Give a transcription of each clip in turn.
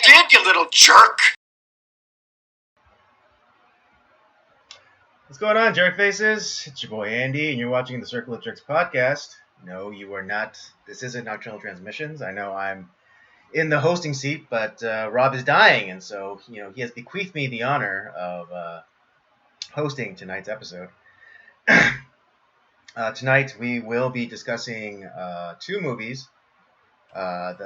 did, you little jerk! What's going on, jerk faces? It's your boy Andy, and you're watching the Circle of Jerks podcast. No, you are not. This isn't Nocturnal Transmissions. I know I'm in the hosting seat, but Rob is dying, and so he has bequeathed me the honor of hosting tonight's episode. Tonight we will be discussing two movies. What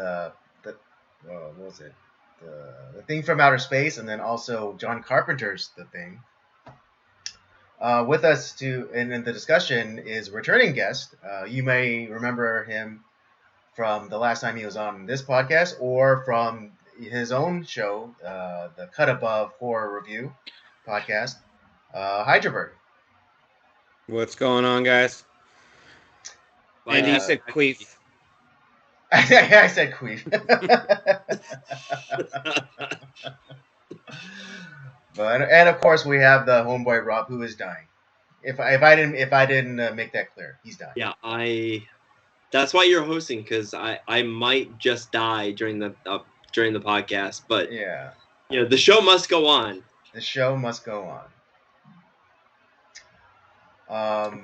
was it? The Thing from Outer Space, and then also John Carpenter's The Thing. With us in the discussion is a returning guest. You may remember him from the last time he was on this podcast, or from his own show, the Cut Above Horror Review podcast, Hydraberg. What's going on, guys? And he said queef. I said queef. And of course we have the homeboy Rob, who is dying. If I didn't make that clear, he's dying. Yeah, that's why you're hosting, because I might just die during the podcast, but yeah, the show must go on. The show must go on.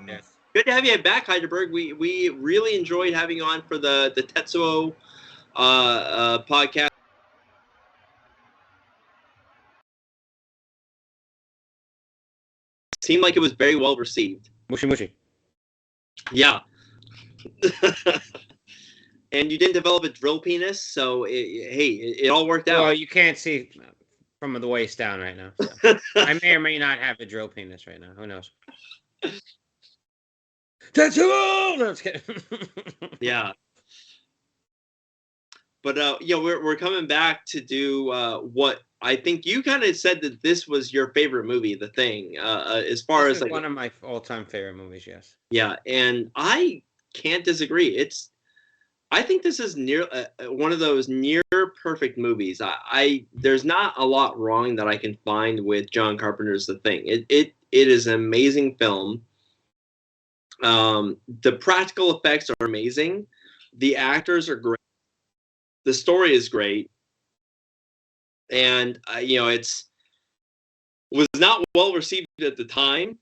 Yes. Good to have you back, Hydraberg. We really enjoyed having you on for the Tetsuo podcast. Seemed like it was very well received. Mushy mushy. Yeah. And you didn't develop a drill penis, so it all worked out. Well, you can't see from the waist down right now. So. I may or may not have a drill penis right now. Who knows? Tetsuo! No, I'm just kidding. Yeah. But we're coming back to do what I think you kind of said that this was your favorite movie, The Thing. As far this as is like one of my all-time favorite movies, yes. Yeah, and I can't disagree. I think this is one of those near perfect movies. There's not a lot wrong that I can find with John Carpenter's The Thing. It is an amazing film. The practical effects are amazing. The actors are great. The story is great. And, was not well received at the time.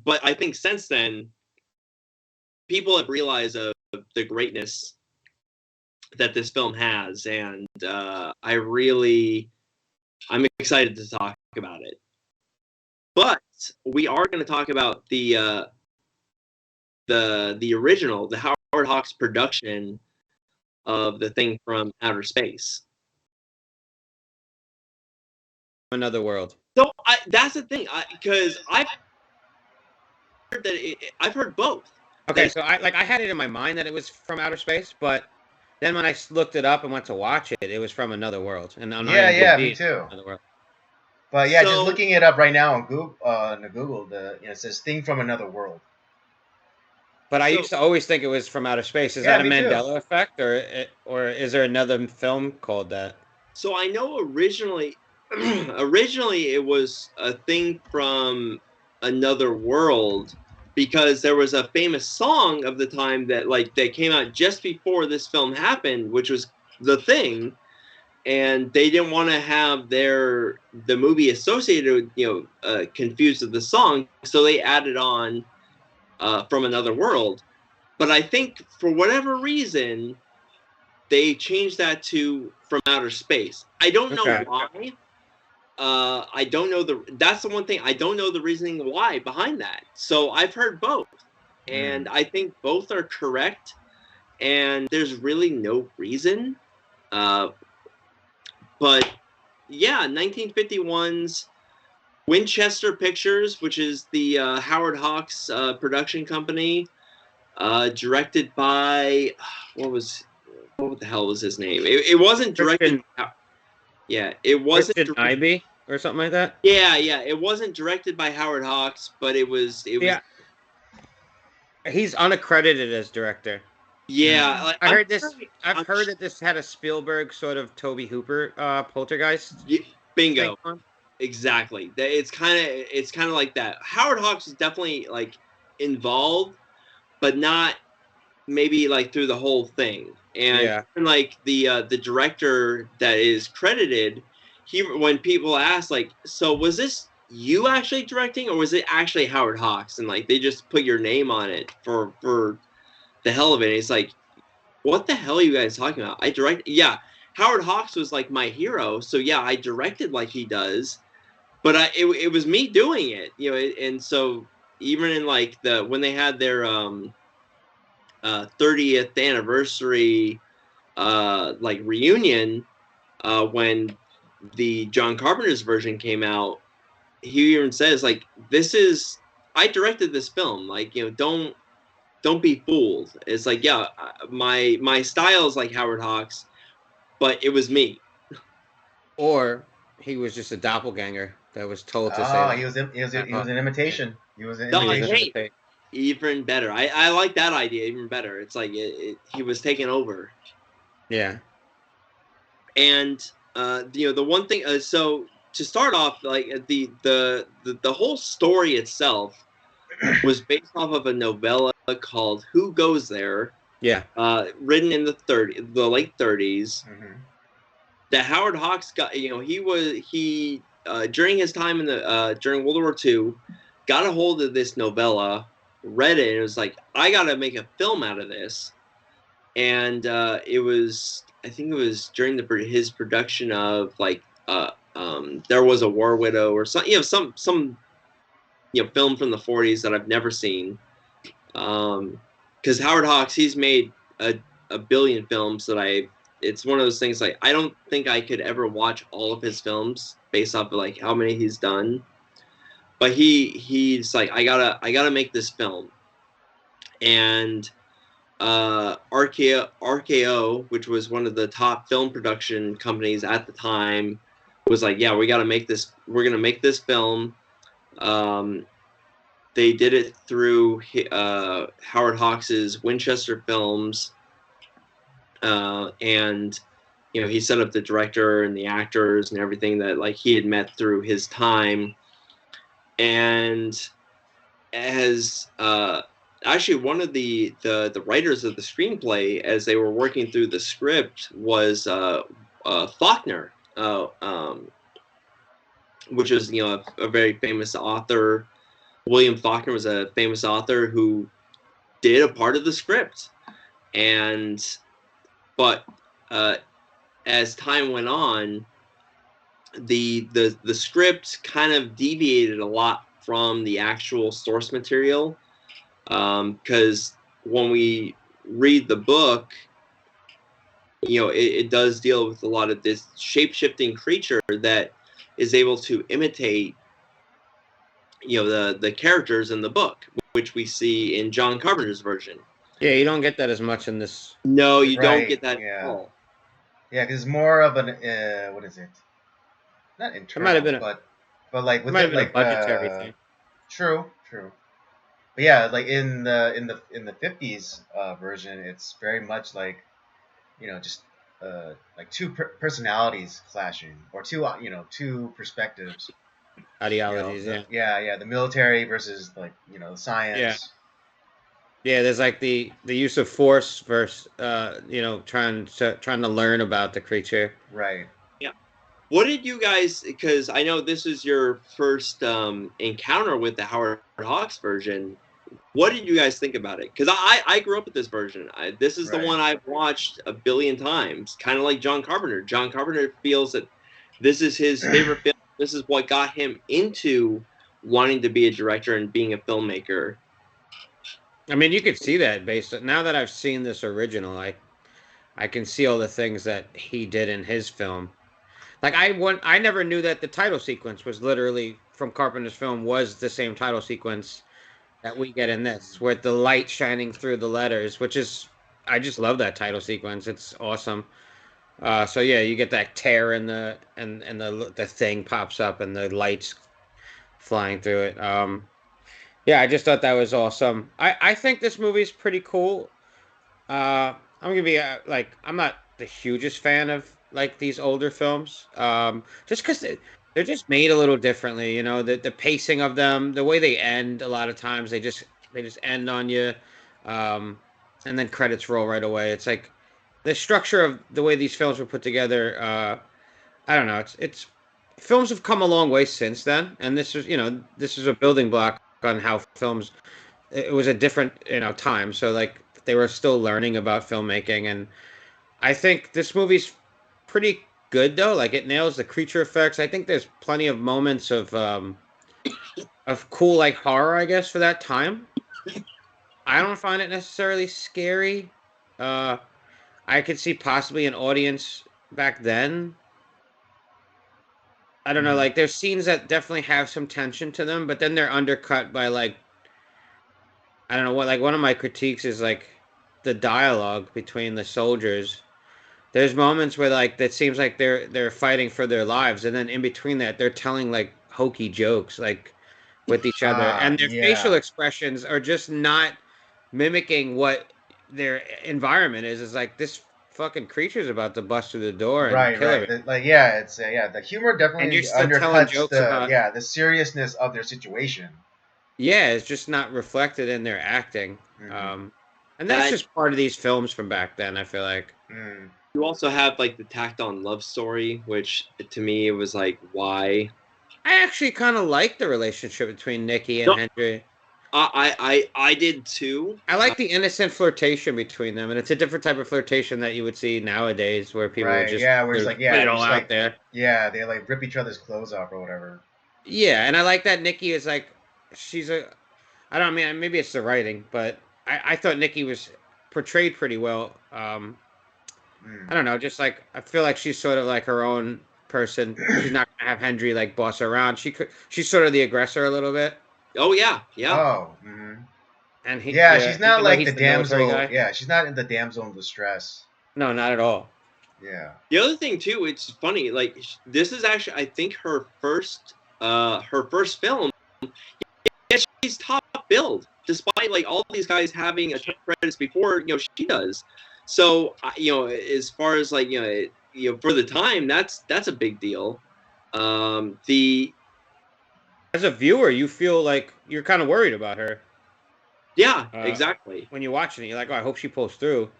But I think since then, people have realized of the greatness that this film has. And I'm excited to talk about it. But we are going to talk about the original, the Howard Hawks production of The Thing from Outer Space. Another World. So that's the thing, because I've heard I've heard both. Okay, so I had it in my mind that it was from outer space, but then when I looked it up and went to watch it, it was from Another World. And I'm not me too. Another World. But yeah, just looking it up right now on Google, it says Thing from Another World. But I used to always think it was from outer space. Is that a Mandela effect, or is there another film called that? So I know originally it was a thing from another world, because there was a famous song of the time that came out just before this film happened, which was The Thing, and they didn't want to have the movie associated with confused with the song, so they added on From Another World. But I think for whatever reason they changed that to From Outer Space. I don't know why. I don't know that's the one thing, I don't know the reasoning why behind that. So I've heard both, and I think both are correct, and there's really no reason. But yeah, 1951's Winchester Pictures, which is the Howard Hawks production company, directed by what the hell was his name? It wasn't directed. Yeah, it wasn't. Christian Ibe or something like that. Yeah, it wasn't directed by Howard Hawks, but it was. Yeah. He's unaccredited as director. Yeah, I heard this. I've heard that this had a Spielberg sort of Tobe Hooper poltergeist. Bingo. Exactly. It's kind of like that. Howard Hawks is definitely involved, but not maybe through the whole thing. And like the director that is credited, when people ask like, so was this you actually directing, or was it actually Howard Hawks? And like they just put your name on it for the hell of it. And it's like, what the hell are you guys talking about? I direct, yeah. Howard Hawks was like my hero, so yeah, I directed like he does, but it was me doing it, you know. And so even in like when they had their 30th anniversary like reunion, when the John Carpenter's version came out, he even says like, I directed this film, like, you know, don't be fooled. It's like, yeah, my style is like Howard Hawks, but it was me. Or he was just a doppelganger that was told to say that. He was an imitation. He was an imitation. Hey, even better. I like that idea even better. It's like he was taken over. Yeah. And you know, the one thing, so to start off, like the whole story itself was based off of a novella called "Who Goes There?" Yeah. Written in the late 30s. Mm-hmm. That Howard Hawks got, you know, he during his time in the during World War II, got a hold of this novella, read it, and it was like, I gotta make a film out of this. And it was, I think it was during his production of like There Was a War Widow, or some, you know, some you know, film from the 40s that I've never seen. Because Howard Hawks, he's made a billion films that it's one of those things, like, I don't think I could ever watch all of his films based off of like how many he's done. But he's like, I gotta make this film. And RKO, which was one of the top film production companies at the time, was like, yeah, we're gonna make this film. They did it through Howard Hawks's Winchester Films, and you know, he set up the director and the actors and everything that like he had met through his time. And as actually one of the writers of the screenplay, as they were working through the script, was Faulkner, which is, you know, a very famous author. William Faulkner was a famous author who did a part of the script. But as time went on, the script kind of deviated a lot from the actual source material, because when we read the book, you know, it does deal with a lot of this shape-shifting creature that is able to imitate, you know, the characters in the book, which we see in John Carpenter's version. Yeah, you don't get that as much in this. No, you don't get that at all. Yeah, because it's more of an what is it? Not internal, it might have been but like within like a budgetary thing. True. But yeah, like in the 50s version, it's very much like, you know, just like two personalities clashing, or two perspectives, Ideologies, you know, yeah, the military versus, like, you know, the science. Yeah, there's like the use of force versus you know, trying to learn about the creature. Right. Yeah. What did you guys? Because I know this is your first encounter with the Howard Hawks version. What did you guys think about it? Because I grew up with this version. This is the one I've watched a billion times. Kind of like John Carpenter. John Carpenter feels that this is his favorite film. This is what got him into wanting to be a director and being a filmmaker. I mean, you could see that now that I've seen this original, I can see all the things that he did in his film. Like, I never knew that the title sequence was literally from Carpenter's film was the same title sequence that we get in this, with the light shining through the letters, which is, I just love that title sequence. It's awesome. So yeah, you get that tear and the thing pops up and the lights flying through it. Yeah, I just thought that was awesome. I think this movie's pretty cool. I'm gonna be like, I'm not the hugest fan of like these older films, just because they're just made a little differently. You know, the pacing of them, the way they end. A lot of times they just end on you, and then credits roll right away. It's like, the structure of the way these films were put together. I don't know. It's films have come a long way since then, and this is a building block on how films. It was a different time, so like they were still learning about filmmaking, and I think this movie's pretty good though. Like it nails the creature effects. I think there's plenty of moments of cool like horror, I guess, for that time. I don't find it necessarily scary. Uh, I could see possibly an audience back then. I don't know, like there's scenes that definitely have some tension to them, but then they're undercut by like I don't know what. Like one of my critiques is like the dialogue between the soldiers. There's moments where like that seems like they're fighting for their lives, and then in between that they're telling like hokey jokes like with each other, and their facial expressions are just not mimicking what their environment is. It's like this fucking creature's about to bust through the door and kill her. It's the humor definitely undercuts the seriousness of their situation. Yeah, it's just not reflected in their acting. Mm-hmm. And that's just part of these films from back then, I feel like. You also have like the tacked on love story, which to me it was like, why? I actually kind of like the relationship between Nikki and Henry. I did too. I like the innocent flirtation between them, and it's a different type of flirtation that you would see nowadays, where people are just where it's like put it all out there. Yeah, they like rip each other's clothes off or whatever. Yeah, and I like that Nikki is like, I don't mean maybe it's the writing, but I thought Nikki was portrayed pretty well. I don't know, just like I feel like she's sort of like her own person. She's not gonna have Henry like boss her around. She's sort of the aggressor a little bit. Oh yeah. Oh. And she's not like the damsel. Yeah, she's not in the damsel in distress. No, not at all. Yeah. The other thing too, it's funny. Like this is actually, I think, her first film. Yeah, she's top billed, despite like all these guys having a ton of credits before. She does. So as far as like for the time, that's a big deal. As a viewer, you feel like you're kind of worried about her. Yeah, exactly. When you're watching it, you're like, oh, I hope she pulls through.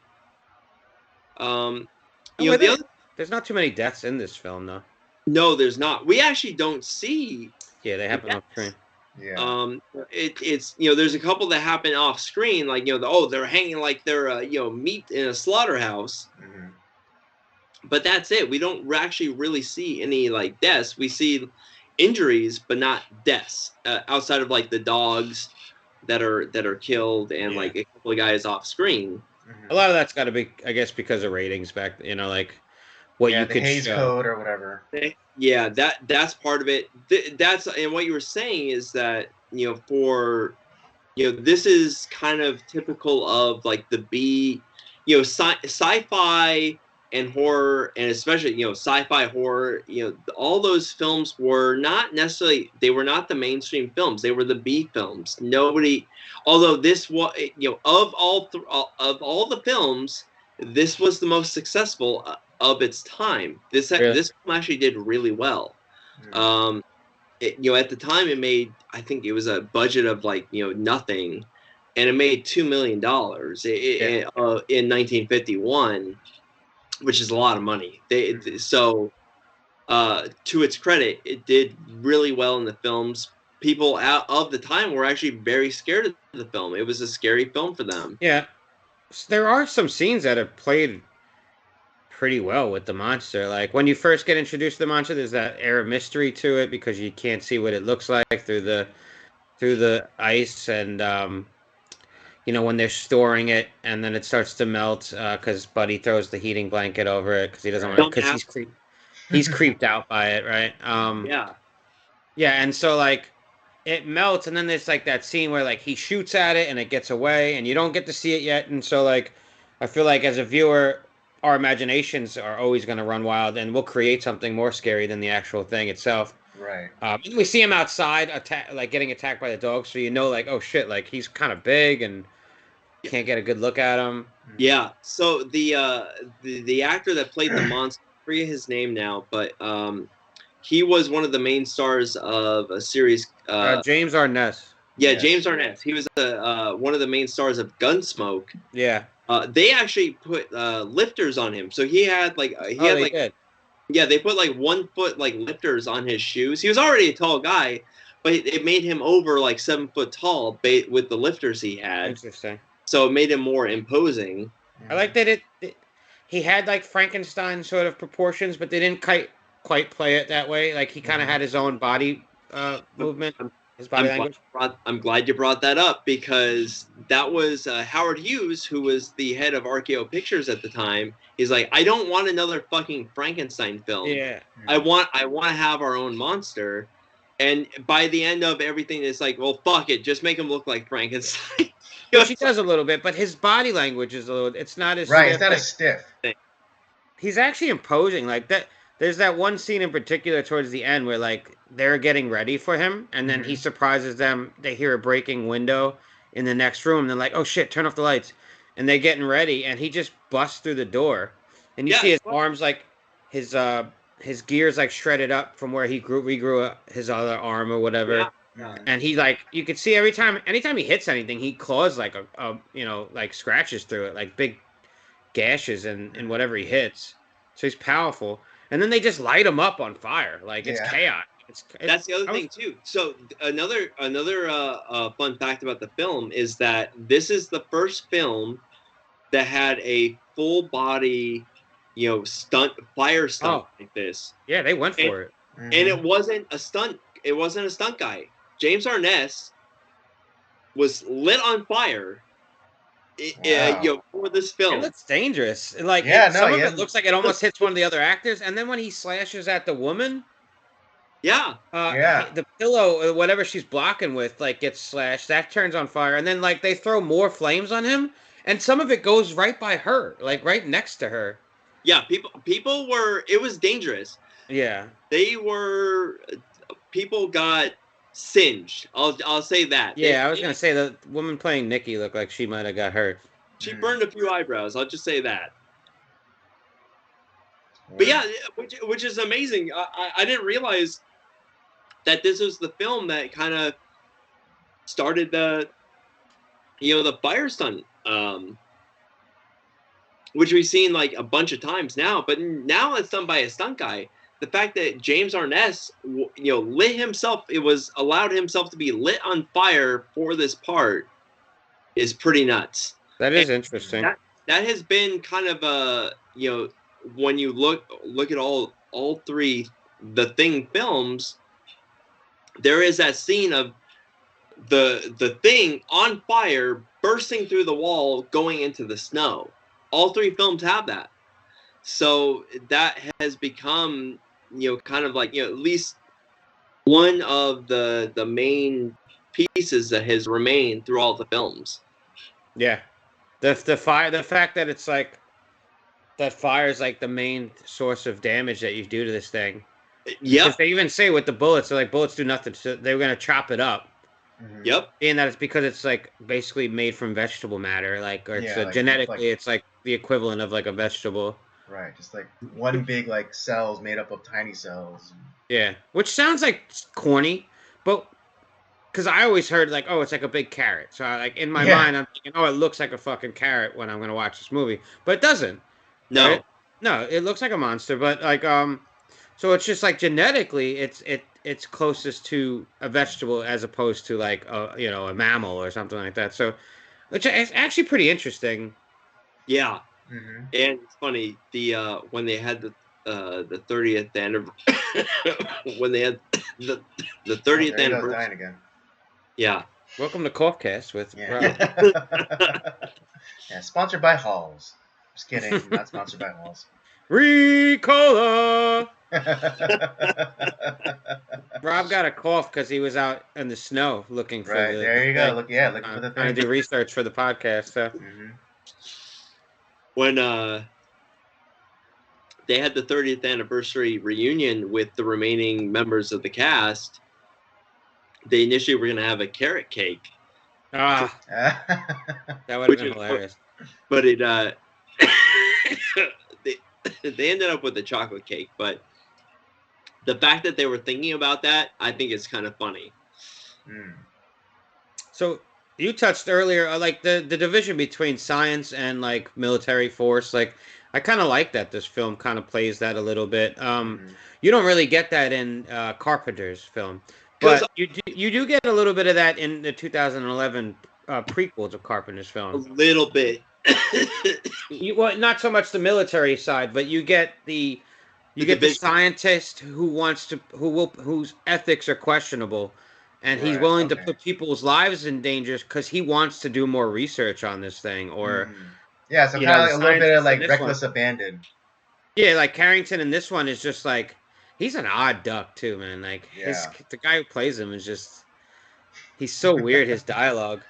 There's not too many deaths in this film, though. No, there's not. We actually don't see. Yeah, they happen off screen. Yeah. It's there's a couple that happen off screen, like they're hanging like they're meat in a slaughterhouse. Mm-hmm. But that's it. We don't actually really see any like deaths. We see injuries, but not deaths. Outside of like the dogs that are killed and like a couple of guys off screen. Mm-hmm. A lot of that's got to be, I guess, because of ratings back. Like what you could Hays show. Code or whatever. Yeah, that's part of it. That's and what you were saying is that this is kind of typical of like the B, sci-fi and horror, and especially sci-fi horror. All those films were not necessarily, they were not the mainstream films. They were the B films. Nobody, although this was of all the films, this was the most successful of its time. This film actually did really well. Mm-hmm. At the time it made, I think it was a budget of like nothing, and it made $2 million in 1951, which is a lot of money. So to its credit, it did really well in the films. People out of the time were actually very scared of the film. It was a scary film for them. Yeah, there are some scenes that have played pretty well with the monster. Like when you first get introduced to the monster, there's that air of mystery to it because you can't see what it looks like through the ice, and when they're storing it and then it starts to melt because Buddy throws the heating blanket over it because he doesn't want, because he's creeped out by it, right? And so like it melts, and then there's like that scene where like he shoots at it and it gets away and you don't get to see it yet, and so like I feel like as a viewer our imaginations are always going to run wild, and we'll create something more scary than the actual thing itself. Right. We see him outside, getting attacked by the dog, so like, oh shit, like he's kind of big and you can't get a good look at him. Yeah. So the actor that played the monster, I forget his name now, but he was one of the main stars of a series. James Arness. Yeah, James Arness. He was one of the main stars of Gunsmoke. Yeah. They actually put lifters on him, so he had like Did. yeah, they put like 1 foot like lifters on his shoes. He was already a tall guy, but it made him over like 7 foot tall with the lifters he had. Interesting. So it made him more imposing. I like that he had like Frankenstein sort of proportions, but they didn't quite play it that way. Like he kind of had his own body movement, his body language. I'm glad you brought that up because that was Howard Hughes, who was the head of RKO Pictures at the time. He's like, I don't want another fucking Frankenstein film. Yeah. I want to have our own monster. And by the end of everything, it's like, well, fuck it, just make him look like Frankenstein. Which he does a little bit, but his body language is a little. It's not as right. stiff. It's not as stiff. He's actually imposing. Like that. There's that one scene in particular towards the end where like they're getting ready for him, and then he surprises them. They hear a breaking window in the next room. They're like, "Oh shit, turn off the lights!" And they're getting ready, and he just busts through the door, and you see his arms like his gears like shredded up from where he regrew his other arm or whatever. Yeah. And he like you could see anytime he hits anything, he claws like a like scratches through it, like big gashes in whatever he hits. So he's powerful. And then they just light him up on fire, like it's chaos. That's the other thing too. So another fun fact about the film is that this is the first film that had a full body, fire stunt like this. Yeah, they went for it. And it wasn't a stunt. It wasn't a stunt guy. James Arness was lit on fire. For this film. It looks dangerous. Like some of it looks like it almost hits one of the other actors, and then when he slashes at the woman, the pillow, whatever she's blocking with, like gets slashed. That turns on fire, and then like they throw more flames on him, and some of it goes right by her, like right next to her. Yeah, people were. It was dangerous. Yeah, people got singed. I'll say that. Yeah, I was gonna say the woman playing Nikki looked like she might have got hurt. She burned a few eyebrows. I'll just say that. But yeah, which is amazing. I didn't realize that this was the film that kind of started the fire stunt, which we've seen like a bunch of times now. But now it's done by a stunt guy. The fact that James Arness, lit himself, allowed himself to be lit on fire for this part is pretty nuts. That is interesting. That has been kind of a, when you look at all three The Thing films, there is that scene of the Thing on fire, bursting through the wall, going into the snow. All three films have that. So that has become, kind of like, at least one of the main pieces that has remained through all the films. Yeah. The fact that it's like, that fire is like the main source of damage that you do to this thing. Yeah. They even say with the bullets, they're like, bullets do nothing. So they were going to chop it up. Yep. And that it's because it's like basically made from vegetable matter, like, or it's genetically, it's like the equivalent of like a vegetable. Right, just like one big like cells made up of tiny cells. Yeah, which sounds like corny, but because I always heard like, oh, it's like a big carrot. So like in my mind, I'm thinking, oh, it looks like a fucking carrot when I'm gonna watch this movie, but it doesn't. No, right? No, it looks like a monster, but like so it's just like genetically, it's closest to a vegetable as opposed to like a mammal or something like that. So, which is actually pretty interesting. Yeah. Mm-hmm. And it's funny, when they had the 30th anniversary, when they had the 30th anniversary. Dying again. Yeah. Welcome to Coughcast with Rob. Yeah, sponsored by Halls. Just kidding, not sponsored by Halls. Ricola. Rob got a cough because he was out in the snow looking for the. There you go. Looking for the thing. Trying to do research for the podcast. So. Mm-hmm. When they had the 30th anniversary reunion with the remaining members of the cast, they initially were going to have a carrot cake. Ah, that would have been hilarious. But it they ended up with a chocolate cake. But the fact that they were thinking about that, I think is kind of funny. So you touched earlier, like the division between science and like military force. Like, I kind of like that this film kind of plays that a little bit. Mhm. You don't really get that in Carpenter's film, Because but you do get a little bit of that in the 2011 prequel to Carpenter's a film. little bit. Well, not so much the military side, but you get The the division. scientist whose ethics are questionable, and he's Right. willing to Okay. put people's lives in danger because he wants to do more research on this thing. Or Mhm. Yeah, so you kind know, of the like a little bit of scientist in like this one, reckless abandon. yeah, like Carrington in this one is just like he's an odd duck too, man. Like Yeah. the guy who plays him is just he's so weird. His dialogue.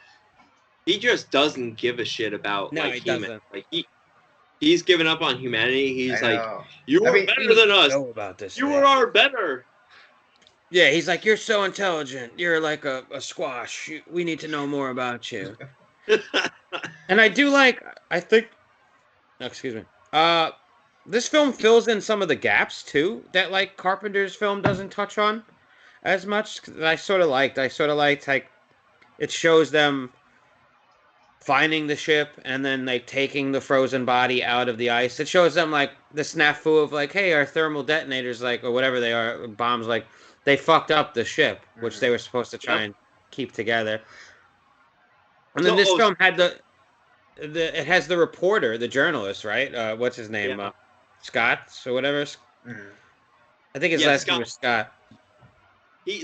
He just doesn't give a shit about No, like he human. doesn't. Like he's given up on humanity. I He's like, know. you I are mean, better than us. Know about this You thing. are better. Yeah, he's like, you're so intelligent. You're like a squash. We need to know more about you. And I do like. I think. Oh, excuse me. This film fills in some of the gaps too that like Carpenter's film doesn't touch on as much. That I sort of liked. I sort of liked like it shows them finding the ship and then like taking the frozen body out of the ice. It shows them like the snafu of like, hey, our thermal detonators, like, or whatever they are, bombs, like they fucked up the ship, which they Mhm. were supposed to try Yep. and keep together. And then So, this film had it has the reporter, the journalist, right? What's his name? Yeah. Scott or whatever. Mhm. I think his Yeah, last name Scott. was Scott.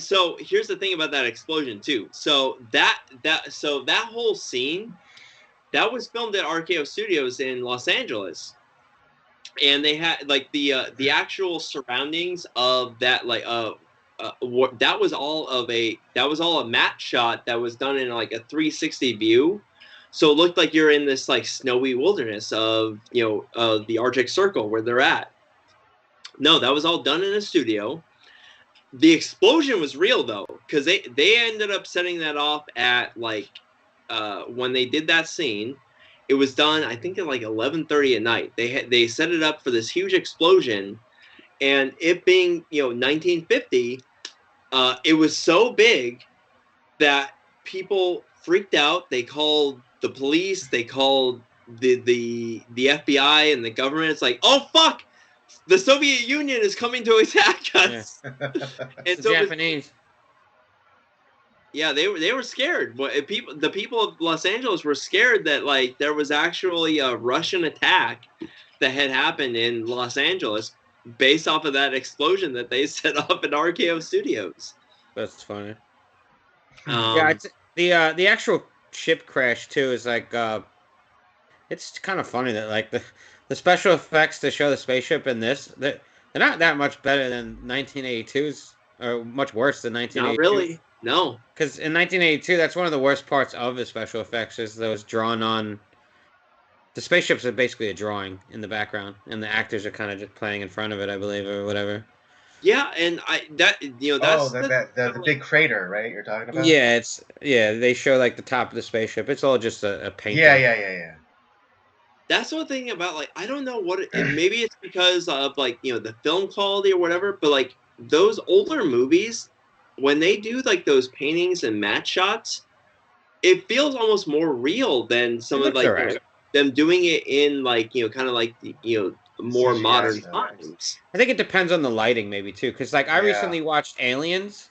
So here's the thing about that explosion too. So that whole scene that was filmed at RKO Studios in Los Angeles, and they had like the actual surroundings of that that was all a matte shot that was done in like a 360 view. So it looked like you're in this like snowy wilderness of the Arctic Circle where they're at. No, that was all done in a studio. The explosion was real though, because they ended up setting that off at like when they did that scene. It was done, I think, at like 11:30 at night. They set it up for this huge explosion, and it being 1950, it was so big that people freaked out. They called the police. They called the FBI and the government. It's like, oh fuck, the Soviet Union is coming to attack us. It's And the so Japanese. yeah, they were scared. The people of Los Angeles were scared that like there was actually a Russian attack that had happened in Los Angeles based off of that explosion that they set up at RKO Studios. That's funny. Um, Yeah, it's the actual ship crash too is like it's kind of funny that like the special effects to show the spaceship in this they're not that much better than 1982's or much worse than 1982. not really. No. Because in 1982, that's one of the worst parts of the special effects is those drawn on. The spaceships are basically a drawing in the background, and the actors are kind of just playing in front of it, I believe, or whatever. Yeah, and that's Oh, the big crater, right? You're talking about? Yeah, they show like the top of the spaceship. It's all just a painting. Yeah. That's one thing about like I don't know what maybe it's because of like the film quality or whatever, but like those older movies, when they do like those paintings and matte shots, it feels almost more real than some of like right. them doing it in like kind of like the more CGI modern stuff. times. I think it depends on the lighting, maybe too. Because like I recently watched Aliens,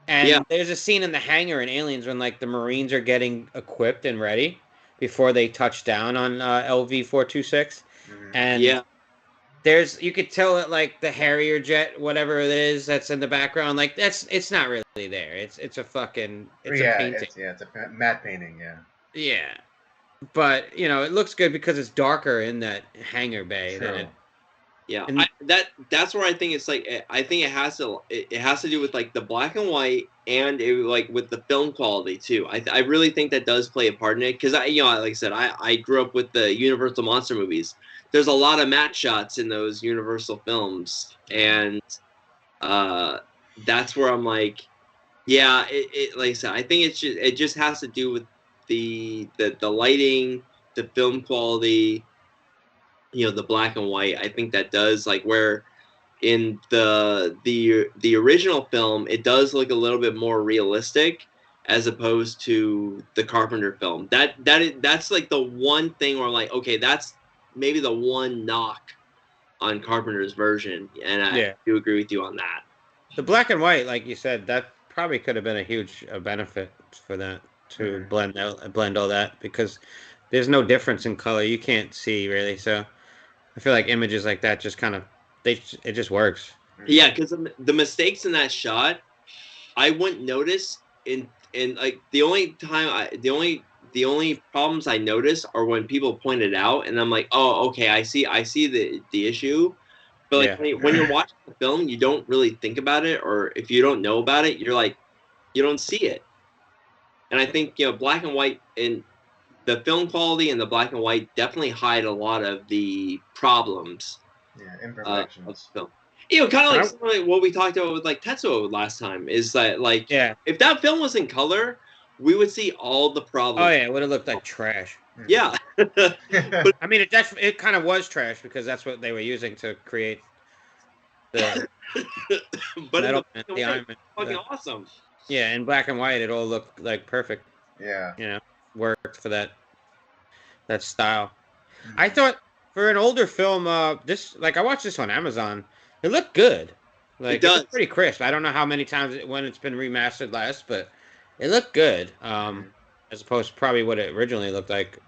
and there's a scene in the hangar in Aliens when like the Marines are getting equipped and ready before they touch down on LV-426, and you could tell it like the Harrier jet, whatever it is that's in the background, like it's not really there. It's a painting. It's a matte painting. Yeah, but it looks good because it's darker in that hangar bay. True. That's where I think it's like I think it has to do with like the black and white and like with the film quality too. I really think that does play a part in it because like I said I grew up with the Universal monster movies. There's a lot of matte shots in those Universal films, and that's where I'm like, yeah, it like I said, I think it just has to do with the lighting, the film quality, the black and white. I think that does like where in the original film it does look a little bit more realistic, as opposed to the Carpenter film. That's like the one thing where I'm like, okay, that's maybe the one knock on Carpenter's version, and I do agree with you on that. The black and white, like you said, that probably could have been a huge benefit for that to blend all that, because there's no difference in color. You can't see really, so I feel like images like that just kind of it just works. Yeah, because the mistakes in that shot, I wouldn't notice in like the only problems I notice are when people point it out, and I'm like, oh, okay, I see the issue. But like when you're watching the film, you don't really think about it, or if you don't know about it, you're like, you don't see it. And I think black and white and the film quality and the black and white definitely hide a lot of the problems. Yeah, imperfections. Of film. Kind of like what we talked about with like Tetsuo last time is that like if that film was in color, we would see all the problems. Oh yeah, it would have looked like trash. Yeah. But I mean, it kind of was trash because that's what they were using to create the but metal, the Iron Man. Fucking awesome. Yeah, in black and white, it all looked like perfect. Yeah. Worked for that style. I thought for an older film, this I watched this on Amazon. It looked good. Like, it was pretty crisp. I don't know how many times when it's been remastered last, but it looked good. As opposed to probably what it originally looked like.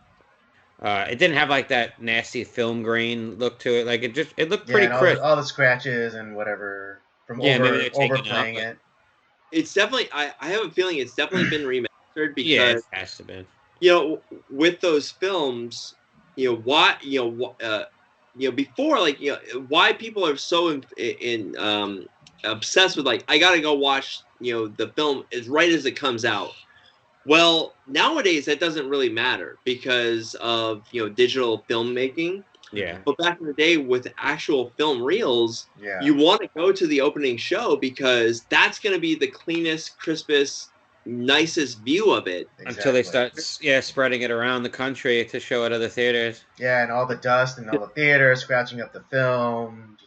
It didn't have like that nasty film grain look to it. Like it looked pretty crisp. All the scratches and whatever from overplaying it. It's definitely. I have a feeling it's definitely been remastered because it has to be. With those films, why before why people are so obsessed with like I gotta go watch the film as right as it comes out. Well, nowadays that doesn't really matter because of digital filmmaking. Yeah. But back in the day with actual film reels, you want to go to the opening show because that's going to be the cleanest, crispest, nicest view of it. Exactly. Until they start spreading it around the country to show at other theaters. Yeah, and all the dust and all the theaters scratching up the film.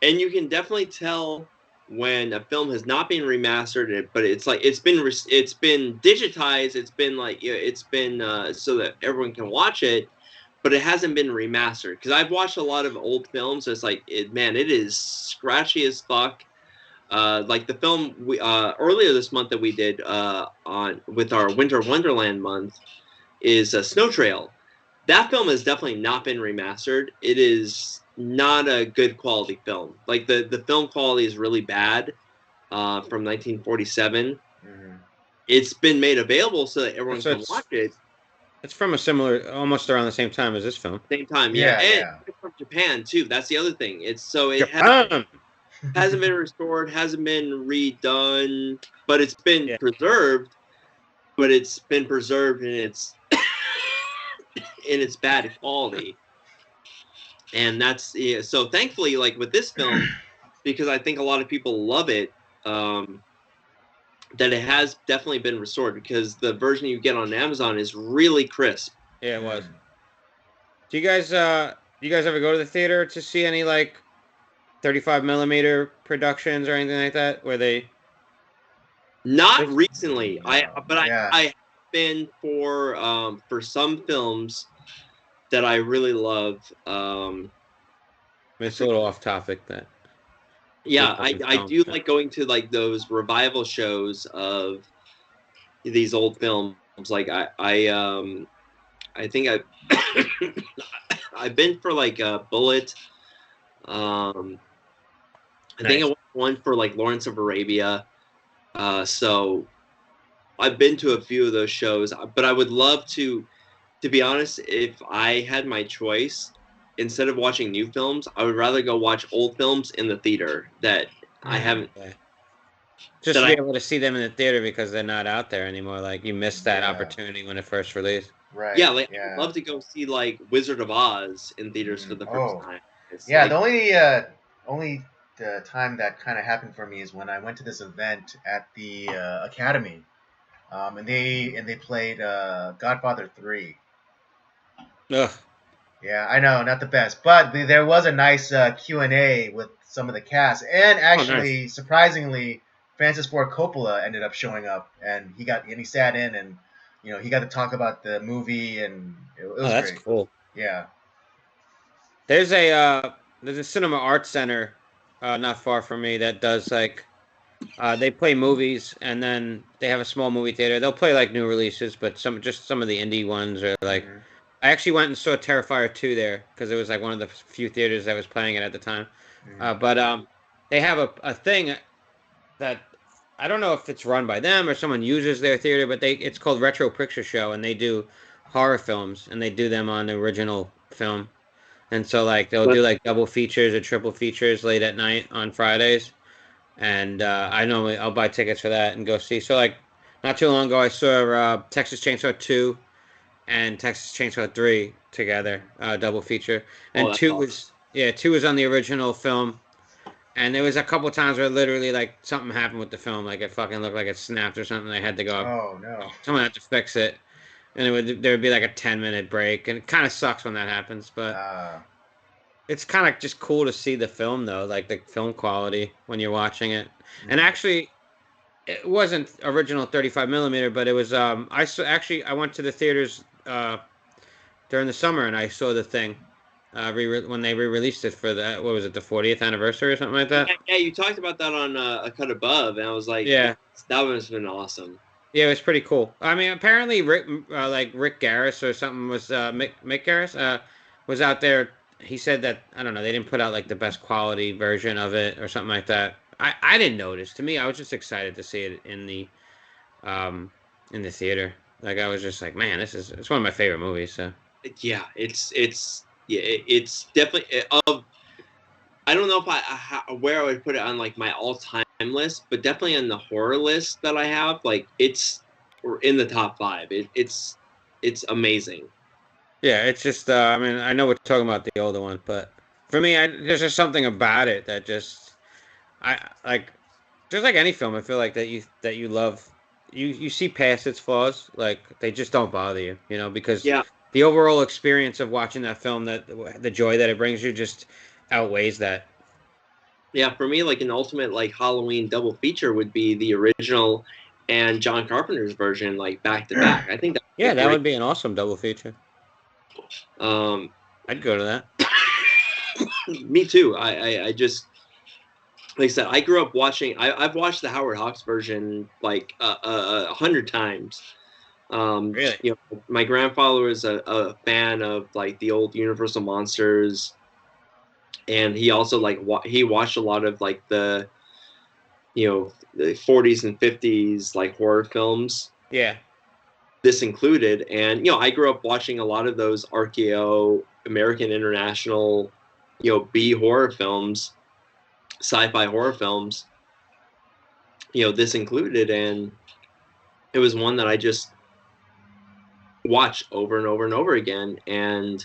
And you can definitely tell when a film has not been remastered, but it's like it's been digitized. It's been so that everyone can watch it, but it hasn't been remastered. Because I've watched a lot of old films. So it's like it is scratchy as fuck. Like the film we earlier this month that we did with our Winter Wonderland month is Snow Trail. That film has definitely not been remastered. It is not a good quality film. Like the film quality is really bad from 1947. It's been made available so that everyone can watch it. It's from a similar, almost around the same time as this film. Same time, yeah. And it's from Japan too. That's the other thing. It hasn't been restored, hasn't been redone, but it's been preserved. But it's been preserved in its in its bad quality. And that's so thankfully, like with this film, because I think a lot of people love it, that it has definitely been restored because the version you get on Amazon is really crisp. Yeah, it was. Do you guys ever go to the theater to see any like 35 millimeter productions or anything like that where they? Not recently. I have been for some films that I really love. It's a little off topic that. Yeah, I do like going to like those revival shows of these old films. Like I think I've been for like Bullet. I think I went one for like Lawrence of Arabia. So I've been to a few of those shows, but I would love to be honest, if I had my choice, instead of watching new films, I would rather go watch old films in the theater that I haven't. Just to be able to see them in the theater because they're not out there anymore. Like you missed that opportunity when it first released. Right. Yeah, I'd love to go see like Wizard of Oz in theaters for the first time. The only time that kind of happened for me is when I went to this event at the Academy, and they played Godfather 3. Ugh. Yeah, I know, not the best, but there was a nice Q&A with some of the cast, and actually, surprisingly, Francis Ford Coppola ended up showing up, and he sat in, and he got to talk about the movie, and it was that's great. cool. Yeah. There's a cinema arts center not far from me that does like they play movies, and then they have a small movie theater. They'll play like new releases, but some of the indie ones are like. Mm-hmm. I actually went and saw Terrifier 2 there because it was like one of the few theaters that was playing it at the time. Mm-hmm. But they have a thing that I don't know if it's run by them or someone uses their theater, but it's called Retro Picture Show, and they do horror films, and they do them on the original film. And so like they'll do like double features or triple features late at night on Fridays. And I'll buy tickets for that and go see. So like not too long ago I saw Texas Chainsaw 2 and Texas Chainsaw 3 together, double feature. And two was on the original film. And there was a couple times where literally like something happened with the film, like it fucking looked like it snapped or something. They had to go. Oh no! Someone had to fix it, and there would be like a 10-minute break, and it kind of sucks when that happens. But it's kind of just cool to see the film though, like the film quality when you're watching it. And actually, it wasn't original 35 millimeter, but it was. I went to the theaters during the summer, and I saw the thing. When they re-released it for the 40th anniversary or something like that. Yeah, you talked about that on A Cut Above, and I was like, yeah, that would have been awesome. Yeah, it was pretty cool. I mean, apparently Rick Garris or something was Mick Garris was out there. He said that I don't know, they didn't put out like the best quality version of it or something like that. I didn't notice. To me, I was just excited to see it in the theater. Like I was just like, man, it's one of my favorite movies. So yeah, it's definitely I don't know if where I would put it on like my all-time list, but definitely on the horror list that I have, like it's in the top 5. It's amazing. Yeah, it's just I mean, I know we're talking about the older one, but for me, there's just something about it that just I like. Just like any film, I feel like that you love. You see past its flaws, like they just don't bother you, because the overall experience of watching that film, that the joy that it brings you, just outweighs that. Yeah, for me, like an ultimate like Halloween double feature would be the original and John Carpenter's version, like back to back. I think that would be an awesome double feature. I'd go to that. Me too. I just like I said, I grew up watching. I've watched the Howard Hawks version like 100 times. Really? My grandfather was a fan of like the old Universal monsters, and he also he watched a lot of like the the 40s and 50s like horror films. Yeah. This included, and I grew up watching a lot of those RKO, American International, B horror films, sci-fi horror films. This included, and it was one that I just watch over and over and over again. And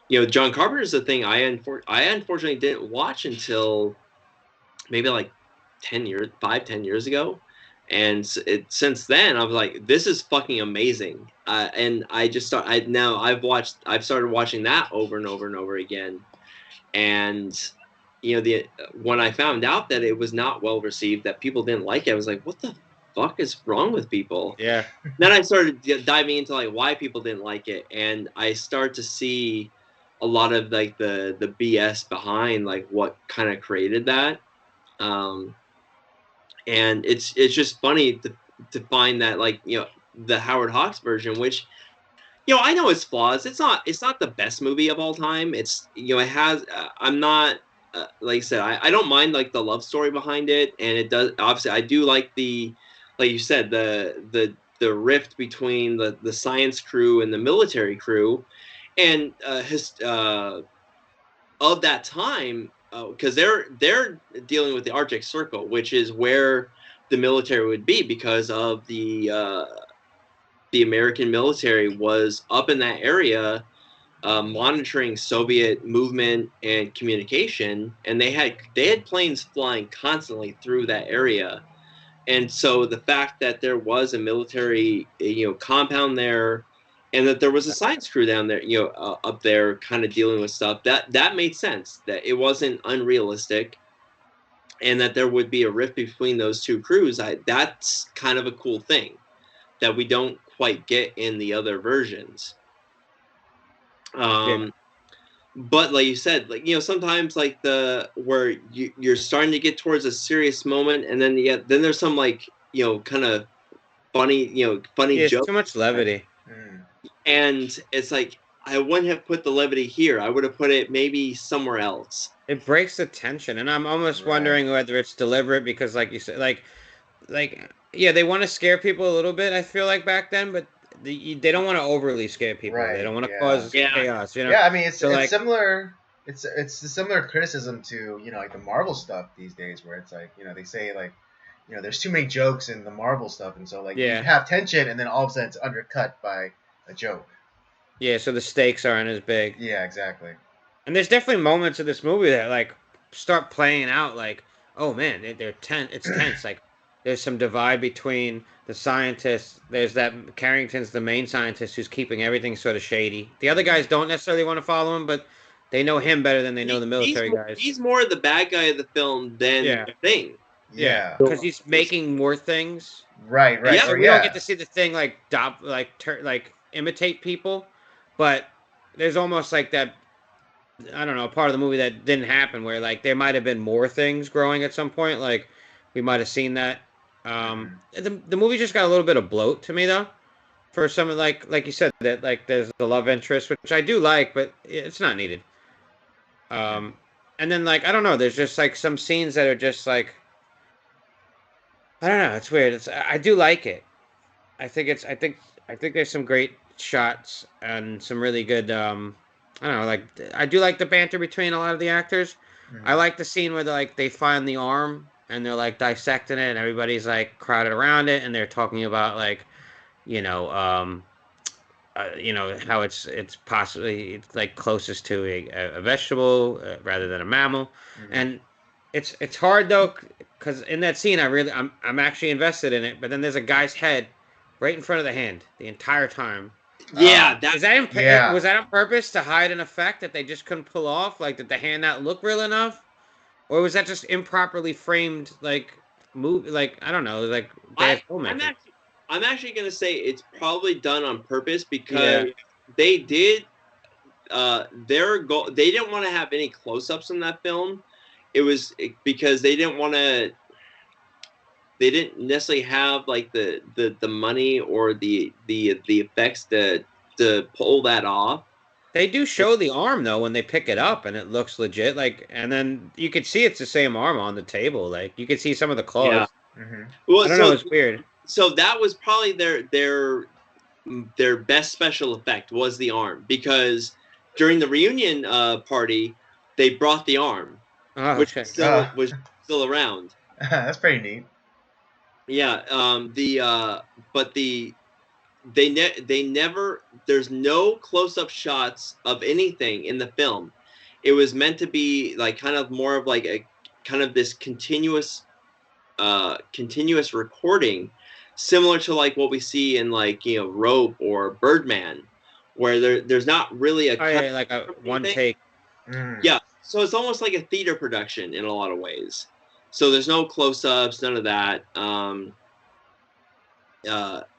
John Carpenter's the thing I unfortunately didn't watch until maybe like 10 years ago, and since then I was like, this is fucking amazing. And I just I've started watching that over and over and over again. And when I found out that it was not well received, that people didn't like it, I was like, what the fuck is wrong with people? Yeah. Then I started diving into like why people didn't like it, and I start to see a lot of like the BS behind like what kind of created that. And it's just funny to find that like the Howard Hawks version, which I know it's flaws. It's not the best movie of all time. It's it has I'm not like I said, I don't mind like the love story behind it, and it does obviously I do like the, like you said, the rift between the science crew and the military crew, and of that time, because they're dealing with the Arctic Circle, which is where the military would be, because of the American military was up in that area, monitoring Soviet movement and communication, and they had planes flying constantly through that area. And so the fact that there was a military compound there, and that there was a science crew down there, up there kind of dealing with stuff, that made sense, that it wasn't unrealistic. and that there would be a rift between those two crews. That's kind of a cool thing that we don't quite get in the other versions. But like you said, like, you know, sometimes like where you're starting to get towards a serious moment, and then then there's some like, you know, kind of funny It's joke, too much levity. and it's like, I wouldn't have put the levity here. I would have put it maybe somewhere else. It breaks the tension, and I'm almost wondering whether it's deliberate because, like you said, like yeah, they want to scare people a little bit. I feel like back then, but they don't want to overly scare people. Right, They don't want to cause chaos. You know? Yeah, I mean, it's So, like, similar. It's a similar criticism to, you know, like the Marvel stuff these days, where it's like, you know, they say like, you know, there's too many jokes in the Marvel stuff, and so like you have tension, and then all of a sudden it's undercut by a joke. Yeah, so the stakes aren't as big. Yeah, exactly. And there's definitely moments of this movie that like start playing out like, oh man, they're tense. It's tense. Like there's some divide between the scientists. There's that Carrington's the main scientist who's keeping everything sort of shady. The other guys don't necessarily want to follow him, but they know him better than they know the military guys. He's more the bad guy of the film than the Thing. Yeah, because he's making more things. Right. Yeah, so we don't get to see the Thing like imitate people, but there's almost like that. I don't know, part of the movie that didn't happen where like there might have been more things growing at some point. Like we might have seen that. The movie just got a little bit of bloat to me though. For some like you said that like there's the love interest, which I do like, but it's not needed. And then like I don't know, there's just like some scenes that are just like I don't know, it's weird. I do like it. I think there's some great shots and some really good I don't know, like I do like the banter between a lot of the actors. I like the scene where they find the arm and they're like dissecting it and everybody's like crowded around it and they're talking about like, how it's possibly like closest to a vegetable rather than a mammal, and it's hard though because in that scene I'm actually invested in it, but then there's a guy's head right in front of the hand the entire time. Yeah, was that on purpose to hide an effect that they just couldn't pull off? Like, did the hand not look real enough, or was that just improperly framed? Like, movie, like I don't know, like bad filmmaking. I'm actually gonna say it's probably done on purpose because they did. Their goal. They didn't want to have any close-ups in that film. It was because they didn't want to. They didn't necessarily have like the money or the effects to pull that off. They do show the arm though when they pick it up and it looks legit. Like, and then you could see it's the same arm on the table. Like you could see some of the claws. Yeah. Well, I don't know. It's weird. So that was probably their best special effect was the arm, because during the reunion party they brought the arm, which was still around. That's pretty neat. Yeah, they never. There's no close-up shots of anything in the film. It was meant to be like kind of more of like a kind of this continuous recording, similar to like what we see in like Rope or Birdman, where there's not really a like a one take. Yeah, so it's almost like a theater production in a lot of ways. So there's no close-ups, none of that.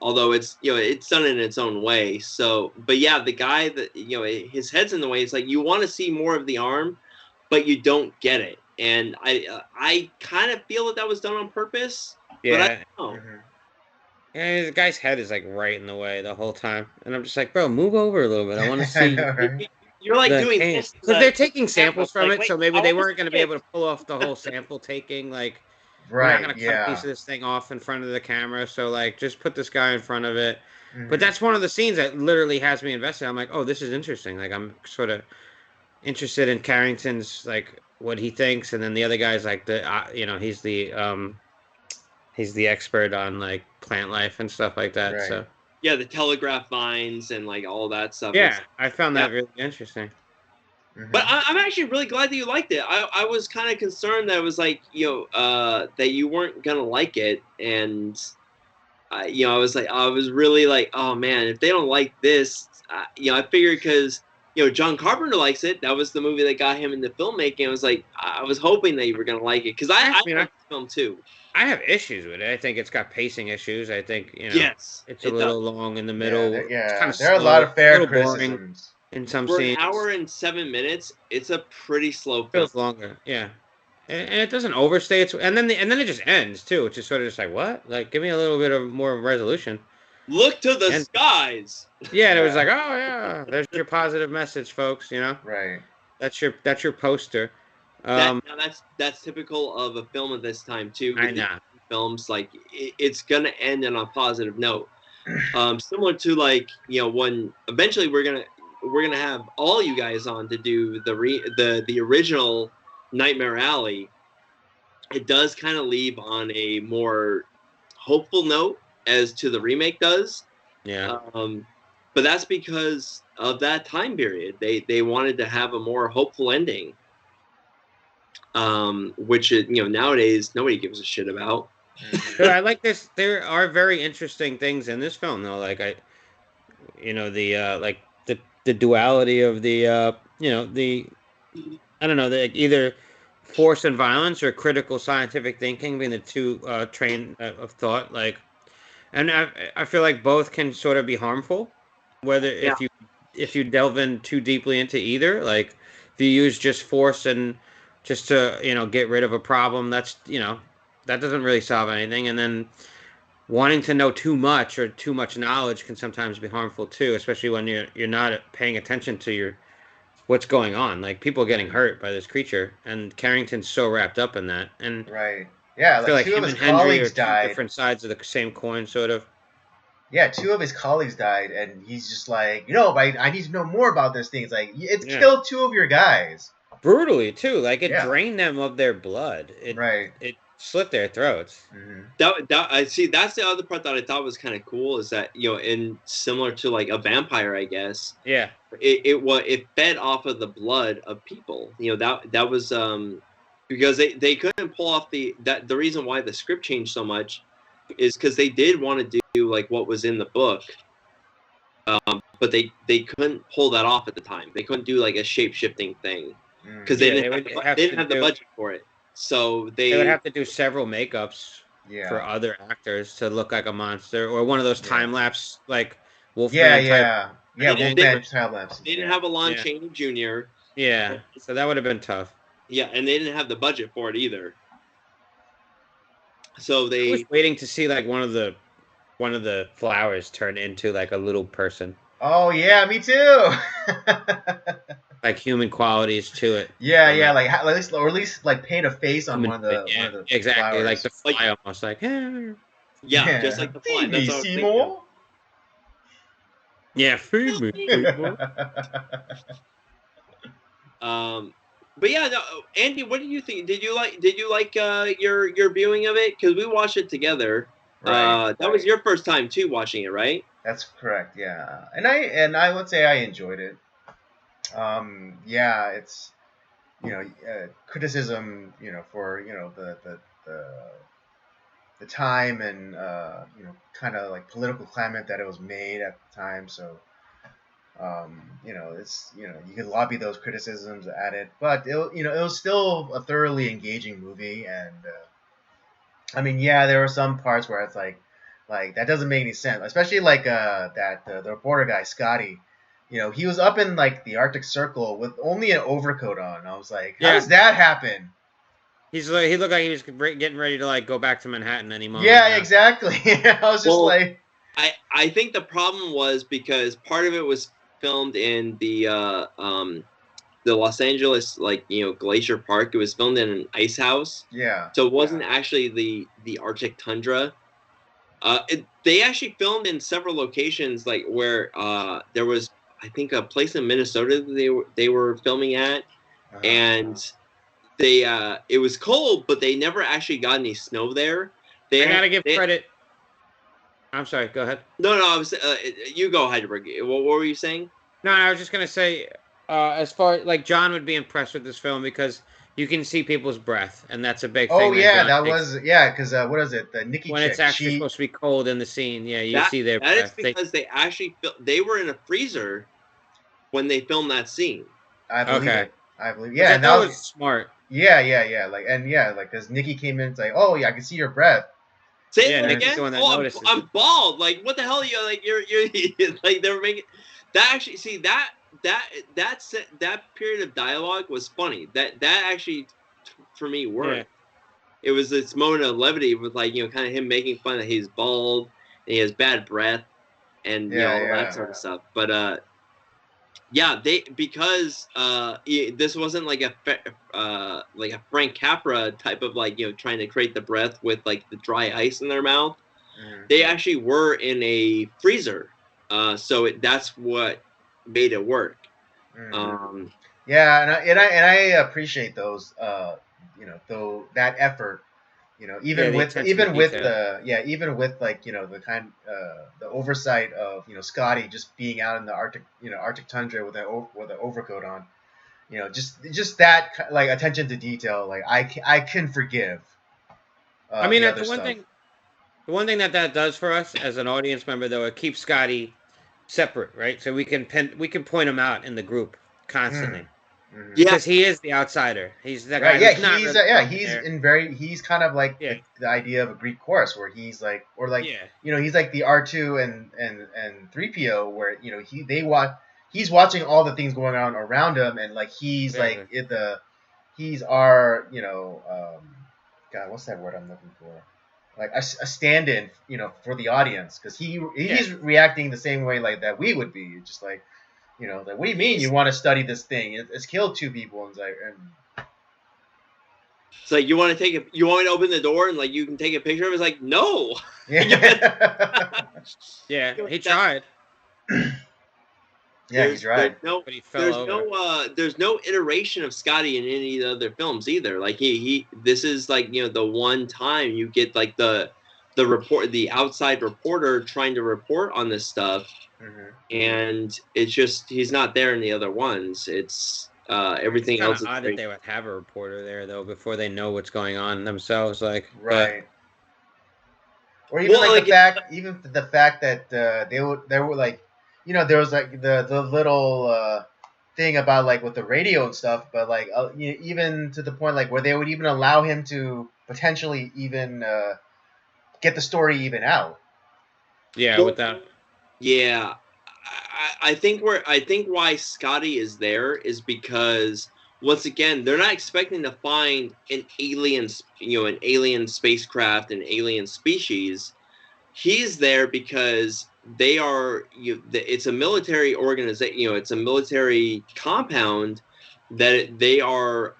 Although it's it's done in its own way. So, but yeah, the guy that his head's in the way. It's like you want to see more of the arm, but you don't get it. And I kind of feel that was done on purpose. Yeah. But I don't know. Yeah, the guy's head is like right in the way the whole time, and I'm just like, bro, move over a little bit. I want to see. You're like doing this because they're taking samples from it, so maybe they weren't going to be able to pull off the whole sample taking. Like, we're not going to cut a piece of this thing off in front of the camera. So like, just put this guy in front of it. But that's one of the scenes that literally has me invested. I'm like, oh, this is interesting. Like, I'm sort of interested in Carrington's like what he thinks, and then the other guy's like he's the expert on like plant life and stuff like that. Right. So. Yeah, the telegraph vines and like all that stuff. Yeah, I found that really interesting. But I'm actually really glad that you liked it. I was kind of concerned that it was like that you weren't gonna like it, and I was really like, oh man, if they don't like this, I figured because John Carpenter likes it. That was the movie that got him into filmmaking. I was like, I was hoping that you were gonna like it because I like the film too. I have issues with it. I think it's got pacing issues. I think yes, it's a little long in the middle. Yeah, there are a lot of fair criticisms in some for scenes. An hour and 7 minutes, it's a pretty slow film. Feels longer, yeah, and it doesn't overstay its. And then it just ends too, which is sort of just like what? Like, give me a little bit of more resolution. Look to the skies. Yeah, and it was like, oh yeah, there's your positive message, folks. Right. That's your poster. That's typical of a film of this time too. I know. Films like it's gonna end on a positive note. Similar to like when eventually we're gonna have all you guys on to do the original Nightmare Alley. It does kind of leave on a more hopeful note as to the remake does. Yeah. But that's because of that time period. They wanted to have a more hopeful ending. Which nowadays nobody gives a shit about. But I like this. There are very interesting things in this film, though. Like the duality of the I don't know, either force and violence or critical scientific thinking being the two train of thought. Like, and I feel like both can sort of be harmful. Whether if you delve in too deeply into either, like if you use just force and just to get rid of a problem, that's that doesn't really solve anything. And then wanting to know too much or too much knowledge can sometimes be harmful too, especially when you're not paying attention to what's going on. Like people getting hurt by this creature, and Carrington's so wrapped up in that. And right, yeah, I feel like two him of and his Henry colleagues are died. different sides of the same coin, sort of. Yeah, two of his colleagues died, and he's just like, I need to know more about this thing. It's like it's killed two of your guys brutally too. Like it drained them of their blood. It slit their throats. Mm-hmm. I see. That's the other part that I thought was kind of cool is that in similar to like a vampire, I guess. Yeah. It fed off of the blood of people. That was because they couldn't pull off the reason why the script changed so much is because they did want to do like what was in the book. But they couldn't pull that off at the time. They couldn't do like a shape-shifting thing because they didn't have the budget for it. So they would have to do several makeups for other actors to look like a monster, or one of those time lapse like Wolfman type. Wolfman time lapse. They didn't have a Lon Chaney Jr. Yeah, so that would have been tough. Yeah, and they didn't have the budget for it either. So I was waiting to see like one of the flowers turn into like a little person. Oh yeah, me too. Like human qualities to it. Yeah, like at least like paint a face on one of the exactly flowers. like the fly almost like just like the fly. Feed me, Seymour. Yeah, feed me. But yeah, no, Andy, what did you think? Did you like your viewing of it? Because we watched it together. That was your first time too watching it, right? That's correct. Yeah, and I would say I enjoyed it. It's criticism, for the time and kind of like political climate that it was made at the time. So it's you could lobby those criticisms at it, but it was still a thoroughly engaging movie. And there were some parts where it's like that doesn't make any sense, especially like the reporter guy Scotty. He was up in like the Arctic Circle with only an overcoat on. I was like, how does that happen? He looked like he was getting ready to like go back to Manhattan any moment. Yeah, exactly. I was just like, I think the problem was because part of it was filmed in the Los Angeles Glacier Park. It was filmed in an ice house. Yeah. So it wasn't actually the Arctic tundra. They actually filmed in several locations, like where there was, I think, a place in Minnesota that they were filming at, and it was cold, but they never actually got any snow there. I gotta give credit. I'm sorry. Go ahead. No. I was you go, Hydraberg. What were you saying? No, I was just gonna say, as far like John would be impressed with this film because you can see people's breath, and that's a big thing. Oh yeah, because what is it? The Nikki when chick, it's actually supposed to be cold in the scene. Yeah, you see their breath. breath. That is because they were in a freezer when they filmed that scene. I believe Okay. it. I believe. Which Yeah, I and that thought was was smart. yeah. Like because Nikki came in, it's like, oh yeah, I can see your breath. Say Yeah, that Nick's again. the one that Oh, notices. I'm bald. Like, what the hell are you like? You're like they were making that actually. See that period of dialogue was funny. That actually for me worked. Yeah. It was this moment of levity with like kind of him making fun that he's bald and he has bad breath and all that sort of stuff. But yeah, because this wasn't like a Frank Capra type of like trying to create the breath with like the dry ice in their mouth. Mm-hmm. They actually were in a freezer, so that's what made it work. Mm-hmm. Yeah, and I appreciate those. Though that effort. Even with like the oversight of Scotty just being out in the Arctic tundra with an overcoat on. Just that like attention to detail. Like I can forgive. I mean, the that's other the one stuff. thing. The one thing that does for us as an audience member, though, it keeps Scotty separate, right? So we can point him out in the group constantly. Mm-hmm. Yeah, because he is the outsider. He's the guy. Yeah, who's not he's really he's kind of like the idea of a Greek chorus where he's like he's like the R2 and 3PO where he's watching all the things going on around him and like he's like he's our God, what's that word I'm looking for? Like a stand-in, for the audience because he's reacting the same way like that we would be, just like. Like, what do you mean you want to study this thing? It's killed 2 people. And it's like, it's like you want me to open the door and like you can take a picture of it? It's like, no. Yeah. Yeah, he tried. Yeah, he tried. But he fell over. There's no iteration of Scotty in any of the other films either. Like this is like the one time you get like the outside reporter trying to report on this stuff. Mm-hmm. And it's just he's not there in the other ones. It's everything else. It's odd that they would have a reporter there though before they know what's going on themselves. Like right. Or even the fact that they were like there was like the little thing about like with the radio and stuff, but like even to the point like where they would even allow him to potentially even get the story even out. Yeah, with that. Yeah, I think why Scotty is there is because once again they're not expecting to find an alien spacecraft, an alien species. He's there because they are it's a military organization. It's a military compound that they are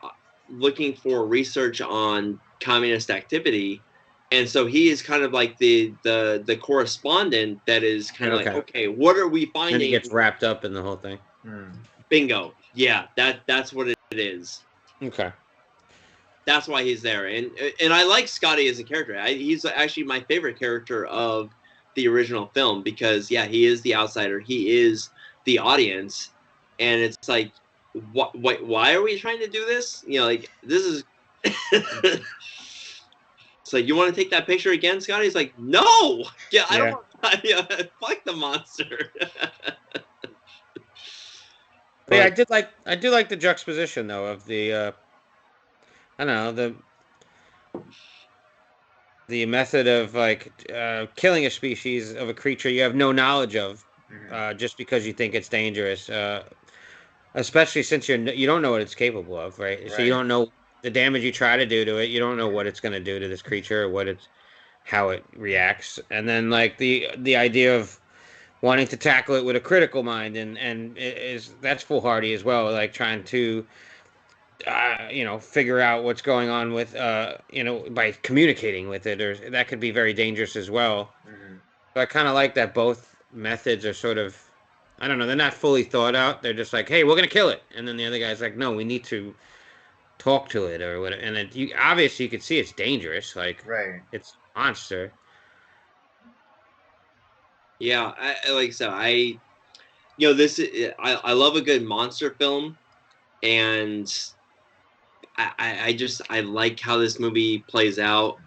looking for research on communist activity. And so he is kind of like the correspondent that is kind of like, okay, what are we finding? And he gets wrapped up in the whole thing. Bingo. Yeah, that's what it is. Okay. That's why he's there. And I like Scotty as a character. He's actually my favorite character of the original film because, yeah, he is the outsider. He is the audience. And it's like, why are we trying to do this? Like, this is... It's like, you want to take that picture again, Scotty? He's like, no! Yeah, I don't want fuck the monster. Yeah, I do like the juxtaposition though of the I don't know, the method of like killing a species of a creature you have no knowledge of just because you think it's dangerous. Especially since you don't know what it's capable of, right? So you don't know the damage you try to do to it. You don't know what it's going to do to this creature or how it reacts. And then like the idea of wanting to tackle it with a critical mind and that's foolhardy as well. Like trying to figure out what's going on with by communicating with it, or that could be very dangerous as well. So I kind of like that both methods are sort of, I don't know, they're not fully thought out. They're just like, hey, we're gonna kill it, and then the other guy's like, no, we need to talk to it or whatever. And obviously you can see it's dangerous, like it's a monster. Yeah, like I said, I love a good monster film, and I like how this movie plays out.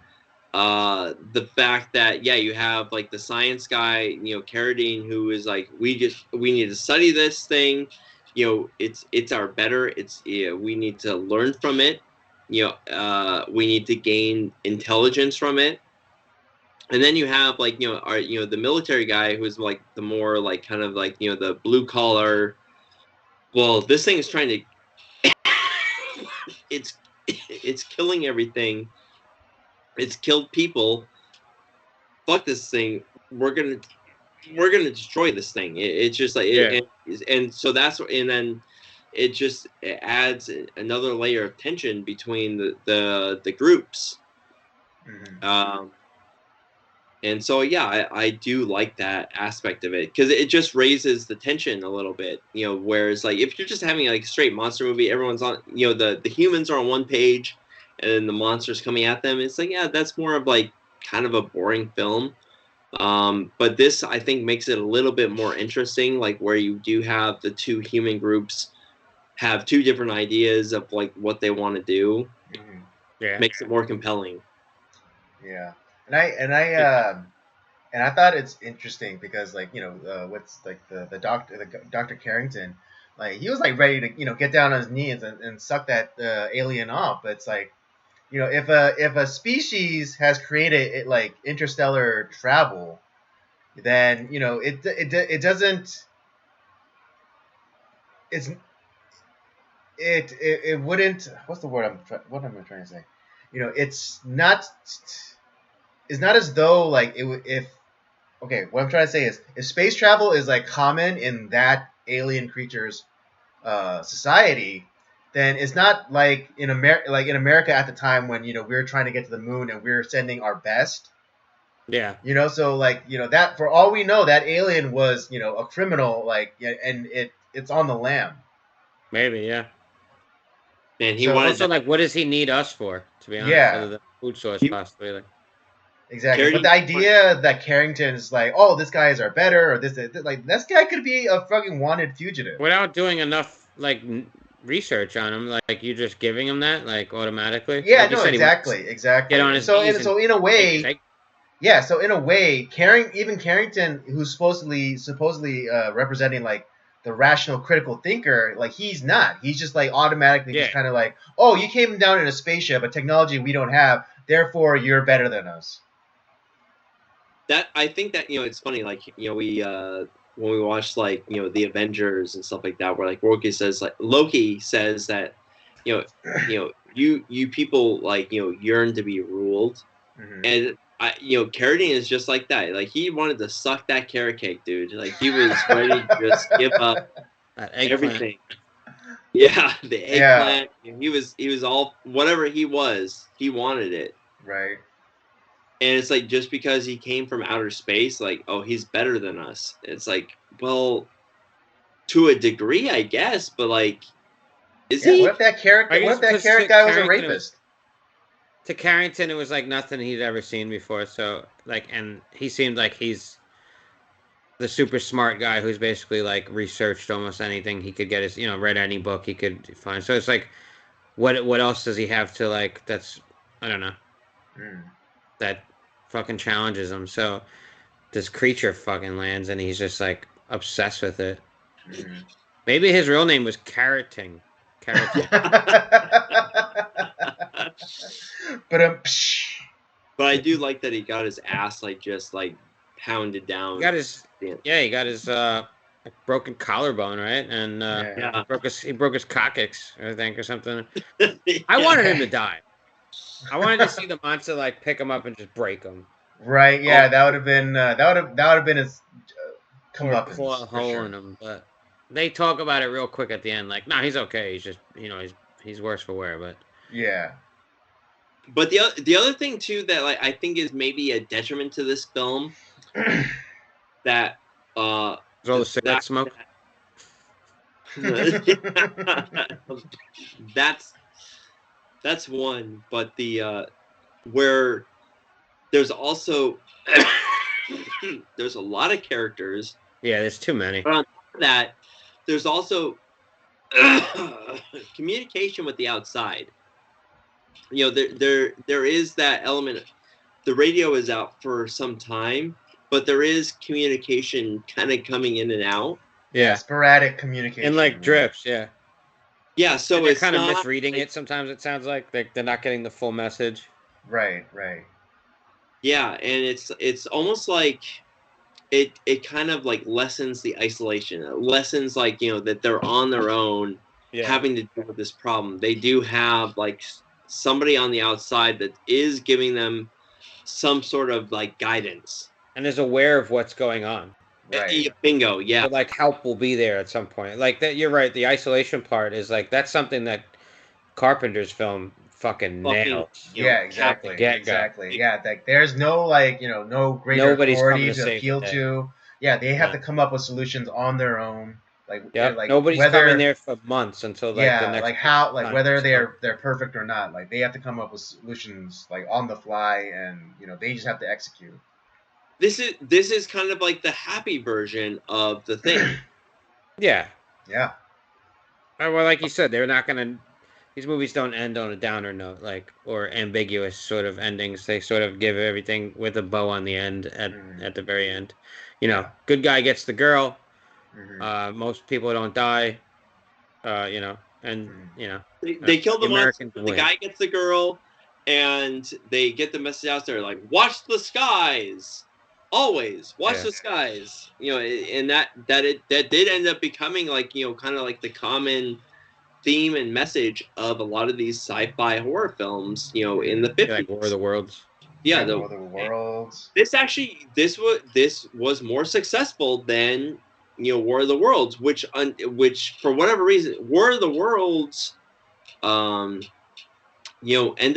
The fact that you have like the science guy, Carradine, who is like, we need to study this thing, it's our better. We need to learn from it. We need to gain intelligence from it. And then you have like the military guy who's like the more like kind of like the blue collar. Well, this thing is trying to. It's killing everything. It's killed people. Fuck this thing. We're gonna destroy this thing. It's just like and so and then it adds another layer of tension between the groups. Mm-hmm. And so I do like that aspect of it because it just raises the tension a little bit. Whereas like if you're just having like a straight monster movie, everyone's on the humans are on one page, and then the monsters coming at them. It's like that's more of like kind of a boring film. But this, I think, makes it a little bit more interesting, like where you do have the two human groups have two different ideas of like what they want to do. Mm-hmm. Yeah, makes it more compelling. Yeah, and I thought it's interesting because like what's like the Dr. Carrington, like he was like ready to get down on his knees and suck that alien off, but it's like if a species has created it like interstellar travel, then it doesn't it wouldn't, what's the word what am I trying to say, it's not as though like if okay, what I'm trying to say is if space travel is like common in that alien creature's society, then it's not like in America at the time when we were trying to get to the moon and we were sending our best. Yeah. So like that for all we know that alien was a criminal, like, and it's on the lam. Maybe, yeah. And he so wanted also like what does he need us for, to be honest, other than food source possibly. Like. Exactly, but the idea that Carrington is like, oh, this guy is our better, or this like this guy could be a fucking wanted fugitive without doing enough like research on him, like you just giving him that like automatically. Yeah, like no, exactly. Get on his so knees in a way, Carrington, who's supposedly representing like the rational critical thinker, like he's not. He's just like automatically just kind of like, oh, you came down in a spaceship, a technology we don't have, therefore you're better than us. That I think that it's funny, like we when we watch like the Avengers and stuff like that, where like Loki says that you people like yearn to be ruled, and Carradine is just like that. Like he wanted to suck that carrot cake, dude. Like he was ready to just give up everything. Yeah, the eggplant. Yeah. He was all whatever he wanted it. Right. And it's like just because he came from outer space, like, oh, he's better than us. It's like, well, to a degree, I guess, but like, is he? What if that carrot guy was a rapist? To Carrington, it was like nothing he'd ever seen before. So like, and he seemed like he's the super smart guy who's basically like researched almost anything he could get his, read any book he could find. So it's like, what else does he have to like? That's, I don't know. That fucking challenges him. So this creature fucking lands and he's just like obsessed with it. Maybe his real name was Carroting. But I do like that he got his ass like just like pounded down. He got his broken collarbone, right? And he broke his coccyx, I think, or something. I wanted him to die. I wanted to see the monster like pick him up and just break him. Right? Yeah, that would have been his comeuppance. Claw hole in him, but they talk about it real quick at the end. Like, no, he's okay. He's just he's worse for wear. But yeah. But the other thing too that like I think is maybe a detriment to this film that is all the cigarette smoke. That's one, but the where there's also there's a lot of characters. Yeah, there's too many. But on top of that, there's also communication with the outside. There is that element. The radio is out for some time, but there is communication kind of coming in and out. Yeah. Sporadic communication. In like drips, yeah. Yeah, so And they're it's kind of not, misreading like, it sometimes, it sounds like. They're not getting the full message. Right. Yeah, and it's almost like it kind of like lessens the isolation. It lessens, like, that they're on their own, Yeah. having to deal with this problem. They do have like somebody on the outside that is giving them some sort of like guidance. And is aware of what's going on. Right. Bingo, yeah. So like help will be there at some point. Like that, you're right. The isolation part is like that's something that Carpenter's film fucking nails. Yeah, exactly. get-go. Exactly. Yeah, like there's no like, no greater Nobody's authority coming to to save appeal the day. to. Yeah, they have Yeah. to come up with solutions on their own. Like, Yeah, like nobody's whether, coming there for months until like yeah, the next. like how, like time whether it's done. they're perfect or not. Like they have to come up with solutions like on the fly, and they just have to execute. This is kind of like the happy version of The Thing. Yeah. Yeah. Well, like you said, they're not gonna. These movies don't end on a downer note, like, or ambiguous sort of endings. They sort of give everything with a bow on the end at the very end. Good guy gets the girl. Most people don't die. And They kill the monster. Americans The win. guy gets the girl, and they get the message out there like, watch the skies, always watch the skies. And that did end up becoming like, kind of like the common theme and message of a lot of these sci-fi horror films, in the 50s. Like War of the Worlds. Yeah, War of the Worlds. This was more successful than War of the Worlds, which for whatever reason, War of the Worlds, ended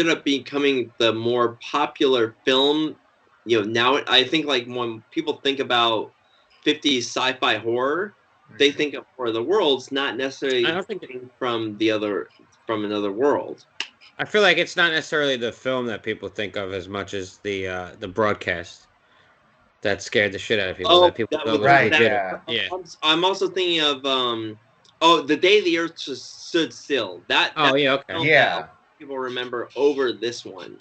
up becoming the more popular film. Now I think like when people think about 50s sci-fi horror, they think of War of the Worlds, not necessarily from another world. I feel like it's not necessarily the film that people think of as much as the broadcast that scared the shit out of people. Oh, that people thought was legit. Yeah. I'm also thinking of The Day the Earth Stood Still. Okay. Yeah. People remember over this one.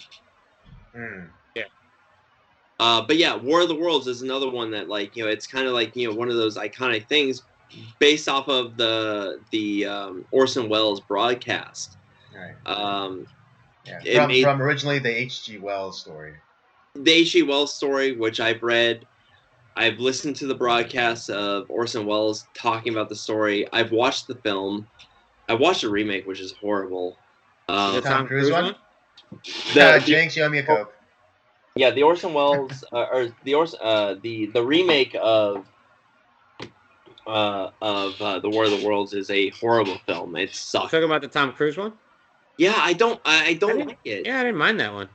Yeah. But yeah, War of the Worlds is another one that, like, it's kind of like, one of those iconic things based off of the Orson Welles broadcast. Right. From originally the H.G. Wells story. The H.G. Wells story, which I've read. I've listened to the broadcast of Orson Welles talking about the story. I've watched the film. I watched the remake, which is horrible. The Tom Cruise one? Jinx, you owe me a Coke. Yeah, the Orson Welles, the remake of the War of the Worlds is a horrible film. It sucks. You're talking about the Tom Cruise one? Yeah, I don't like it. Yeah, I didn't mind that one.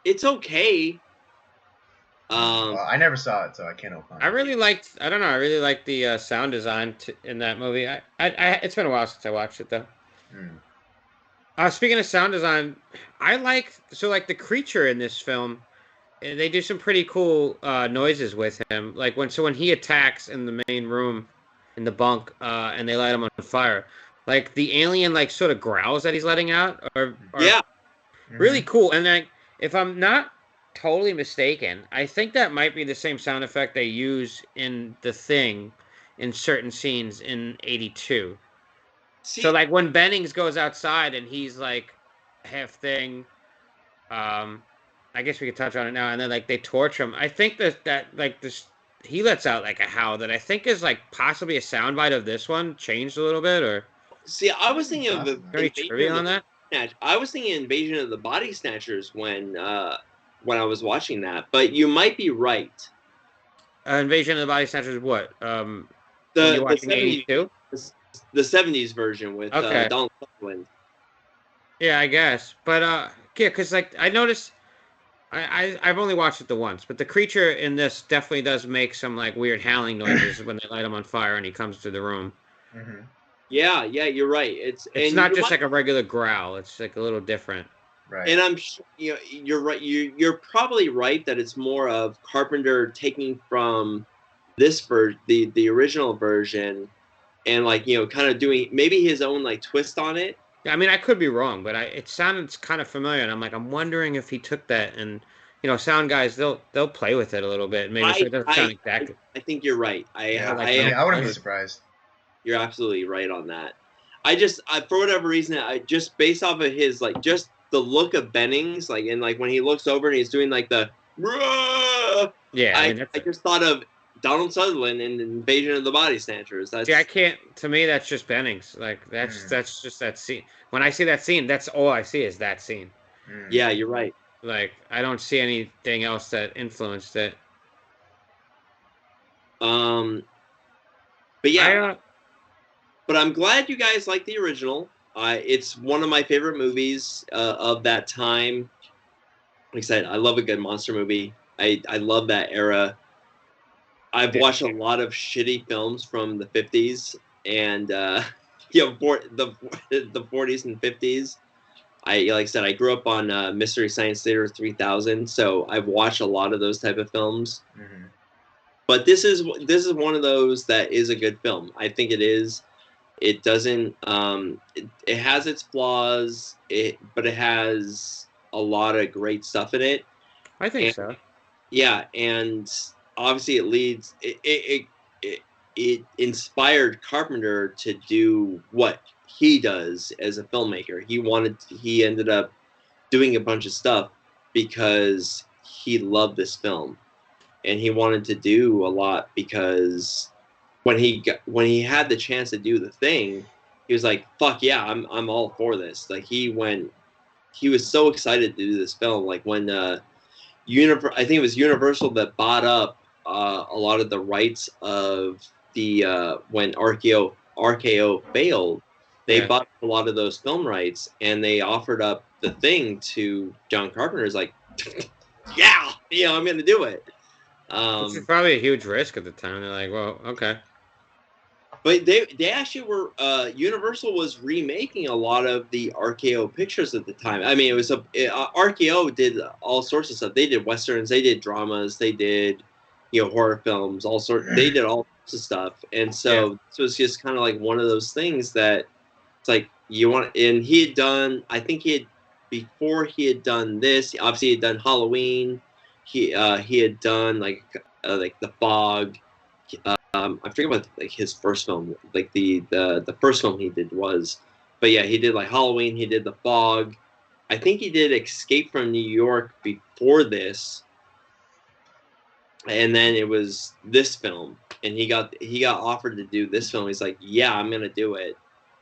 It's okay. Well, I never saw it, so I can't opine. I really liked the sound design in that movie. It's been a while since I watched it though. Speaking of sound design, I like the creature in this film. They do some pretty cool noises with him. Like when he attacks in the main room, in the bunk, and they light him on fire. Like the alien, like sort of growls that he's letting out, are really cool. And like, if I'm not totally mistaken, I think that might be the same sound effect they use in The Thing, in certain scenes in '82. So like when Bennings goes outside and he's like half thing, I guess we could touch on it now. And then like they torture him. I think that like this, he lets out like a howl that I think is like possibly a soundbite of this one, changed a little bit, or. See, I was thinking of any trivia on that. I was thinking Invasion of the Body Snatchers when I was watching that, but you might be right. Invasion of the Body Snatchers, what? The 70s, the 70s version with Donald Sutherland. Yeah, I guess, but yeah, because like I noticed, I've only watched it the once, but the creature in this definitely does make some like weird howling noises when they light him on fire and he comes to the room. Yeah, you're right. It's not just like a regular growl. It's like a little different. Right. And I'm sure you're right. You're probably right that it's more of Carpenter taking from this the original version, and like kind of doing maybe his own like twist on it. I mean, I could be wrong, but it sounded kind of familiar, and I'm wondering if he took that and sound guys, they'll play with it a little bit, maybe so it doesn't sound exactly. I think you're right. Yeah, I wouldn't be surprised. You're absolutely right on that. I for whatever reason, I just based off of his like just the look of Bennings, like and like when he looks over and he's doing like the, yeah, I just thought of Donald Sutherland in Invasion of the Body Snatchers. See, I can't. To me, that's just Bennings. Like that's just that scene. When I see that scene, that's all I see is that scene. Yeah, you're right. Like I don't see anything else that influenced it. But yeah, but I'm glad you guys like the original. It's one of my favorite movies of that time. Like I said, I love a good monster movie. I love that era. I've watched a lot of shitty films from the 50s and the 40s and 50s. Like I said, I grew up on Mystery Science Theater 3000, so I've watched a lot of those type of films. Mm-hmm. But this is one of those that is a good film. I think it is. It doesn't. It has its flaws. But it has a lot of great stuff in it. I think so. Yeah, and obviously it leads. It inspired Carpenter to do what he does as a filmmaker. He ended up doing a bunch of stuff because he loved this film, and he wanted to do a lot because when he had the chance to do The Thing, he was like, "Fuck yeah, I'm all for this." Like he was so excited to do this film. Like when I think it was Universal that bought up a lot of the rights of the when RKO failed. They bought a lot of those film rights, and they offered up The Thing to John Carpenter. Is like, yeah, I'm going to do it. Which is probably a huge risk at the time. They're like, well, okay. But they actually were Universal was remaking a lot of the RKO pictures at the time. I mean, it was RKO did all sorts of stuff. They did westerns, they did dramas, they did horror films, all sorts. They did all sorts of stuff, and so it was just kind of like one of those things that it's like you want. And he had done, I think before he had done this, obviously he had done Halloween. He had done like The Fog. I forget what like his first film, like the first film he did was, but yeah, he did like Halloween. He did The Fog. I think he did Escape from New York before this, and then it was this film, and he got offered to do this film. He's like, yeah, I'm gonna do it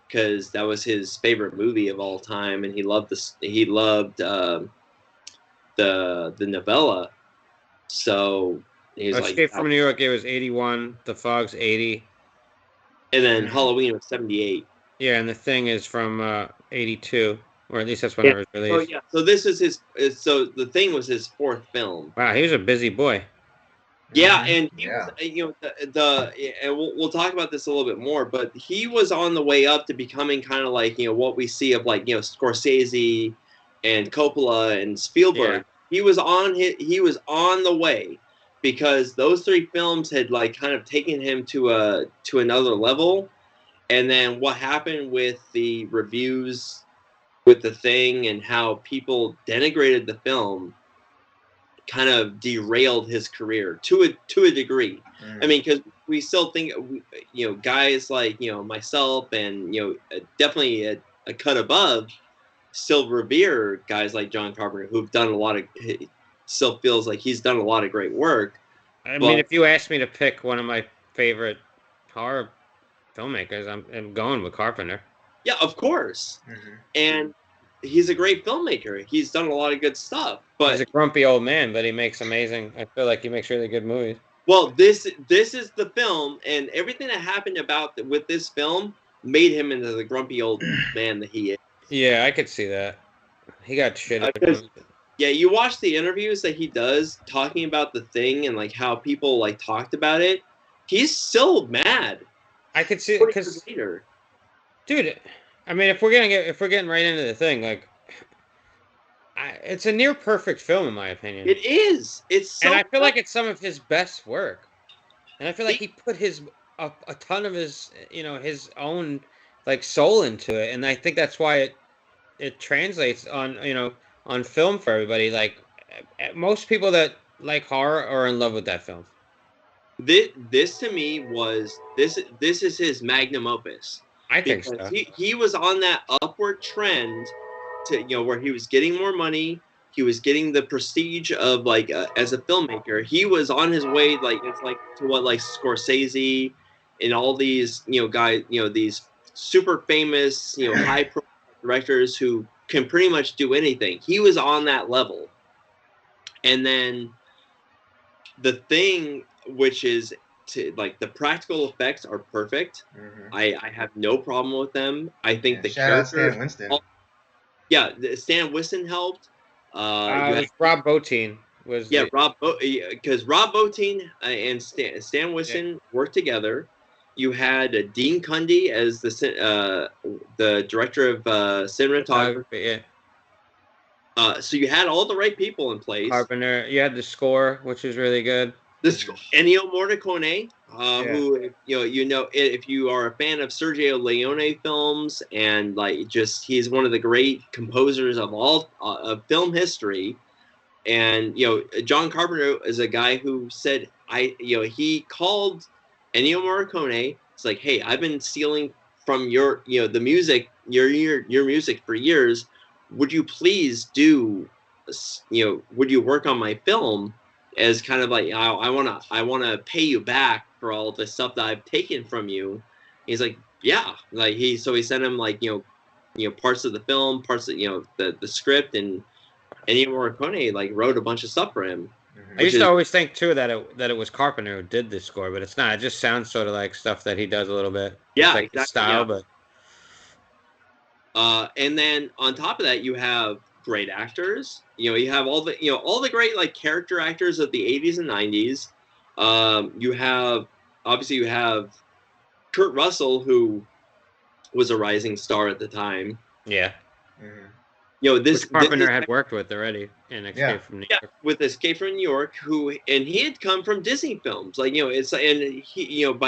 because that was his favorite movie of all time, and he loved this. He loved the novella, so. Escape from New York, it was 81. The Fog's 80. And then Halloween was 78. Yeah, and The Thing is from 82, or at least that's when it was released. Oh yeah. So this is his. So The Thing was his fourth film. Wow, he was a busy boy. Yeah, and he was, and we'll talk about this a little bit more, but he was on the way up to becoming kind of like what we see of like Scorsese and Coppola and Spielberg. Yeah. He was on the way. Because those three films had like kind of taken him to another level, and then what happened with the reviews with The Thing and how people denigrated the film kind of derailed his career to a degree. I mean, because we still think guys like myself and definitely a cut above still revere guys like John Carpenter who've done a lot of. Still feels like he's done a lot of great work. I mean, if you ask me to pick one of my favorite horror filmmakers, I'm going with Carpenter. Yeah, of course. Mm-hmm. And he's a great filmmaker. He's done a lot of good stuff. But he's a grumpy old man, but he makes amazing. I feel like he makes really good movies. Well, this is the film, and everything that happened with this film made him into the grumpy old man that he is. Yeah, I could see that. He got shit. Yeah, you watch the interviews that he does talking about The Thing and like how people like talked about it. He's still mad. I could see it because, dude. I mean, if we're getting right into The Thing, like, it's a near perfect film in my opinion. It is. And I feel like it's some of his best work. And I feel like he put a ton of his his own like soul into it, and I think that's why it translates on on film for everybody. Like most people that like horror are in love with that film. This to me was this is his magnum opus, I think because so. he was on that upward trend to, where he was getting more money, he was getting the prestige of like as a filmmaker. He was on his way, like it's like to what like Scorsese and all these guys, these super famous high profile directors who can pretty much do anything. He was on that level. And then the thing, which is like the practical effects are perfect. Mm-hmm. I have no problem with them. I think the shout out character, Stan Winston. Stan Winston helped. It was Rob Bottin. Because Rob Bottin and Stan Winston worked together. You had Dean Cundy as the director of cinematography. So you had all the right people in place. Carpenter. You had the score, which is really good. This Ennio Morricone, who if you are a fan of Sergio Leone films, and he's one of the great composers of all of film history. And John Carpenter is a guy who said he called Ennio Morricone. It's like, hey, I've been stealing from your the music your music for years. Would you please would you work on my film as kind of like I wanna pay you back for all the stuff that I've taken from you. He's like, yeah, like he sent him parts of the film, parts of the script, and Ennio Morricone wrote a bunch of stuff for him. Mm-hmm. I used to always think too that it was Carpenter who did this score, but it's not. It just sounds sort of like stuff that he does a little bit. Yeah, it's like style, but. And then on top of that, you have great actors. You have all the great character actors of the 80s and 90s. You have Kurt Russell, who was a rising star at the time. Yeah. Mm-hmm. Which Carpenter had worked with already in Escape from New York. Yeah, with Escape from New York, and he had come from Disney films. By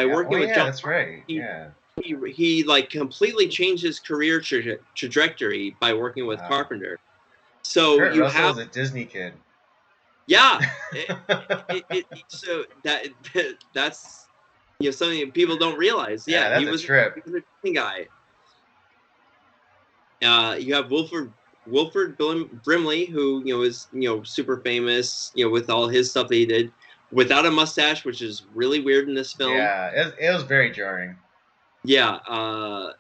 working with John, that's right. He completely changed his career trajectory by working with Carpenter. So Kurt Russell's a Disney kid. Yeah. So that's something people don't realize. Yeah, that's he was a trip. He was a Disney guy. You have Wilford Brimley, who is super famous, with all his stuff that he did without a mustache, which is really weird in this film. Yeah, it was very jarring. Yeah,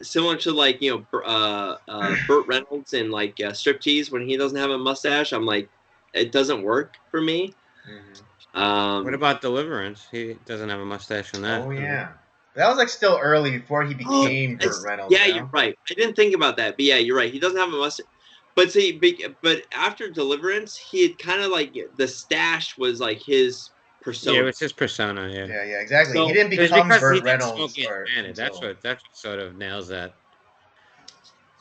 similar to Burt Reynolds in Striptease, when he doesn't have a mustache, I'm like, it doesn't work for me. Mm-hmm. What about Deliverance? He doesn't have a mustache in that. Oh yeah, that was still early before he became Burt Reynolds. Yeah, you're right. I didn't think about that, but yeah, you're right. He doesn't have a mustache. But but after Deliverance, he had kind of the stash was his persona. Yeah, it was his persona. Yeah. Yeah, exactly. So, he didn't become Burt Reynolds. That's what sort of nails that.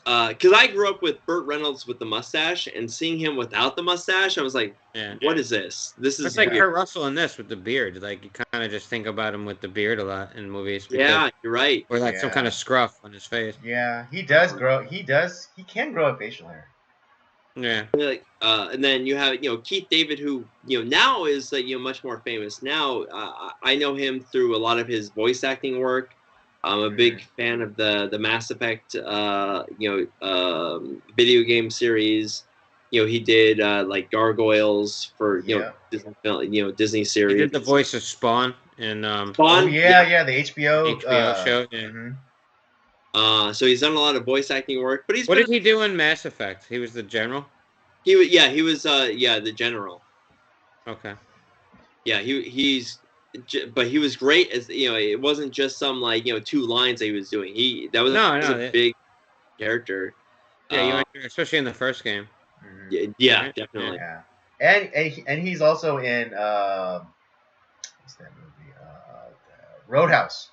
Because I grew up with Burt Reynolds with the mustache, and seeing him without the mustache, I was like, "What is this? This is." It's like Kurt Russell in this with the beard. You kind of just think about him with the beard a lot in movies. Yeah, you're right. Or some kind of scruff on his face. Yeah, he does grow. He can grow a facial hair. Yeah. And then you have Keith David, who now is much more famous. Now I know him through a lot of his voice acting work. I'm a big fan of the Mass Effect video game series. He did Gargoyles for Disney series. He did the voice of Spawn in Spawn. Oh yeah, the HBO show. Yeah. Mm-hmm. So he's done a lot of voice acting work, but what did he do in Mass Effect? He was the general. He was the general. Okay. Yeah, but he was great as it wasn't just some 2 lines that he was doing. That was a big character. Yeah, especially in the first game. Mm-hmm. Yeah, definitely. Yeah, and he's also in what's that movie? Roadhouse.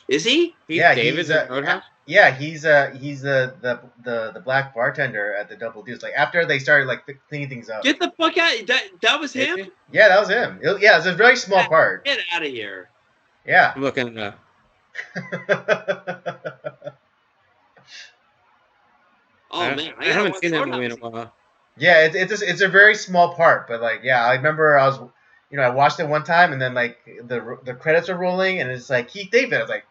Is he? David's in Roadhouse. Yeah, he's the black bartender at the Double Deuce. After they started cleaning things up. Get the fuck out! That was him. Yeah, that was him. It's a very small part. Get out of here. Yeah. I'm looking it up. Oh man, I haven't seen that movie in a while. Yeah, it's a very small part, but like, yeah, I remember I watched it one time, and then like the credits are rolling, and it's like Keith David. I was like,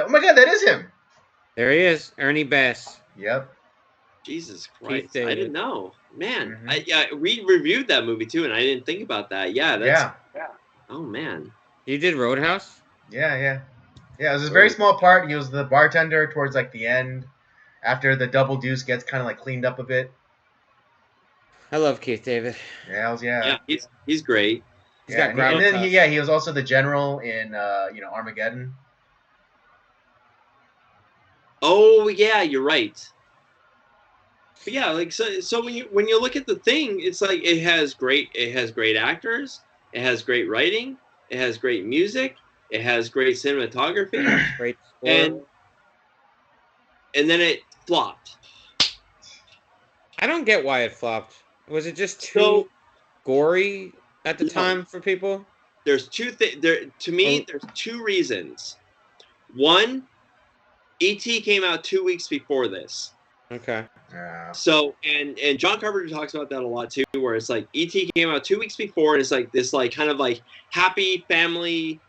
oh my god, that is him. There he is, Ernie Bass. Yep. Jesus Keith Christ, I didn't David. know, man. Mhm. We reviewed that movie too, and I didn't think about that. Yeah, that's Yeah. oh man. You did Roadhouse? Yeah. It was a very small part. He was the bartender towards like the end, after the double deuce gets kind of like cleaned up a bit. I love Keith David. Yeah, Yeah, he's great. He's yeah, got and then gravitas. he was also the general in Armageddon. Oh yeah, you're right. But yeah, like so when you look at the thing, it's like it has great actors, it has great writing, it has great music, it has great cinematography, Great score. and then it flopped. I don't get why it flopped. Was it just too So gory at the No. time for people? there's two things there to me. There's two reasons. One, E.T. came out 2 weeks before this. Okay. So and John Carpenter talks about that a lot too, where it's like E.T. came out 2 weeks before, and it's like this like kind of like happy family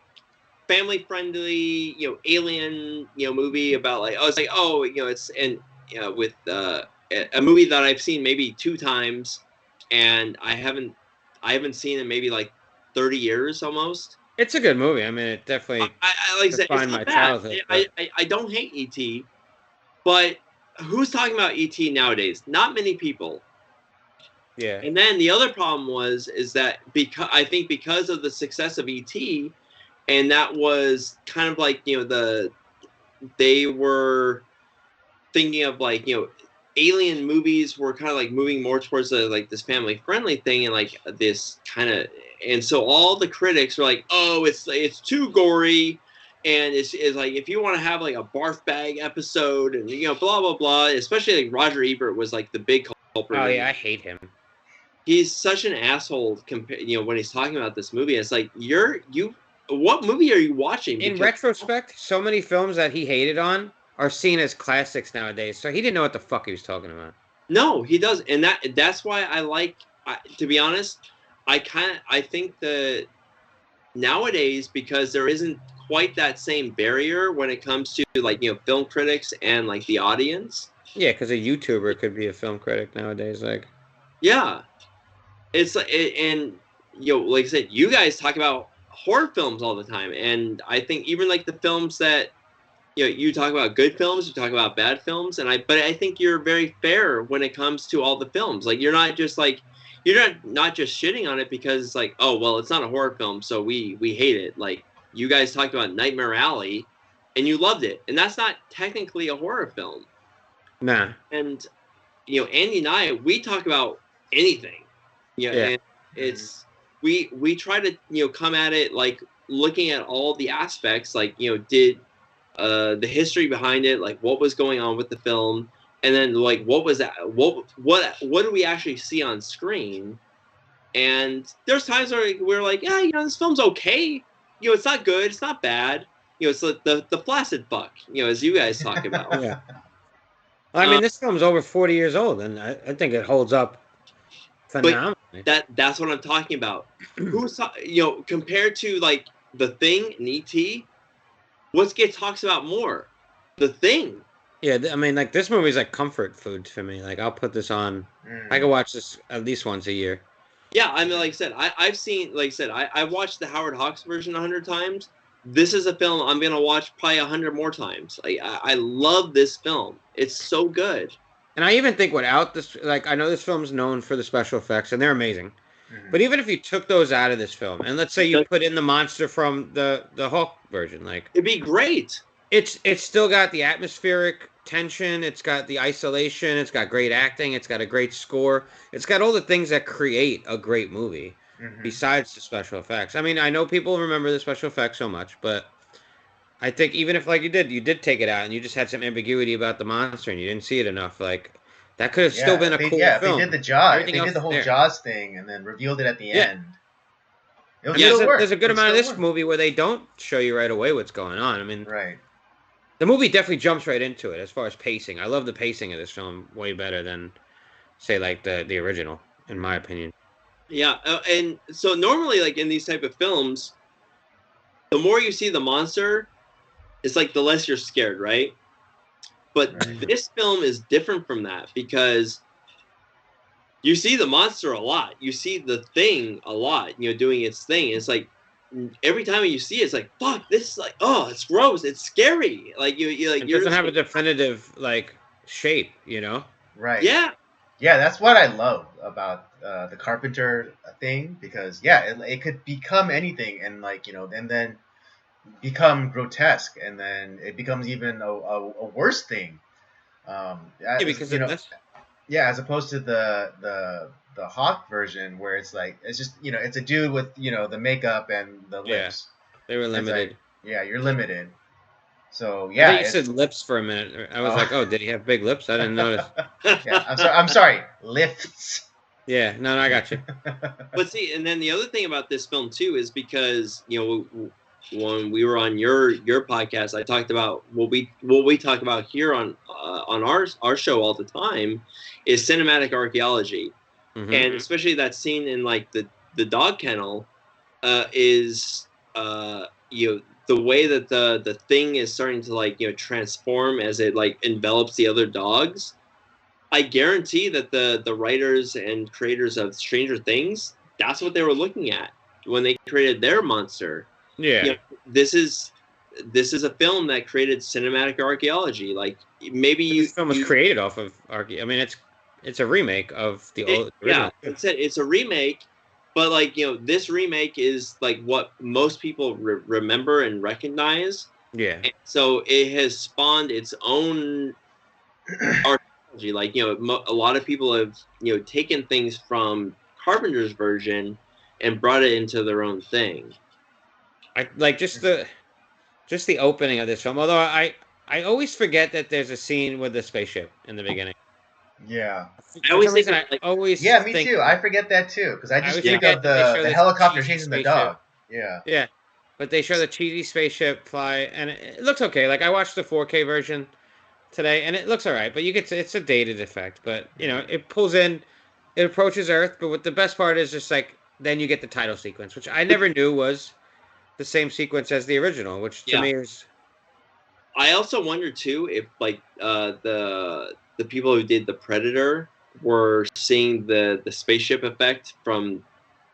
friendly alien movie about like it's like it's and with a movie that I've seen maybe 2 times, and I haven't seen in maybe like 30 years almost. It's a good movie. I mean, it definitely I like I said, it's defined not my bad. childhood. I don't hate E.T., but who's talking about E.T. nowadays? Not many people. Yeah. And then the other problem is that because of the success of E.T., and that was kind of like they were thinking of like alien movies were kind of like moving more towards like this family friendly thing, and like this kind of, and so all the critics were like, oh, it's too gory, and it's like if you want to have like a barf bag episode and blah blah blah, especially like Roger Ebert was like the big culprit. Oh yeah, I hate him. He's such an asshole when he's talking about this movie. It's like what movie are you watching? In retrospect, so many films that he hated on are seen as classics nowadays. So he didn't know what the fuck he was talking about. No, he does, and that's why to be honest, I think that nowadays, because there isn't quite that same barrier when it comes to like film critics and like the audience. Yeah, because a YouTuber could be a film critic nowadays. Like, yeah, it's like, and like I said, you guys talk about horror films all the time, and I think even like the films that you talk about good films, you talk about bad films, but I think you're very fair when it comes to all the films. Like you're not just shitting on it because it's like, oh well, it's not a horror film, so we hate it. Like you guys talked about Nightmare Alley, and you loved it, and that's not technically a horror film. nah. And Andy and I, we talk about anything. Yeah. And it's we try to come at it like looking at all the aspects, like did the history behind it, like what was going on with the film, and then like what was that, what do we actually see on screen. And there's times where we're like, yeah, this film's okay, it's not good, it's not bad, it's the flaccid buck, as you guys talk about. Yeah. I mean, this film's over 40 years old, and I think it holds up phenomenally. That's what I'm talking about. Who's compared to like The Thing and E.T., what talks about more? The Thing. Yeah, I mean, like this movie's like comfort food for me. Like I'll put this on. I can watch this at least once a year. Yeah, I mean, like I said, I've seen, like I said, I watched the Howard Hawks version 100 times. This is a film I'm gonna watch probably 100 more times. Like I love this film. It's so good. And I even think without this, like I know this film's known for the special effects, and they're amazing. But even if you took those out of this film, and let's say you put in the monster from the Hulk version, like it'd be great. It's still got the atmospheric tension. It's got the isolation. It's got great acting. It's got a great score. It's got all the things that create a great movie, besides the special effects. I mean, I know people remember the special effects so much, but I think even if like you did take it out and you just had some ambiguity about the monster and you didn't see it enough, like that could have still been a cool film. Yeah, they did the Jaws. Everything they did the whole Jaws thing and then revealed it at the end. It was there's a good amount of this movie where they don't show you right away what's going on. I mean, the movie definitely jumps right into it as far as pacing. I love the pacing of this film way better than say like the original, in my opinion. Yeah, and so normally, like in these type of films, the more you see the monster, it's like the less you're scared, right? But Right. this film is different from that because you see the monster a lot. You see the thing a lot, doing its thing. It's like every time you see it, it's like, fuck, this is like, oh, it's gross. It's scary. Like you like It you're doesn't just have a like, definitive like shape, you know. Right. yeah, Yeah, that's what I love about the Carpenter thing, because yeah, it could become anything, and like and then become grotesque, and then it becomes even a worse thing. Yeah, As, because in this, yeah, as opposed to the Hawk version, where it's like it's just it's a dude with the makeup and the yeah, lips. they were It's like, limited. yeah, you're limited. So I thought yeah, you said it's lips for a minute. I was oh. like, oh, did he have big lips? I didn't notice. Yeah, I'm sorry, lifts. Yeah, no, I got you. But see, and then the other thing about this film too is because when we were on your podcast, I talked about what we talk about here on our show all the time is cinematic archaeology, Mm-hmm. and especially that scene in like the dog kennel is the way that the thing is starting to like transform as it like envelops the other dogs. I guarantee that the writers and creators of Stranger Things, that's what they were looking at when they created their monster. Yeah, This is a film that created cinematic archaeology. Like maybe this film was created off of I mean, it's a remake of the old yeah, original. it's a remake, but like this remake is like what most people remember and recognize. Yeah, And so it has spawned its own archaeology. Like a lot of people have taken things from Carpenter's version and brought it into their own thing. I like just the opening of this film. Although I always forget that there's a scene with the spaceship in the beginning. Yeah. I always For some think reason, of, like, I always Yeah, me think too. I forget that too, because I I just always think forget of that they show the this helicopter cheesy chasing the spaceship. dog. Yeah. Yeah, but they show the cheesy spaceship fly, and it looks okay. Like I watched the 4K version today, and it looks alright. But it's a dated effect. But it pulls in, it approaches Earth. But what the best part is just like then you get the title sequence, which I never knew was the same sequence as the original, which to yeah. me is. I also wonder too if like the people who did the Predator were seeing the spaceship effect from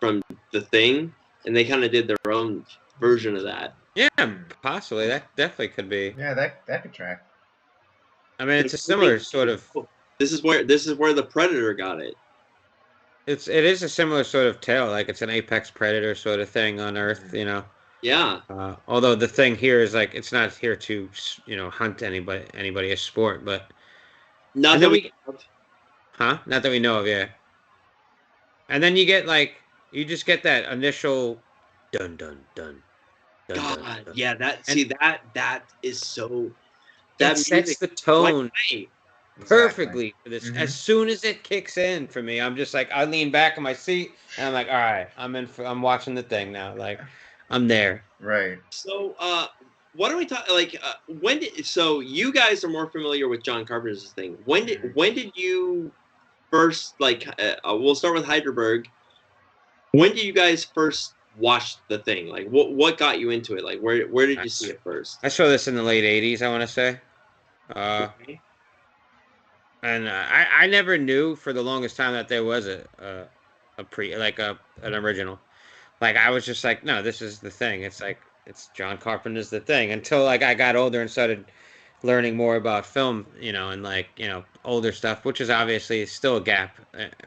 the thing, and they kind of did their own version of that. Yeah, possibly. That definitely could be. Yeah, that could track. I mean, it's a similar sort of. This is where the Predator got it. It is a similar sort of tale. Like it's an apex predator sort of thing on Earth, Yeah. Although the thing here is like it's not here to hunt anybody as sport, but Not and that then we. not that we know of, yeah. And then you just get that initial dun dun dun dun. God, dun, dun. yeah. That is so. That sets the tone perfectly for this. Mm-hmm. As soon as it kicks in for me, I'm just like I lean back in my seat and I'm like, all right, I'm watching the thing now. Like I'm there. Right. So, why don't we talk? Like, so you guys are more familiar with John Carpenter's thing. When did you first like? We'll start with Hydraberg. When did you guys first watch the thing? Like, what got you into it? Like, where did you see it first? I saw this in the late '80s. I want to say. Okay. And I never knew for the longest time that there was an original. Like I was just like, no, this is the thing. It's like it's John Carpenter's the thing. Until like I got older and started learning more about film, and like older stuff, which is obviously still a gap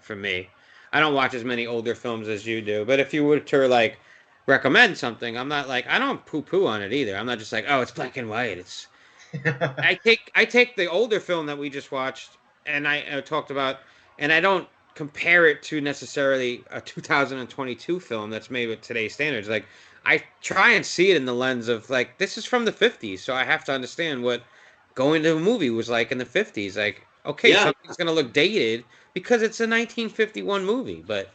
for me. I don't watch as many older films as you do, but if you were to like recommend something, I'm not like I don't poo-poo on it either. I'm not just like, oh, it's black and white. It's I take the older film that we just watched and I talked about, and I don't compare it to necessarily a 2022 film that's made with today's standards. Like I try and see it in the lens of like this is from the 50s, so I have to understand what going to a movie was like in the 50s. Like okay, something's gonna look dated because it's a 1951 movie, but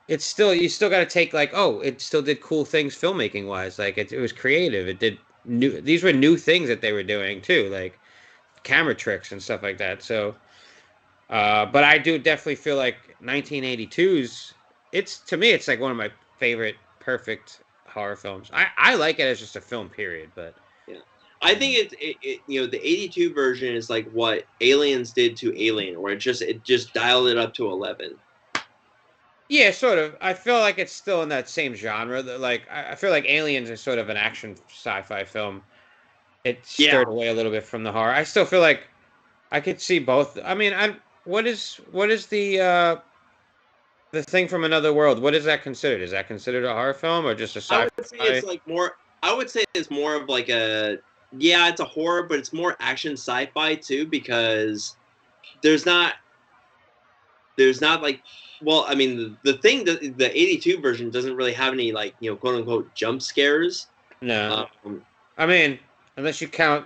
it's still you still got to take like it still did cool things filmmaking wise. Like it was creative. It did these were new things that they were doing too, like camera tricks and stuff like that. So But I do definitely feel like 1982's. To me, it's like one of my favorite perfect horror films. I like it as just a film, period. But Yeah. I think the 82 version is like what Aliens did to Alien, where it just dialed it up to 11. yeah, sort of. I feel like it's still in that same genre. Like I feel like Aliens is sort of an action sci-fi film. It Yeah. stirred away a little bit from the horror. I still feel like I could see both. I mean, what is the thing from another world? What is that considered? Is that considered a horror film or just a I sci-fi? would say it's like more. I would say it's more of like it's a horror, but it's more action sci-fi too, because there's not like, well, I mean, the thing that the 82 version doesn't really have any like, quote unquote jump scares. No. I mean, unless you count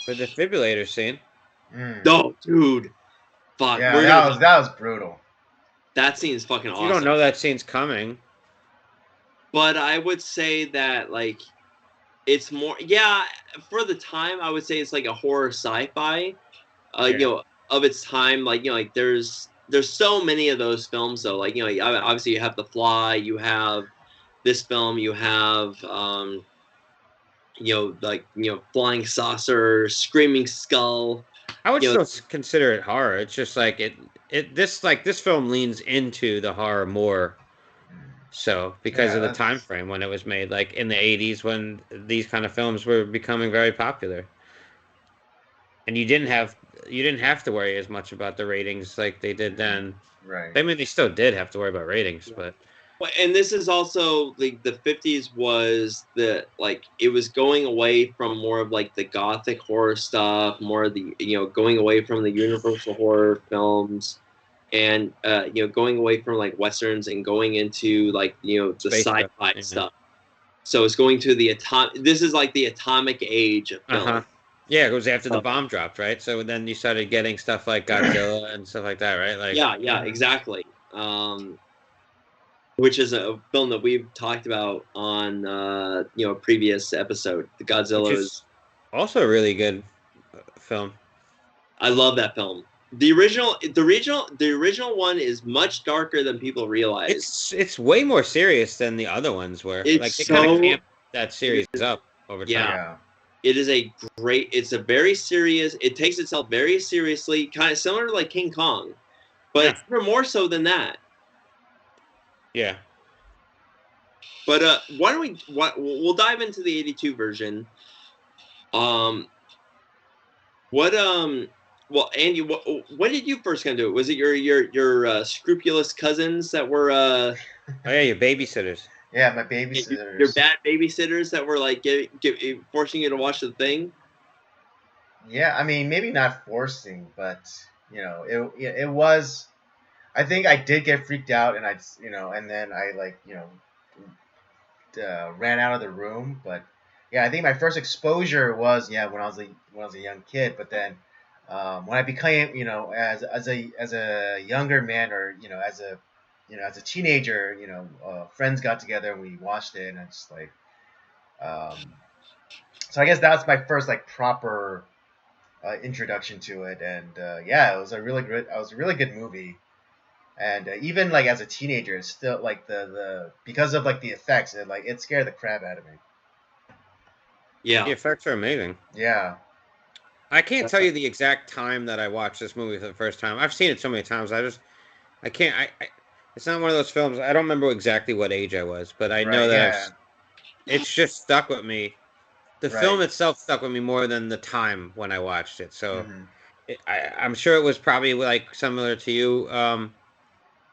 the defibrillator scene. No, dude. Fuck. Yeah, that was brutal. That scene's fucking awesome. You don't know that scene's coming. But I would say that, like, it's more, for the time, I would say it's like a horror sci-fi, of its time. Like, like there's so many of those films, though. Like, obviously you have The Fly, you have this film, you have, Flying Saucer, Screaming Skull. I would still consider it horror. It's just like this film leans into the horror more. So because of the time frame when it was made, like in the 80s when these kind of films were becoming very popular. And you didn't have to worry as much about the ratings like they did then. Right. I mean, they still did have to worry about ratings, but. And this is also like the 50s was it was going away from more of like the gothic horror stuff, more of the going away from the universal horror films, and going away from like westerns and going into like the sci-fi stuff. So it's going to the this is like the atomic age of film. Yeah, it was after the bomb dropped, right? So then you started getting stuff like Godzilla and stuff like that, right? Like yeah, exactly. Which is a film that we've talked about on a previous episode. The Godzilla is also a really good film. I love that film. The original one is much darker than people realize. It's way more serious than the other ones were. It's they kind of amped that series up over time. Yeah. It is it's a very serious. It takes itself very seriously, kind of similar to like King Kong, but more so than that. Yeah. But why don't we'll dive into the 82 version. Well, Andy, when did you first come to it? Was it your scrupulous cousins that were Oh yeah, your babysitters. Yeah, my babysitters. Your bad babysitters that were like forcing you to watch the thing? Yeah, I mean, maybe not forcing, but it was. I think I did get freaked out, and and then I ran out of the room. But yeah, I think my first exposure was when I was a young kid. But then when I became as a younger man, or as a teenager, friends got together and we watched it, and it's like so I guess that's my first like proper introduction to it, and it was a really good movie. And even like as a teenager, it's still like the because of like the effects, it scared the crap out of me. Yeah, the effects are amazing. Yeah, I can't tell you the exact time that I watched this movie for the first time. I've seen it so many times. I can't. It's not one of those films. I don't remember exactly what age I was, but I know that it's just stuck with me. The film itself stuck with me more than the time when I watched it. So I'm sure it was probably like similar to you.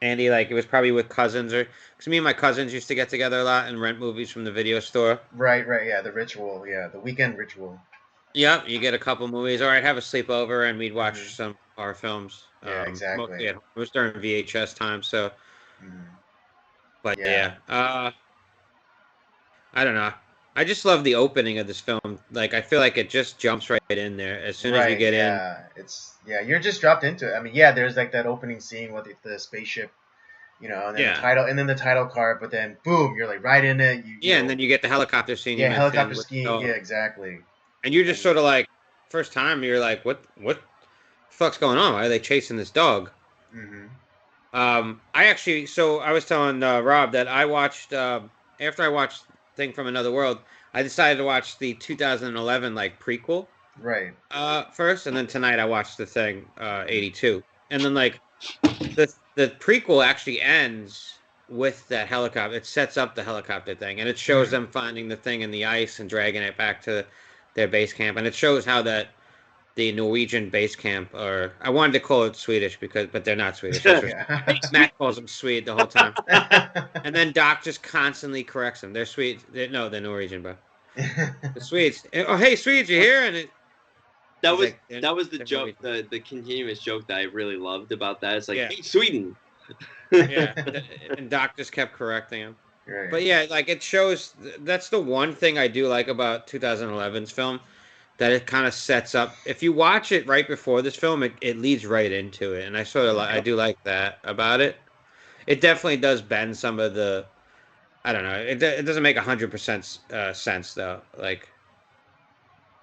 Andy, like it was probably with cousins, or because me and my cousins used to get together a lot and rent movies from the video store. Right, yeah, the ritual, the weekend ritual. Yeah, you get a couple movies, or I'd have a sleepover and we'd watch some horror films. Yeah, exactly. It was during VHS time, so. But I don't know. I just love the opening of this film. Like I feel like it just jumps right in there as soon as you get in. You're just dropped into it. I mean, there's like that opening scene with the spaceship, and then the title, and then the title card, but then boom, you're like right in it. And then you get the helicopter scene. Yeah, helicopter scene. Yeah, exactly. And you're just sort of like, first time, you're like, what fuck's going on? Why are they chasing this dog? Mm-hmm. I was telling Rob that I watched after I watched Thing from Another World, I decided to watch the 2011 like prequel Right. first, and then tonight I watched the Thing 82, and then like the prequel actually ends with that helicopter. It sets up the helicopter thing, and it shows them finding the thing in the ice and dragging it back to their base camp, and it shows how that the Norwegian base camp, or I wanted to call it Swedish but they're not Swedish. Yeah. Matt calls them Swede the whole time, and then Doc just constantly corrects them. They're Swedes. No, they're Norwegian, bro. The Swedes. Oh, hey, Swedes, you here? And that was like, that was the joke, Norwegian. the continuous joke that I really loved about that. It's like, Yeah. hey, Sweden. Yeah, and Doc just kept correcting him. Right. But yeah, like it shows. That's the one thing I do like about 2011's film, that it kind of sets up. If you watch it right before this film, it leads right into it, and I sort of I do like that about it. It definitely does bend some of the. I don't know. It doesn't make 100% sense though. Like,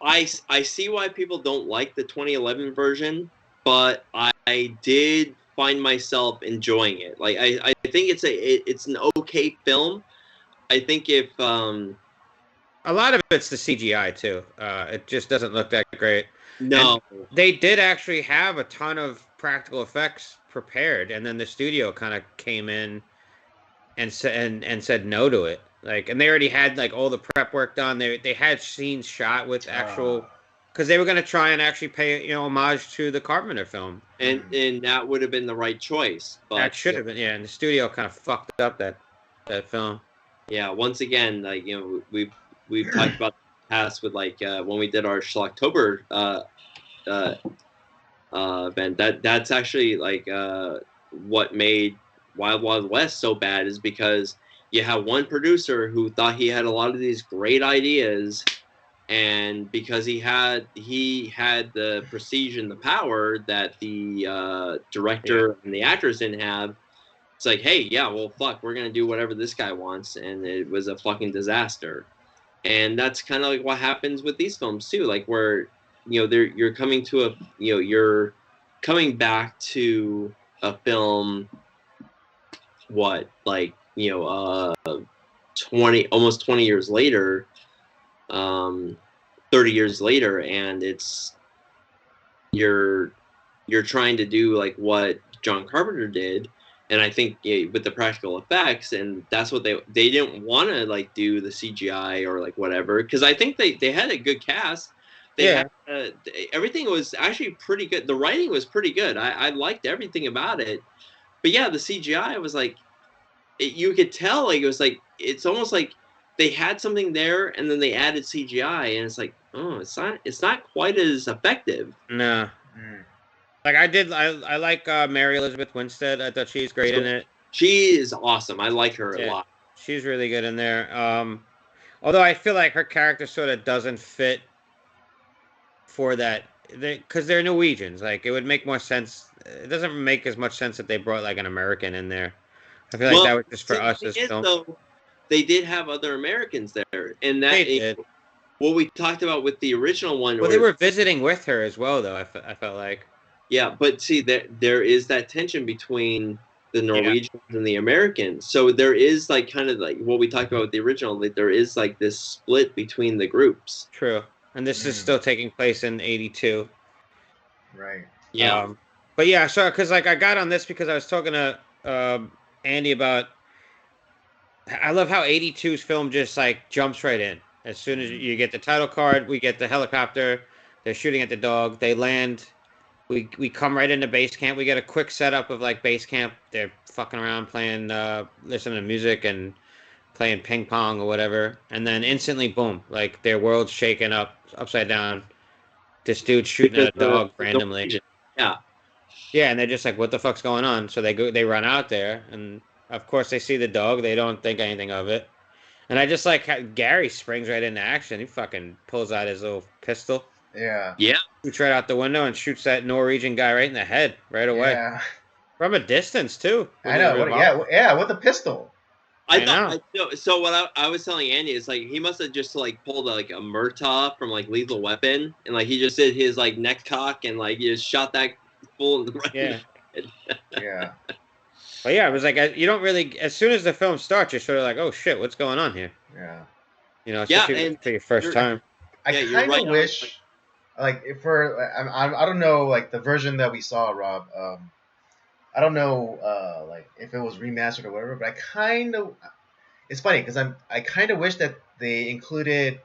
I see why people don't like the 2011 version, but I did find myself enjoying it. Like I think it's an okay film. I think if a lot of it's the CGI too. It just doesn't look that great. no, And they did actually have a ton of practical effects prepared, and then the studio kind of came in and said no to it. Like, and they already had like all the prep work done. They had scenes shot with actual, because they were gonna try and actually pay homage to the Carpenter film. and that would have been the right choice. But That should have been, yeah. And the studio kind of fucked up that film. yeah, once again, like we've talked about the past with like when we did our Schlocktober event. That's actually like what made Wild Wild West so bad, is because you have one producer who thought he had a lot of these great ideas, and because he had the prestige and the power that the director and the actors didn't have. It's like, hey, yeah, well, fuck, we're gonna do whatever this guy wants, and it was a fucking disaster. And that's kind of like what happens with these films too, like where you're coming to you're coming back to a film, what, like almost 20 years later, 30 years later, and you're trying to do like what John Carpenter did. And I think with the practical effects, and that's what they didn't want to like do the CGI or like whatever, because I think they had a good cast. Had, everything was actually pretty good. The writing was pretty good. I liked everything about it. But yeah, the CGI was like, you could tell like it was like, it's almost like they had something there and then they added CGI, and it's like, oh, it's not quite as effective. No. Like I like Mary Elizabeth Winstead. I thought she's great in it. She is awesome. I like her a lot. She's really good in there. Although I feel like her character sort of doesn't fit for that, because they're Norwegians. Like, it would make more sense. It doesn't make as much sense that they brought like an American in there. I feel like that was just for us as film. Though, they did have other Americans there, and that what we talked about with the original one. Well, they were visiting with her as well, though. I felt like. Yeah, but see, there is that tension between the Norwegians and the Americans. So there is like kind of like what we talked about with the original. Like, there is like this split between the groups. True, and this is still taking place in '82. Right. Yeah. But yeah, so because like I got on this because I was talking to Andy about. I love how '82's film just like jumps right in. As soon as you get the title card, we get the helicopter. They're shooting at the dog. They land. We come right into base camp. We get a quick setup of like base camp. They're fucking around playing, listening to music and playing ping pong or whatever. And then instantly, boom, like their world's shaken up, upside down. This dude's shooting at a dog randomly. Yeah. Yeah, and they're just like, what the fuck's going on? So they run out there, and of course they see the dog. They don't think anything of it. And I just like how Gary springs right into action. He fucking pulls out his little pistol. Yeah. Yeah. Shoots right out the window and shoots that Norwegian guy right in the head right away. Yeah. From a distance too. I know. With a pistol. I thought so. What I was telling Andy is like he must have just like pulled like a Murtaugh from like Lethal Weapon, and like he just did his like neck cock and like he just shot that fool in the right in the head. Yeah. But yeah, it was like you don't really. As soon as the film starts, you're sort of like, oh shit, what's going on here? Yeah. You know, especially for your first time. I kind of wish, like, I don't know, like the version that we saw, Rob. I don't know, like if it was remastered or whatever, but it's funny because I kind of wish that they included,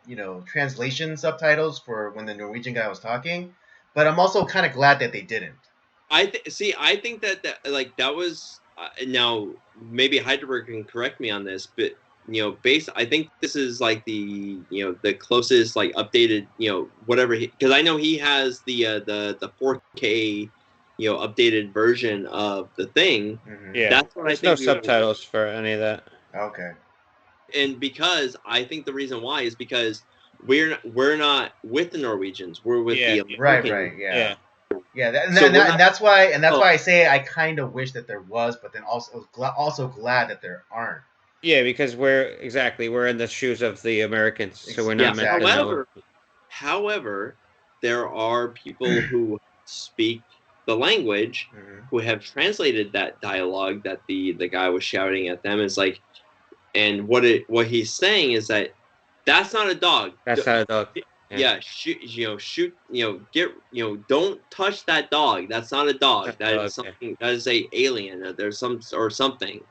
translation subtitles for when the Norwegian guy was talking, but I'm also kind of glad that they didn't. I think that like that was now maybe Hydraberg can correct me on this, but I think this is like the the closest like updated whatever because I know he has the 4K updated version of the thing. Mm-hmm. Yeah, that's what there's no subtitles for any of that. Okay. And because I think the reason why is because we're not with the Norwegians, we're with the Americans. Right, yeah. Yeah, that's why I say I kind of wish that there was, but then also glad that there aren't. Yeah, because we're in the shoes of the Americans, so we're not meant to know. However, there are people who speak the language who have translated that dialogue that the guy was shouting at them. Is like, and what he's saying is that that's not a dog. That's not a dog. Yeah, shoot, don't touch that dog. That's not a dog. That is something. That is a alien. There's something.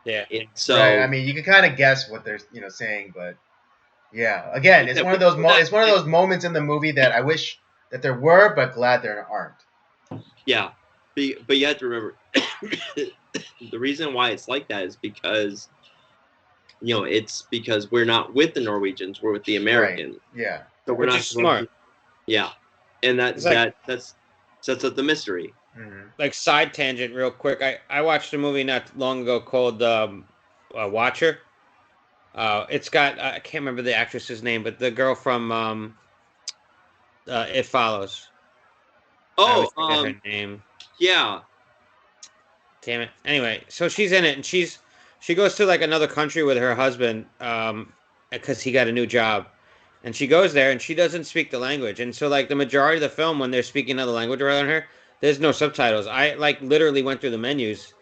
Yeah. And so right. I mean, you can kind of guess what they're saying, but yeah, again, it's one of those moments in the movie that I wish that there were, but glad there aren't. Yeah, but you have to remember the reason why it's like that is because it's because we're not with the Norwegians, we're with the Americans. Right. Yeah. So we're not smart. Yeah, and that sets up the mystery. Mm-hmm. Like side tangent, real quick. I watched a movie not long ago called Watcher. It's got I can't remember the actress's name, but the girl from It Follows. Oh, her name. Yeah. Damn it. Anyway, so she's in it, and she goes to like another country with her husband because he got a new job. And she goes there, and she doesn't speak the language. And so, like, the majority of the film, when they're speaking another language around her, there's no subtitles. I, like, literally went through the menus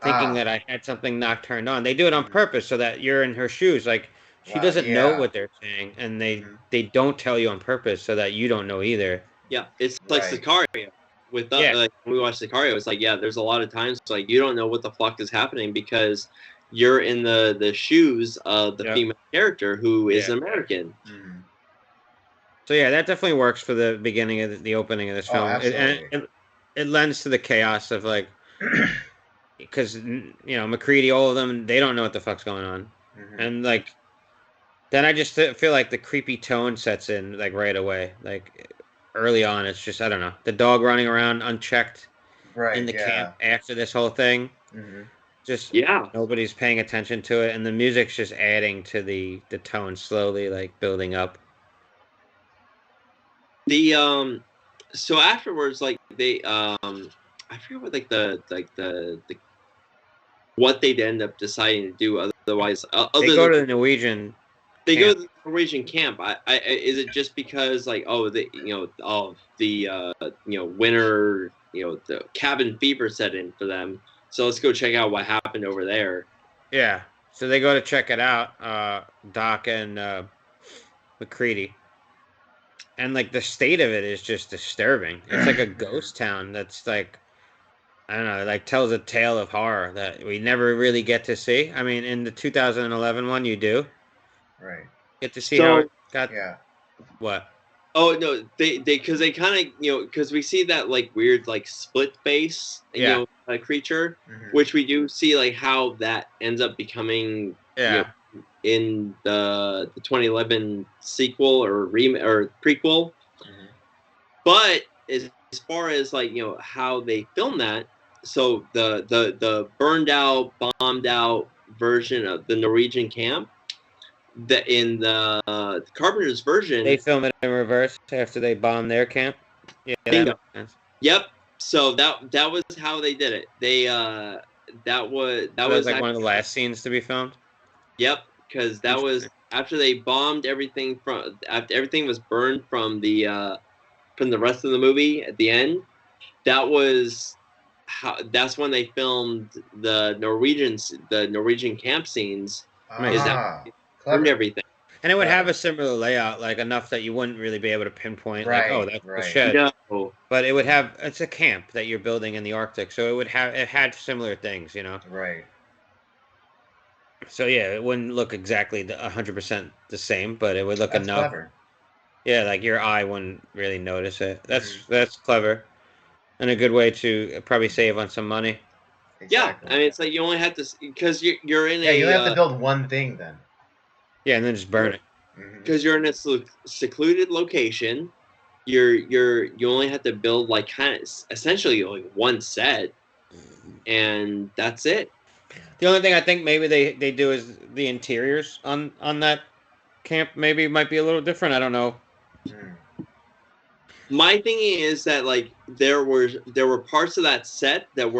thinking that I had something not turned on. They do it on purpose so that you're in her shoes. Like, she doesn't know what they're saying, and they don't tell you on purpose so that you don't know either. Yeah, it's like Sicario. With like, when we watch Sicario, it's like, there's a lot of times, like, you don't know what the fuck is happening because you're in the shoes of the female character who is American. Mm-hmm. So yeah, that definitely works for the beginning of the opening of this film. It lends to the chaos of like, because McCready, all of them, they don't know what the fuck's going on, and like, then I just feel like the creepy tone sets in like right away. Like early on, it's just I don't know, the dog running around unchecked in the camp after this whole thing. Mm-hmm. Just nobody's paying attention to it, and the music's just adding to the tone slowly, like building up. The so afterwards, like they I forget what like the what they'd end up deciding to do. Otherwise, they go to the Norwegian. They go to the Norwegian camp. Is it just because like the winter the cabin fever set in for them? So let's go check out what happened over there. Yeah. So they go to check it out. Doc and McCready. And like the state of it is just disturbing. It's like a ghost town that's like, I don't know, like tells a tale of horror that we never really get to see. I mean, in the 2011 one, you do. Right. Get to see how it got. Yeah. What? Oh no, because they kind of because we see that like weird like split face creature, which we do see like how that ends up becoming in the 2011 sequel or prequel. But as far as like how they filmed that, so the burned out, bombed out version of the Norwegian camp, that in the Carpenter's version, they film it in reverse after they bomb their camp. Yeah, that makes sense. Yep. So that was how they did it. They that was like one of the last scenes to be filmed. Yep, because that was after they bombed everything after everything was burned from the rest of the movie at the end. That's when they filmed the Norwegian camp scenes. Is that burned Clever. everything? And it would have a similar layout, like enough that you wouldn't really be able to pinpoint, like, oh, that's the Right. shed. No. But it's a camp that you're building in the Arctic, so it had similar things, you know. Right. So yeah, it wouldn't look exactly 100% the same, but it would look That's enough. clever. Yeah, like your eye wouldn't really notice it. That's clever, and a good way to probably save on some money. Exactly. Yeah, I mean, it's like you only have to, because you're in you only have to build one thing then. Yeah, and then just burn it. Because you're in a secluded location. You only have to build like kind of essentially like one set, and that's it. The only thing I think maybe they do is the interiors on that camp maybe might be a little different. I don't know. My thing is that like there were parts of that set that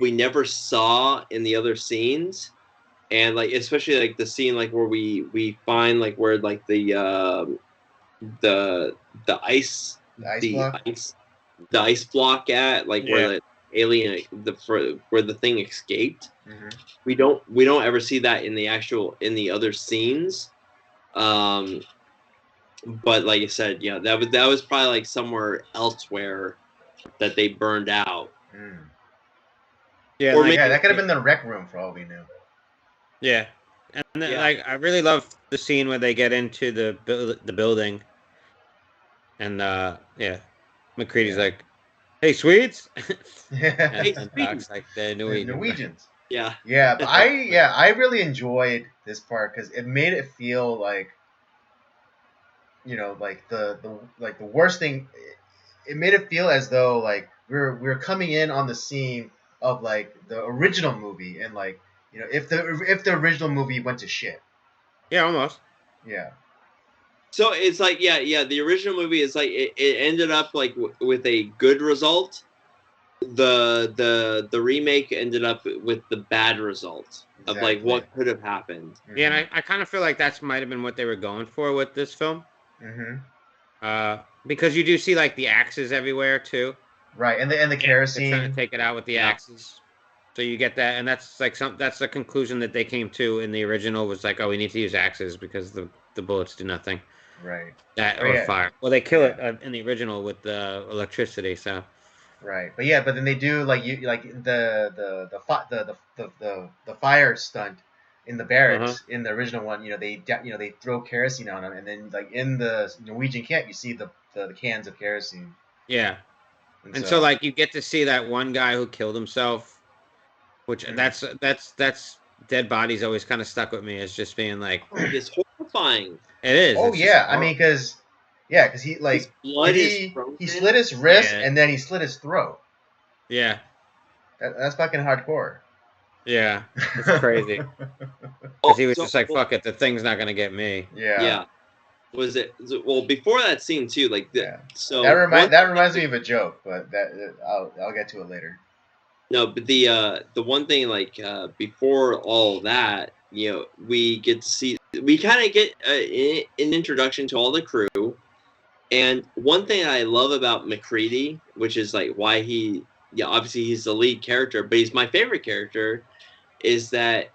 we never saw in the other scenes, and like especially like the scene like where we find like where like the ice block at like where the alien where the thing escaped. We don't ever see that in the other scenes. But like I said, yeah, that was probably like somewhere elsewhere that they burned out. Yeah, or maybe, that could have been the rec room for all we knew. Yeah, and then, like I really love the scene where they get into the building, and McCready's like, "Hey, Swedes." and Doc's like, "The Norwegians. Yeah. Yeah, but I really enjoyed this part because it made it feel like, you know, like the worst thing. It made it feel as though like we're coming in on the scene of like the original movie, and like, you know, if the original movie went to shit. Yeah, almost. Yeah. So it's like the original movie is like it ended up like with a good result. The remake ended up with the bad result of like what could have happened. Yeah, and I kind of feel like that's might have been what they were going for with this film. Because you do see like the axes everywhere too. Right, and the kerosene. They're trying to take it out with the axes. So you get that, and that's like that's the conclusion that they came to in the original was like, oh, we need to use axes because the bullets do nothing. Right. Or fire. Well, they kill it in the original with the electricity. So. Right, but then they do like the fire stunt in the barracks in the original one. You know, they throw kerosene on them, and then like in the Norwegian camp, you see the cans of kerosene. Yeah, and so like you get to see that one guy who killed himself, which that's dead bodies always kind of stuck with me as just being like it's horrifying. It is. Oh yeah, I mean because he like he slit his wrist and then he slit his throat. Yeah, that's fucking hardcore. Yeah, it's crazy. Because he was just like, "Fuck it, the thing's not gonna get me." Yeah. Yeah. Was it before that scene too? Like so that reminds me of a joke, but I'll get to it later. No, but the one thing like before all that, you know, we kind of get an introduction to all the crew, and one thing I love about McCready, which is like why obviously he's the lead character, but he's my favorite character, is that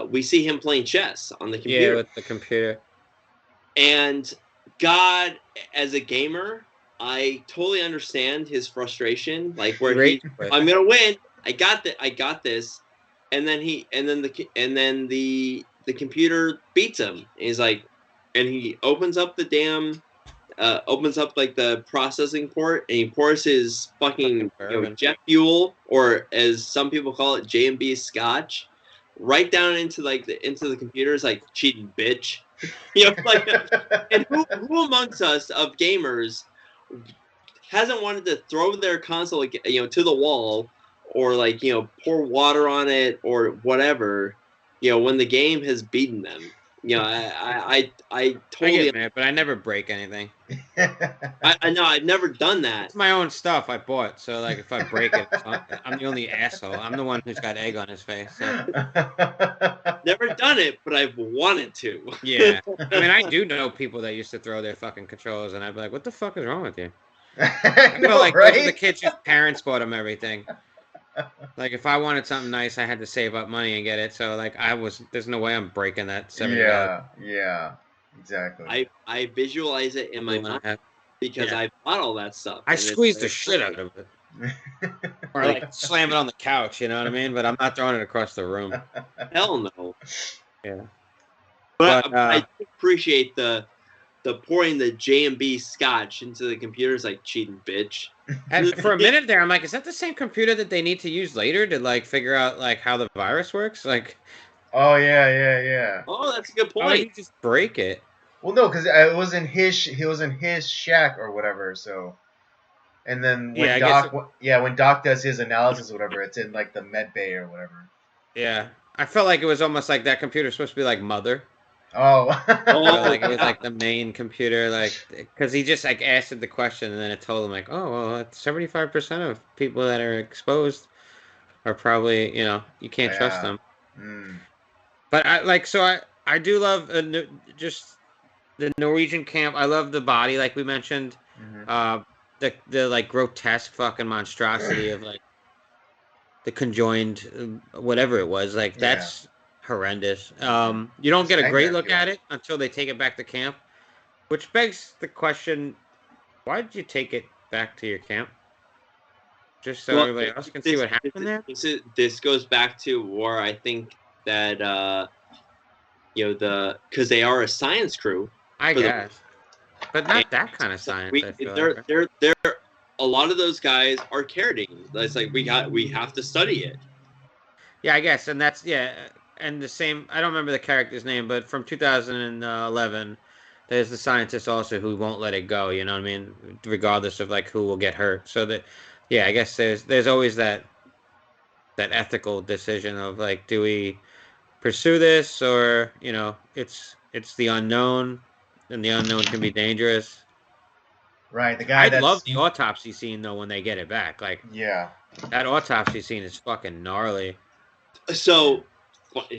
we see him playing chess on the computer. Yeah, with the computer. And God, as a gamer, I totally understand his frustration. Like where I'm gonna win. I got this, and then the computer beats him. And he's like, and he opens up the damn, like the processing port, and he pours his fucking jet fuel, or as some people call it, J&B Scotch, right down into the computer. It's like, cheating bitch. You know, like, and who amongst us of gamers hasn't wanted to throw their console, to the wall, or pour water on it or whatever, when the game has beaten them. you know, I I totally. get mad, but I never break anything. I know I've never done that. It's my own stuff I bought, so like if I break it, I'm the only asshole. I'm the one who's got egg on his face. So. Never done it, but I've wanted to. Yeah, I mean, I do know people that used to throw their fucking controllers, and I'd be like, "What the fuck is wrong with you?" I feel like those are the kids whose parents bought them everything. Like if I wanted something nice, I had to save up money and get it. So like there's no way I'm breaking that $70. Yeah, exactly. I visualize it in my mind because I bought all that stuff. I squeezed the shit out of it. Or like slam it on the couch, you know what I mean? But I'm not throwing it across the room. Hell no. Yeah. But I appreciate the pouring the J&B scotch into the computer's like cheating bitch. And for a minute there, I'm like, is that the same computer that they need to use later to like figure out like how the virus works? Like, oh yeah. Oh, that's a good point. Why would you just break it? Well, no, because it was in his shack or whatever. So, and then when when Doc does his analysis or whatever, it's in like the med bay or whatever. Yeah, I felt like it was almost like that computer's supposed to be like Mother. Oh. Like it was like the main computer, like because he just like asked the question and then it told him like, oh well, 75% of people that are exposed are probably you can't trust them. But I do love just the Norwegian camp. I love the body, like we mentioned, the like grotesque fucking monstrosity of like the conjoined whatever it was, like that's horrendous. You don't get a great look at it until they take it back to camp, which begs the question: why did you take it back to your camp? Just so everybody else can see what happened there. This goes back to where I think that because they are a science crew. I guess, but not that kind of science. They're a lot of those guys are carrying. It's like we have to study it. Yeah, I guess, and that's and the same. I don't remember the character's name, but from 2011, there's the scientist also who won't let it go. You know what I mean? Regardless of like who will get hurt. So that, I guess there's always that ethical decision of like, do we pursue this or it's the unknown, and the unknown can be dangerous. Right, the guy. I love the autopsy scene though when they get it back. Like, that autopsy scene is fucking gnarly. So, what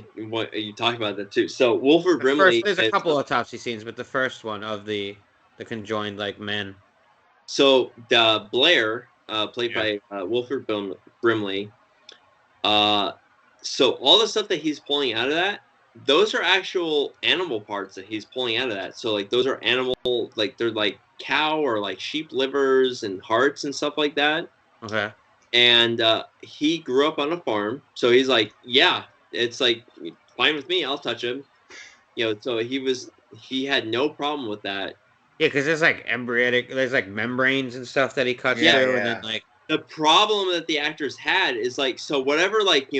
you talking about that too? So Wilford Brimley. There's a couple autopsy scenes, but the first one of the conjoined like men. So the Blair, played by Wilford Brimley. So all the stuff that he's pulling out of that, those are actual animal parts that he's pulling out of that. So like those are animal, like they're like cow or like sheep livers and hearts and stuff like that. Okay. And he grew up on a farm, so he's like, yeah, it's like fine with me. I'll touch him. So he had no problem with that. Yeah, because there's like there's like membranes and stuff that he cuts through, and then like. The problem that the actors had is like, so whatever like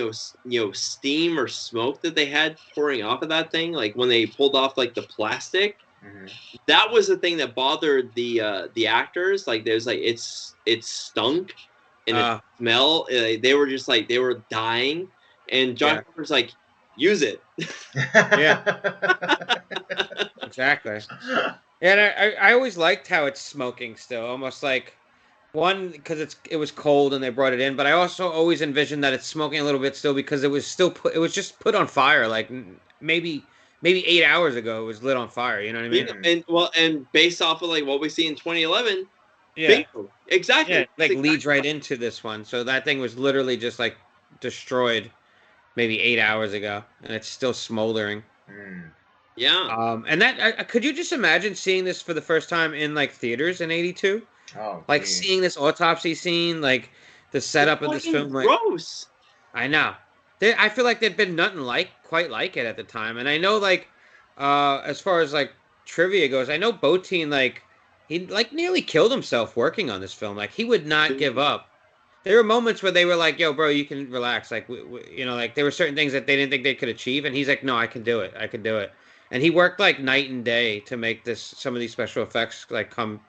steam or smoke that they had pouring off of that thing, like when they pulled off like the plastic, that was the thing that bothered the actors. Like there's like it stunk and it smelled. They were just like they were dying, and John Carpenter's like, use it. Exactly. And I always liked how it's smoking still, almost like. One, because it was cold and they brought it in, but I also always envisioned that it's smoking a little bit still because it was just put on fire. Like maybe 8 hours ago, it was lit on fire. You know what I mean? And based off of like what we see in 2011, bingo, exactly. Yeah, like leads right into this one. So that thing was literally just like destroyed, maybe 8 hours ago, and it's still smoldering. Yeah. And that could you just imagine seeing this for the first time in like theaters in '82? Oh, like seeing this autopsy scene, like the setup of this film, like gross. I know. I feel like there'd been nothing quite like it at the time, and I know like, as far as like trivia goes, I know Bottin like he like nearly killed himself working on this film. Like he would not give up. There were moments where they were like, "Yo, bro, you can relax." Like like there were certain things that they didn't think they could achieve, and he's like, "No, I can do it. I can do it." And he worked like night and day to make some of these special effects like come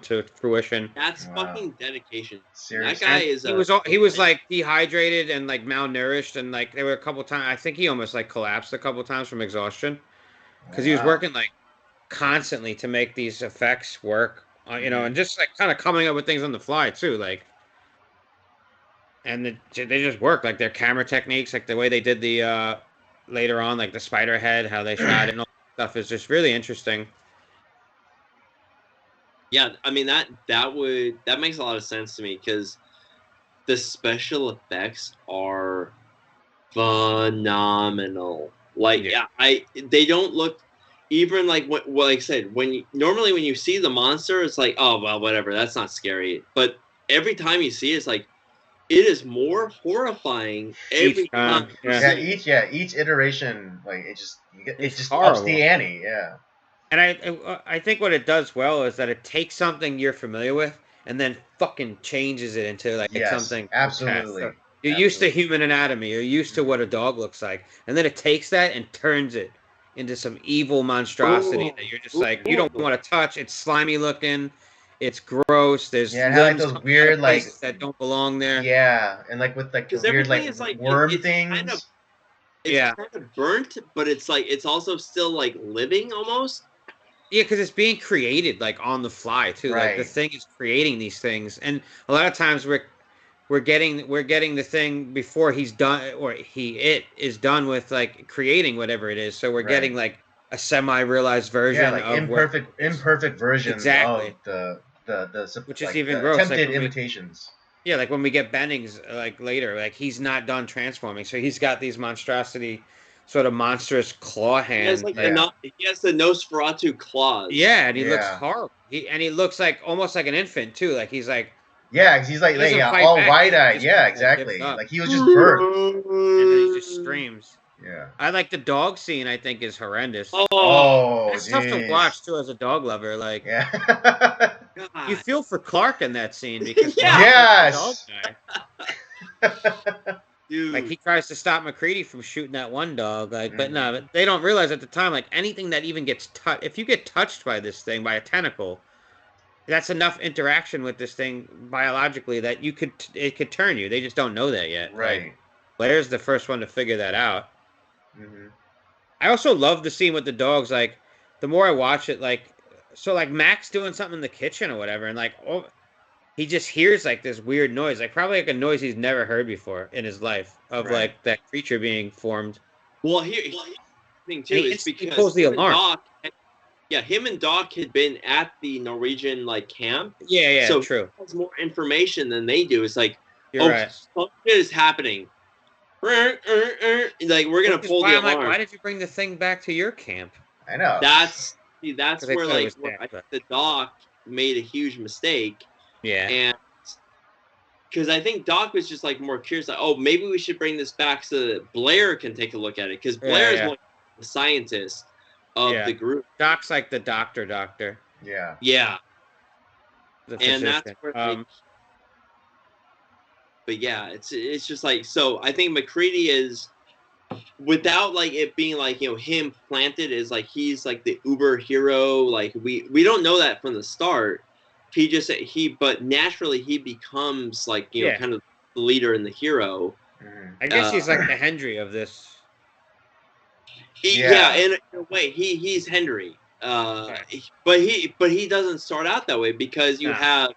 to fruition. That's fucking dedication. Seriously. That guy he was like dehydrated and like malnourished, and like there were a couple times I think he almost like collapsed a couple times from exhaustion. because he was working like constantly to make these effects work, you know, and just like kind of coming up with things on the fly too, like, and they just work, like their camera techniques, like the way they did the later on, like the spider head, how they shot it and all that stuff is just really interesting. Yeah, I mean that makes a lot of sense to me because the special effects are phenomenal. Like they don't look even like what like I said normally when you see the monster, it's like, oh well, whatever, that's not scary. But every time you see it, it's like it is more horrifying every time. Each iteration, like it just horrible. Ups the ante. Yeah. And I think what it does well is that it takes something you're familiar with and then fucking changes it into like something. Absolutely. So you're used to human anatomy. You're used to what a dog looks like, and then it takes that and turns it into some evil monstrosity that you're just like you don't want to touch. It's slimy looking. It's gross. There's like those weird like that don't belong there. Yeah, and like with like the weird like worm things. Kind of burnt, but it's like it's also still like living almost. Yeah, because it's being created like on the fly too. Right. Like the thing is creating these things, and a lot of times we're getting the thing before he's done or it is done with like creating whatever it is. So we're getting like a semi-realized version like of imperfect versions exactly of the which is even gross. Attempted like imitations. Yeah, like when we get Bennings like later, like he's not done transforming, so he's got these monstrosity. Sort of monstrous claw hand. He has the Nosferatu claws. Yeah, and he looks horrible. He looks like almost like an infant too. Like he's like he's like all wide-eyed. Yeah, exactly. Like he was just birthed, and then he just screams. Yeah, I like the dog scene. I think is horrendous. It's tough to watch too as a dog lover. Like, you feel for Clark in that scene because yes. Dude. Like he tries to stop McCready from shooting that one dog, like, but they don't realize at the time, like anything that even gets touched, if you get touched by this thing, by a tentacle, that's enough interaction with this thing biologically that it could turn you. They just don't know that yet. Right. Like, Blair's the first one to figure that out. Mm-hmm. I also love the scene with the dogs. Like, the more I watch it, like, so like Mac's doing something in the kitchen or whatever, and like, he just hears like this weird noise, like probably like a noise he's never heard before in his life of like that creature being formed. Well, the thing too is because he pulls the alarm. Him and Doc had been at the Norwegian like camp. Yeah, so true. He has more information than they do. It's like, You're right. Something is happening. Like we're gonna pull the alarm. Like, why did you bring the thing back to your camp? I know. That's where like the Doc made a huge mistake. Yeah. And because I think Doc was just like more curious, like, oh, maybe we should bring this back so that Blair can take a look at it. Because Blair is one of the scientists of the group. Doc's like the doctor. Yeah. Yeah. And that's where but yeah, it's just like, so I think McCready is, without like it being like, you know, him planted as like he's like the uber hero, like we don't know that from the start. But naturally he becomes like, you know, kind of the leader and the hero. I guess he's like the Hendry of this. In a way, he's Hendry. But he doesn't start out that way because you have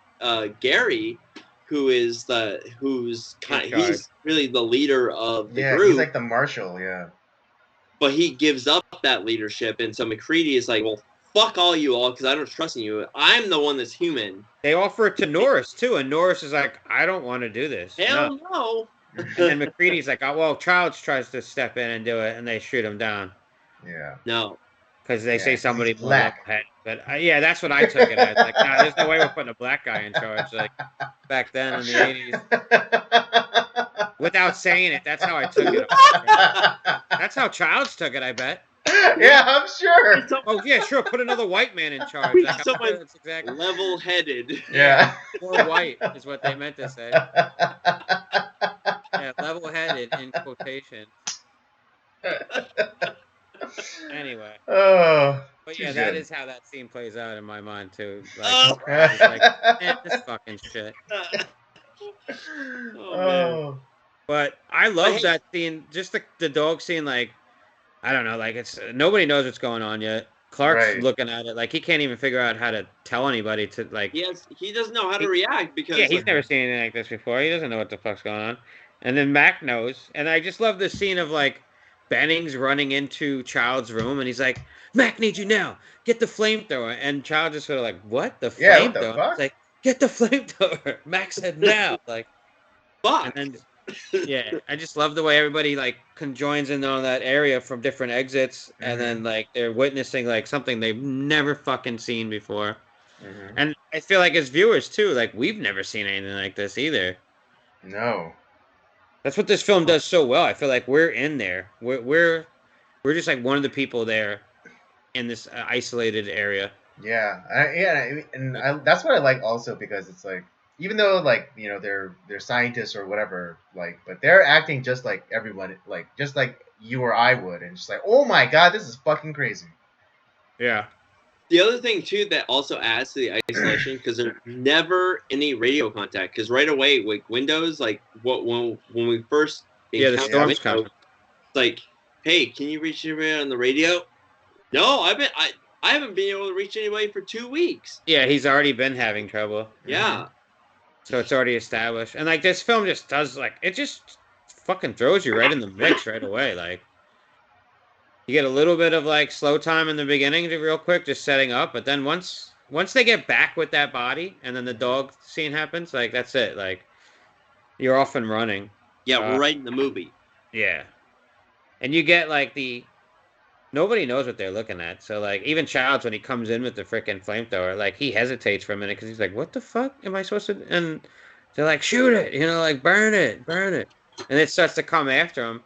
Gary, who's he's really the leader of the group. He's like the marshal, But he gives up that leadership, and so McCready is like, well, fuck all you all, because I don't trust in you. I'm the one that's human. They offer it to Norris too, and Norris is like, I don't want to do this. Hell no. And then McCready's like, oh, well, Childs tries to step in and do it, and they shoot him down. Yeah. No. Because they say somebody black. But that's what I took it as. Like, nah, there's no way we're putting a black guy in charge. Like back then in the 80s. Without saying it, that's how I took it. That's how Childs took it, I bet. Yeah, I'm sure. Oh yeah, sure. Put another white man in charge. Like, that's exactly level-headed. Yeah. Or white is what they meant to say. Yeah, level-headed in quotation. Anyway. Oh. But yeah, that is how that scene plays out in my mind too. Like, it's like, this fucking shit. Oh man. But I love that scene. Just the dog scene, like. I don't know, like it's nobody knows what's going on yet. Clark's Right. looking at it like he can't even figure out how to tell anybody to like. He doesn't know how to react because Yeah, he's never seen anything like this before. He doesn't know what the fuck's going on. And then Mac knows. And I just love this scene of like Bennings running into Child's room and he's like, Mac needs you now. Get the flamethrower. And Child just sort of like, what? The Yeah, what the flamethrower? fuck? It's like, get the flamethrower. Mac said now. Like, fuck. and then yeah, I just love the way everybody like conjoins in on that area from different exits, and then like they're witnessing like something they've never fucking seen before. And I feel like as viewers too, like we've never seen anything like this either. No. That's what this film does so well. I feel like we're in there. We're just like one of the people there in this isolated area. Yeah, that's what I like also because it's like even though like you know they're scientists or whatever like but they're acting just like everyone like just like you or I would and just like oh my god this is fucking crazy. Yeah. The other thing too that also adds to the isolation because there's never any radio contact because right away like Windows like when we first the storm's coming. It's like hey can you reach anybody on the radio? No, I haven't been able to reach anybody for 2 weeks. Yeah, he's already been having trouble. Yeah. So it's already established. And like this film just does like it just fucking throws you right in the mix right away. Like you get a little bit of like slow time in the beginning real quick, just setting up, but then once they get back with that body and then the dog scene happens, like that's it. Like you're off and running. Yeah, we're right in the movie. Yeah. And you get like nobody knows what they're looking at. So, like, even Childs, when he comes in with the freaking flamethrower, like, he hesitates for a minute because he's like, what the fuck am I supposed to... And they're like, shoot it, you know, like, burn it. And it starts to come after him.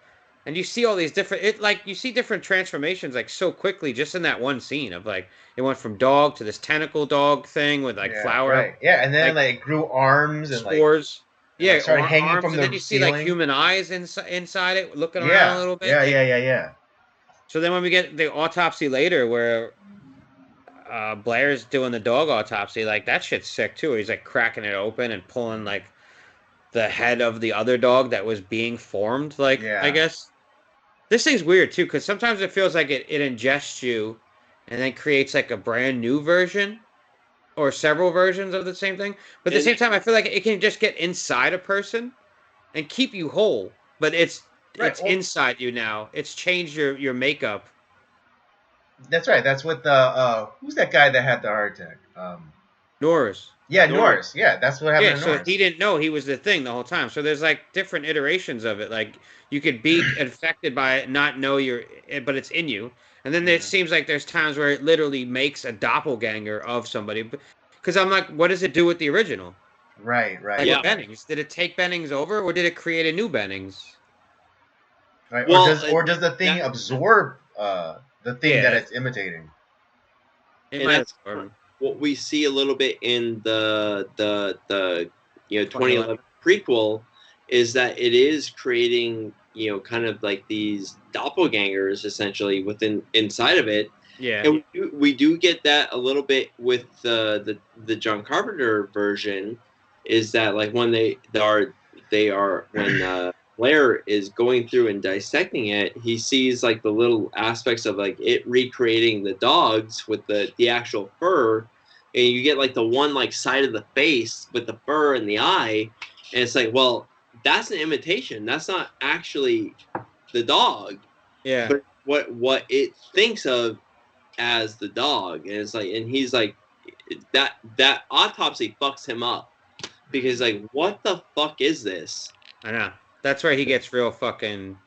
And you see all these different... you see different transformations, like, so quickly just in that one scene of, like, it went from dog to this tentacle dog thing with, like, flower. Right. Yeah, and then, like, it grew arms and, spores. Yeah, it started hanging arms, from and the then you see, ceiling. like, human eyes inside it, looking around a little bit. Yeah. So then when we get the autopsy later where Blair's doing the dog autopsy, like that shit's sick too. He's like cracking it open and pulling like the head of the other dog that was being formed. Like, I guess this thing's weird too because sometimes it feels like it ingests you and then creates like a brand new version or several versions of the same thing. But at the same time, I feel like it can just get inside a person and keep you whole. But it's inside you now. It's changed your makeup. That's right. That's what the who's that guy that had the heart attack? Norris. Yeah, Norris. Yeah, that's what happened to Norris. So he didn't know he was the thing the whole time. So there's like different iterations of it. Like you could be infected by it, not know but it's in you. And then it seems like there's times where it literally makes a doppelganger of somebody. Because I'm like, what does it do with the original? Right. Like with Bennings. Did it take Bennings over or did it create a new Bennings? Right. Or does the thing absorb the thing that it's imitating? That's what we see a little bit in the 2011 prequel is that it is creating kind of like these doppelgangers essentially inside of it. Yeah. And we do get that a little bit with the John Carpenter version is that like when when Blair is going through and dissecting it, he sees like the little aspects of like it recreating the dogs with the actual fur, and you get like the one like side of the face with the fur and the eye, and it's like, well, that's an imitation. That's not actually the dog. Yeah. But what it thinks of as the dog, and it's like, and he's like, that autopsy fucks him up because like, what the fuck is this? I know. That's where he gets real fucking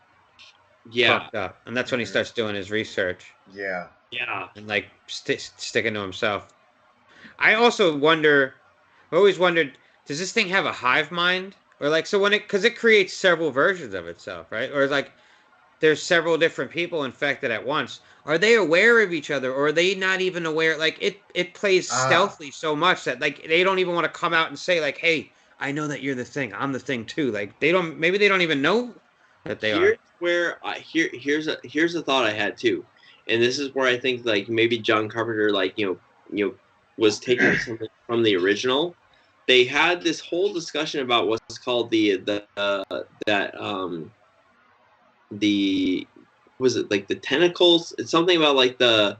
fucked up. And that's when he starts doing his research. Yeah. Yeah. And like sticking to himself. I also always wondered, does this thing have a hive mind? Or like, so because it creates several versions of itself, right? Or like, there's several different people infected at once. Are they aware of each other? Or are they not even aware? Like, it plays stealthily so much that like, they don't even want to come out and say like, hey, I know that you're the thing. I'm the thing too. Like maybe they don't even know that they are. Here's a thought I had too, and this is where I think like maybe John Carpenter like was taking something from the original. They had this whole discussion about what's called the was it like the tentacles? It's something about like the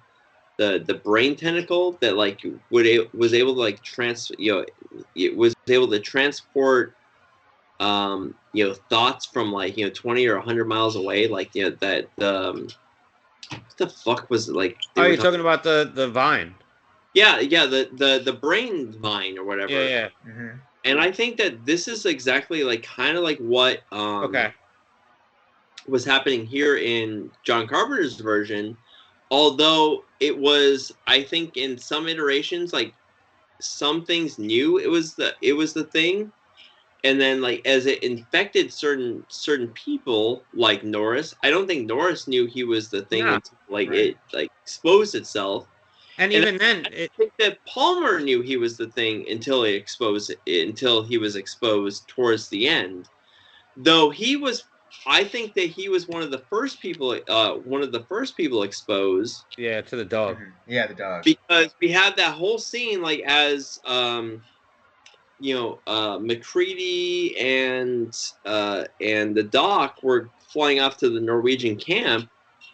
brain tentacle that like was able to like it was able to transport thoughts from like 20 or 100 miles away, like that what the fuck was it like? Oh, you're talking about the vine. Yeah, the brain vine or whatever. Yeah. Mm-hmm. And I think that this is exactly like kind of like what was happening here in John Carpenter's version, although it was, I think, in some iterations, like some things knew it was the thing, and then like as it infected certain people, like Norris, I don't think Norris knew he was the thing until it like exposed itself. And even then, I think that Palmer knew he was the thing until he was exposed towards the end. Though I think that he was one of the first people exposed. Yeah, to the dog. Mm-hmm. Yeah, the dog. Because we had that whole scene, like as McCready and the doc were flying off to the Norwegian camp.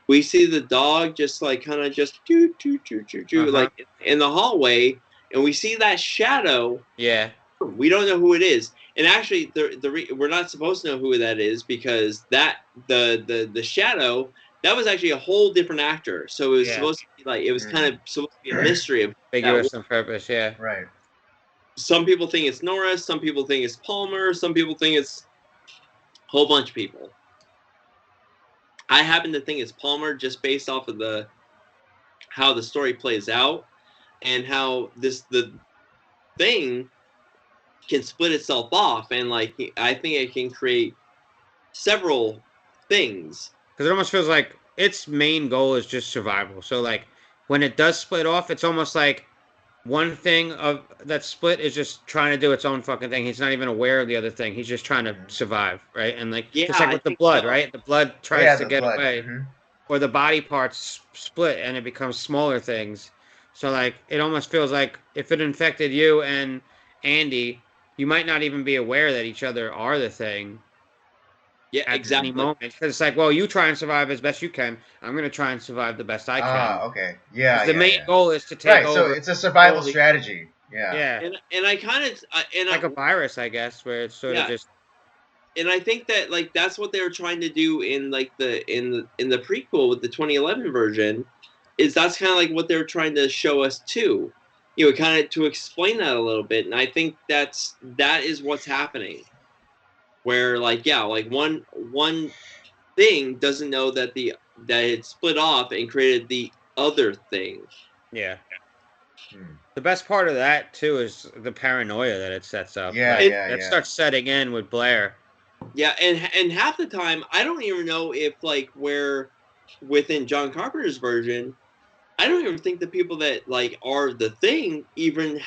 We see the dog just like kind of just like in the hallway, and we see that shadow. Yeah. We don't know who it is, and actually, we're not supposed to know who that is because that the shadow, that was actually a whole different actor. So it was supposed to be like it was kind of supposed to be a mystery of ambiguous on purpose. Yeah. Right. Some people think it's Norris. Some people think it's Palmer. Some people think it's a whole bunch of people. I happen to think it's Palmer just based off of how the story plays out and how the thing can split itself off, and like I think it can create several things. Because it almost feels like its main goal is just survival. So like when it does split off, it's almost like one thing of that split is just trying to do its own fucking thing. He's not even aware of the other thing. He's just trying to survive, right? And like it's like with the blood, right? The blood tries to get away, or the body parts split and it becomes smaller things. So like it almost feels like if it infected you and Andy, you might not even be aware that each other are the thing. Yeah, at exactly. any moment, because it's like, well, you try and survive as best you can. I'm gonna try and survive the best I can. Ah, okay. Yeah. The main goal is to take over. So it's a survival strategy. Yeah. Yeah. And I kind of like a virus, I guess, where it's sort of just. And I think that like that's what they were trying to do in like in the prequel with the 2011 version, is that's kind of like what they were trying to show us too, kind of to explain that a little bit. And I think that is what's happening. Where like one thing doesn't know that it split off and created the other thing. Yeah. The best part of that too is the paranoia that it sets up. It starts setting in with Blair. Yeah, and half the time I don't even know if like where within John Carpenter's version, I don't even think the people that like are the thing even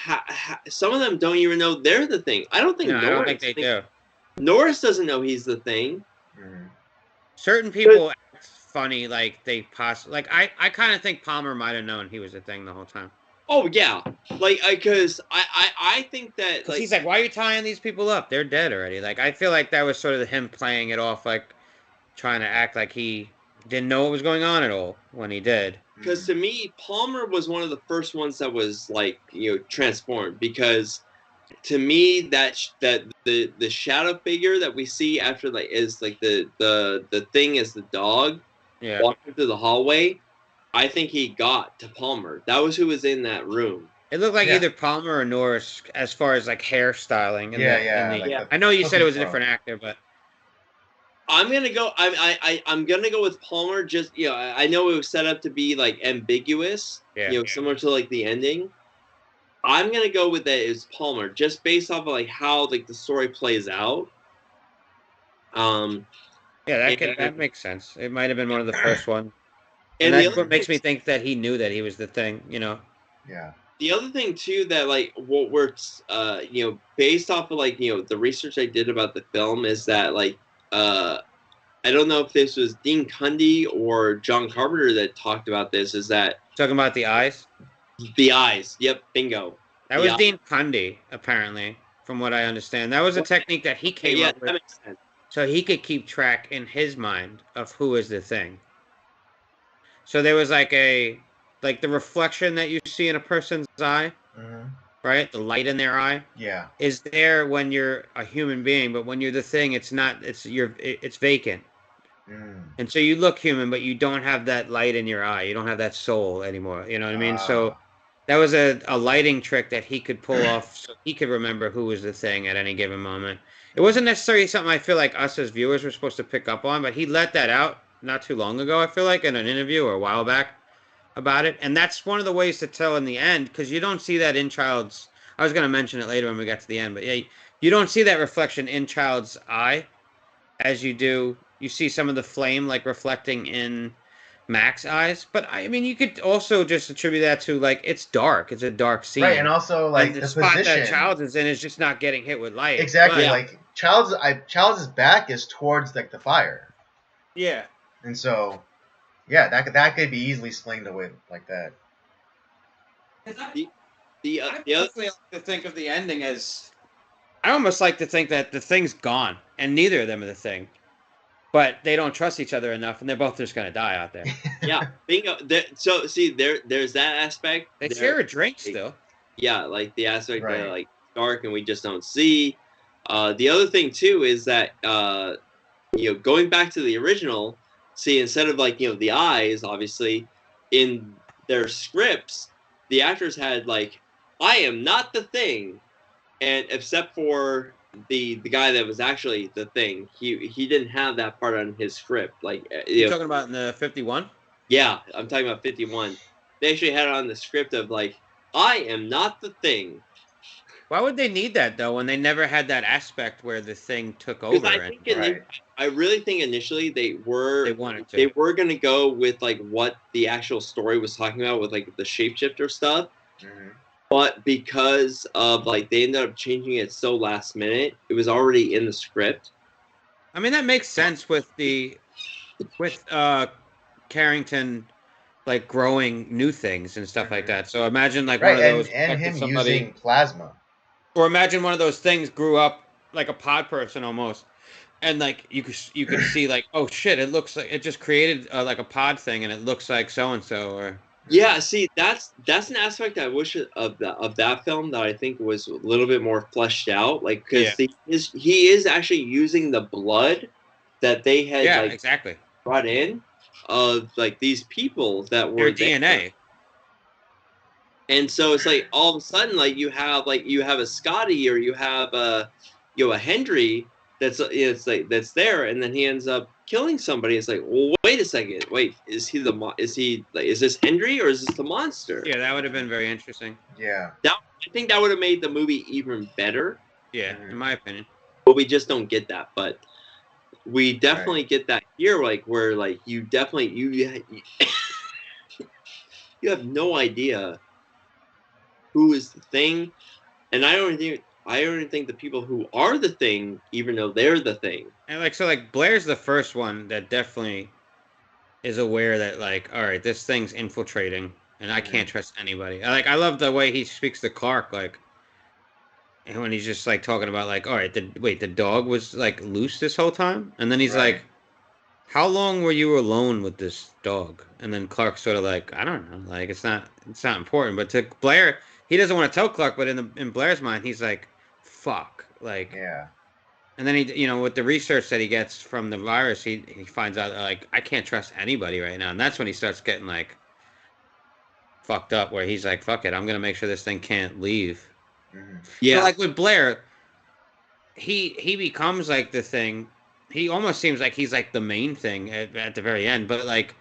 some of them don't even know they're the thing. I don't think they do. Norris doesn't know he's the thing. Certain people act funny, like they possibly like. I kind of think Palmer might have known he was the thing the whole time. Oh yeah, like because I think that like he's like, why are you tying these people up? They're dead already. Like I feel like that was sort of him playing it off, like trying to act like he didn't know what was going on at all when he did. Because to me, Palmer was one of the first ones that was like transformed, because to me that the shadow figure that we see after like is like the thing is the dog walking through the hallway. I think he got to Palmer. That was who was in that room. It looked like either Palmer or Norris as far as like hairstyling. I know you said it was a different actor, but I'm gonna go. I'm gonna go with Palmer. Just I know it was set up to be like ambiguous. Similar to like the ending. I'm gonna go with that is Palmer, just based off of like how like the story plays out. That makes sense. It might have been one of the first ones, and that's what makes me think that he knew that he was the thing. Yeah. The other thing too that like what we're based off of like the research I did about the film is that like I don't know if this was Dean Cundy or John Carpenter that talked about this. Is that talking about the eyes? The eyes. Yep, bingo. That was Dean Cundy, apparently, from what I understand. That was a technique that he came up with. That makes sense. So he could keep track in his mind of who is the thing. So there was like the reflection that you see in a person's eye, right? The light in their eye. Yeah. Is there when you're a human being, but when you're the thing, it's not. It's vacant. And so you look human, but you don't have that light in your eye. You don't have that soul anymore. You know what I mean? So that was a lighting trick that he could pull off, so he could remember who was the thing at any given moment. It wasn't necessarily something I feel like us as viewers were supposed to pick up on, but he let that out not too long ago, I feel like, in an interview or a while back about it. And that's one of the ways to tell in the end, because you don't see that in Child's. I was going to mention it later when we got to the end, but yeah, you don't see that reflection in Child's eye as you do. You see some of the flame like reflecting in Mac's eyes, but I mean, you could also just attribute that to like it's dark. It's a dark scene, right? And also like and the spot position that Childs is in is just not getting hit with light. exactly. But, Like Child's back is towards like the fire, yeah, and so yeah, that could be easily explained away like that. The I other personally like to think of the ending as I almost like to think that the thing's gone and neither of them are the thing, but they don't trust each other enough and they're both just gonna die out there. yeah, bingo. So see, there's that aspect. They share a drink still. Yeah, like the aspect Right. that like dark and we just don't see. The other thing too is that going back to the original, see, instead of like the eyes, obviously, in their scripts, the actors had like, I am not the thing, and except for the guy that was actually the thing, he didn't have that part on his script. Like You're talking about in the 51? yeah, I'm talking about 51. They actually had it on the script of like, I am not the thing. Why would they need that though when they never had that aspect where the thing took over? I really think initially they wanted to. They were gonna go with like what the actual story was talking about with like the shapeshifter stuff. But because of like they ended up changing it so last minute, it was already in the script. I mean that makes sense with Carrington like growing new things and stuff like that. So imagine like one of those and him using plasma. Or imagine one of those things grew up like a pod person almost, and like you could see like, oh shit, it looks like it just created like a pod thing, and it looks like so and so. Or yeah, see, that's an aspect I wish of that film that I think was a little bit more fleshed out, like because he is actually using the blood that they had exactly brought in of like these people that were their DNA. And so it's like all of a sudden, like you have a Scotty or you have a Hendry that's there, and then he ends up killing somebody. It's like, well, wait a second, is this Hendry or is this the monster? Yeah, that would have been very interesting. Yeah, I think that would have made the movie even better. Yeah, in my opinion. But we just don't get that. But we definitely get that here, like where like you have no idea who is the thing, and I don't even think the people who are the thing even know they're the thing. And like Blair's the first one that definitely is aware that like, all right, this thing's infiltrating, and I can't trust anybody. I love the way he speaks to Clark, like, and when he's just like talking about like, all right, the dog was like loose this whole time, and then he's like, how long were you alone with this dog? And then Clark's sort of like, I don't know, like it's not important, but to Blair. He doesn't want to tell Clark, but in Blair's mind, he's like, "Fuck!" Like, yeah. And then he, with the research that he gets from the virus, he finds out like I can't trust anybody right now, and that's when he starts getting like fucked up, where he's like, "Fuck it, I'm gonna make sure this thing can't leave." Yeah, so, like with Blair, he becomes like the thing. He almost seems like he's like the main thing at the very end, but like,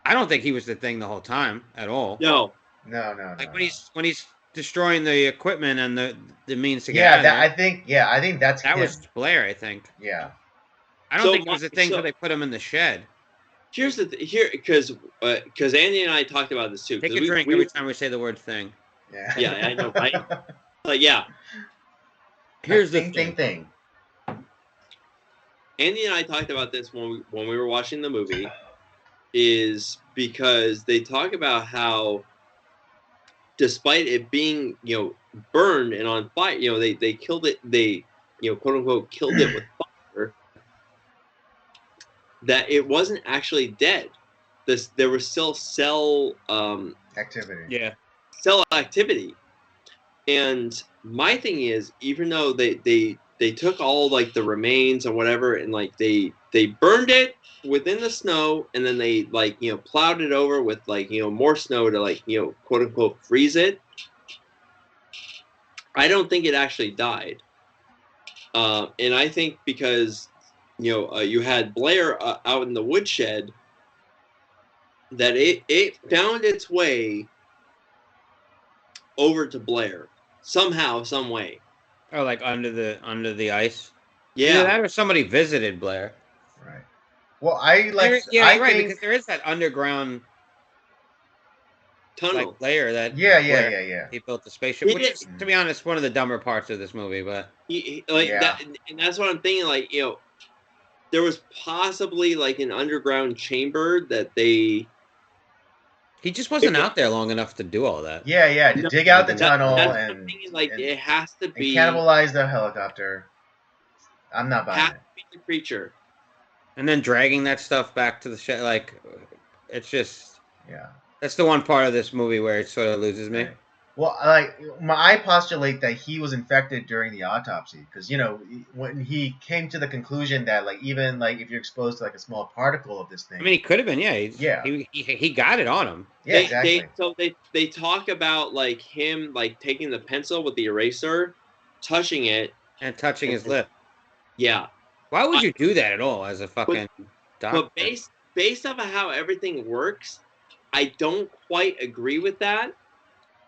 I don't think he was the thing the whole time at all. No. Like when he's destroying the equipment and the means to get out of there. I think that was Blair. I think. Yeah. I don't think it was the thing until they put him in the shed. Here's because Andy and I talked about this too. Take a drink every time we say the word "thing." Yeah. Yeah, I know, right? But yeah. Here's the thing. Andy and I talked about this when we were watching the movie, is because they talk about how, despite it being burned and on fire, they killed it. They quote unquote killed it with fire. That it wasn't actually dead. there was still cell activity. cell activity. And my thing is, even though they took all like the remains or whatever, and like they burned it within the snow, and then they like plowed it over with like more snow to like quote unquote freeze it. I don't think it actually died, and I think because you had Blair out in the woodshed, that it found its way over to Blair somehow, some way. Oh, like under the ice. Yeah, Either that or somebody visited Blair. Right. Well, I like. You're I right, think because there is that underground tunnel. like layer that yeah. he built the spaceship, which is, to be honest, one of the dumber parts of this movie. But That, and that's what I'm thinking. Like there was possibly like an underground chamber that they. He just wasn't out there long enough to do all that. Yeah. To dig out the tunnel that's and what I'm thinking, like it has to be cannibalize the helicopter. I'm not buying has it. to be the creature. And then dragging that stuff back to the shed, like it's just that's the one part of this movie where it sort of loses me. Right. Well, I postulate that he was infected during the autopsy because when he came to the conclusion that like even like if you're exposed to like a small particle of this thing. I mean, he could have been, He got it on him. Yeah, exactly. They talk about like him like taking the pencil with the eraser, touching it, and touching his lip. Yeah. Why would you do that at all as a fucking doctor? But based off of how everything works, I don't quite agree with that.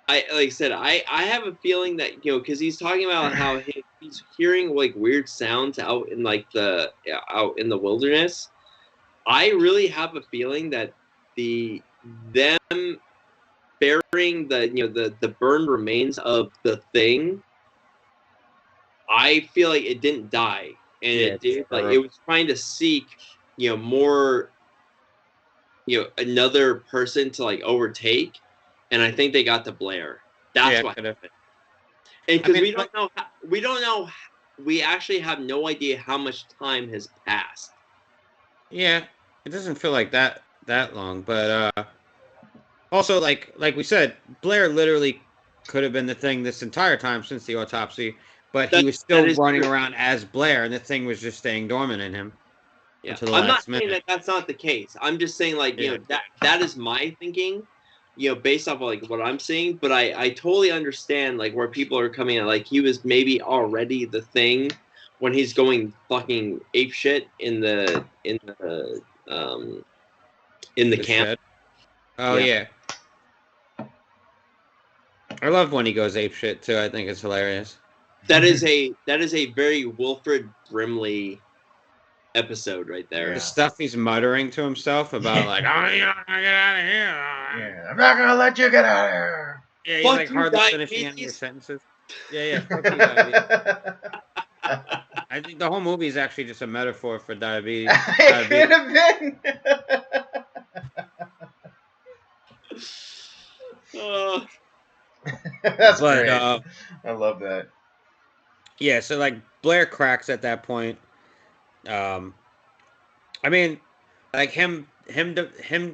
Like I said, I have a feeling that because he's talking about how he's hearing like weird sounds out in like out in the wilderness. I really have a feeling that them burying the burned remains of the thing. I feel like it didn't die, and it did like it was trying to seek more another person to like overtake. And I think they got to Blair. That's what happened. And because we don't know, we actually have no idea how much time has passed. Yeah, it doesn't feel like that long. But also, like we said, Blair literally could have been the thing this entire time since the autopsy, but he was still running around as Blair, and the thing was just staying dormant in him. Yeah, I'm not saying that that's not the case. I'm just saying like that is my thinking. Based off of like what I'm seeing, but I totally understand like where people are coming at. Like he was maybe already the thing when he's going fucking apeshit in the camp. Shed. Oh yeah. I love when he goes apeshit too. I think it's hilarious. That is a very Wilfred Brimley episode right there. The stuff he's muttering to himself about like, oh, you're not gonna get out of here. Yeah, I'm not gonna let you get out of here. Yeah, he's like hardly finishing any of his sentences. Yeah. Fuck you, diabetes. I think the whole movie is actually just a metaphor for diabetes. It could have been. That's great. I love that. Yeah, so like Blair cracks at that point. I mean, like him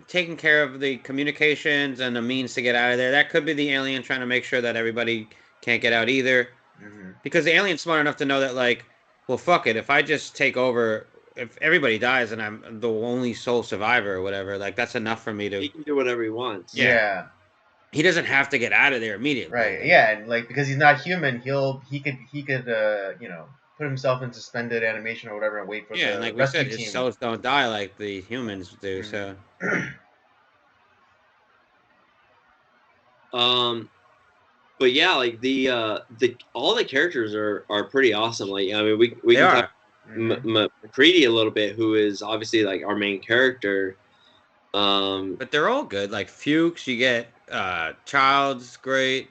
taking care of the communications and the means to get out of there. That could be the alien trying to make sure that everybody can't get out either. Mm-hmm. Because the alien's smart enough to know that, like, well, fuck it. If I just take over, if everybody dies and I'm the only sole survivor or whatever, like that's enough for me to. He can do whatever he wants. Yeah. He doesn't have to get out of there immediately. Right. Yeah, and like because he's not human, he could put himself in suspended animation or whatever and wait for the like we rescue said, team. his cells don't die like the humans do. Mm-hmm. So. But yeah, like the all the characters are pretty awesome. Like I mean, we can talk McCready a little bit, who is obviously like our main character. But they're all good. Like Fuchs, you get Child's great.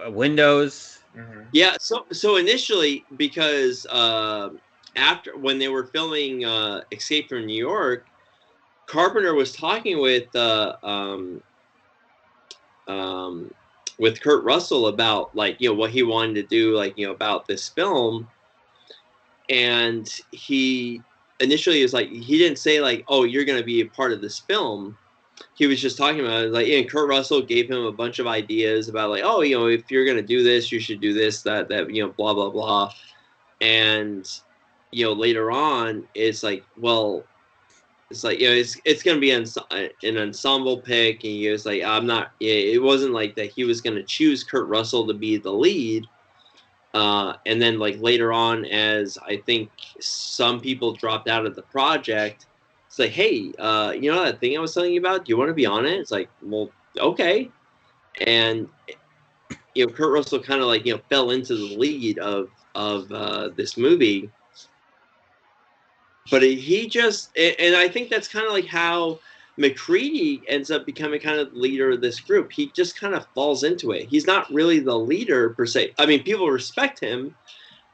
Windows. Mm-hmm. Yeah, so initially, because after when they were filming Escape from New York, Carpenter was talking with Kurt Russell about like what he wanted to do, like about this film, and he initially is like he didn't say like, oh, you're gonna be a part of this film. He was just talking about it, like, and Kurt Russell gave him a bunch of ideas about like, oh, you know, if you're gonna do this, you should do this, that, you know, blah blah blah. And you know, later on, it's like, well, it's like, you know, it's gonna be an ensemble pick, and he was like, I'm not. It wasn't like that. He was gonna choose Kurt Russell to be the lead. And then like later on, as I think some people dropped out of the project, it's like, hey, you know that thing I was telling you about? Do you want to be on it? It's like, well, okay. And you know, Kurt Russell kind of like, you know, fell into the lead of this movie. But he just, and I think that's kind of like how McCready ends up becoming kind of the leader of this group. He just kind of falls into it. He's not really the leader per se. I mean, people respect him.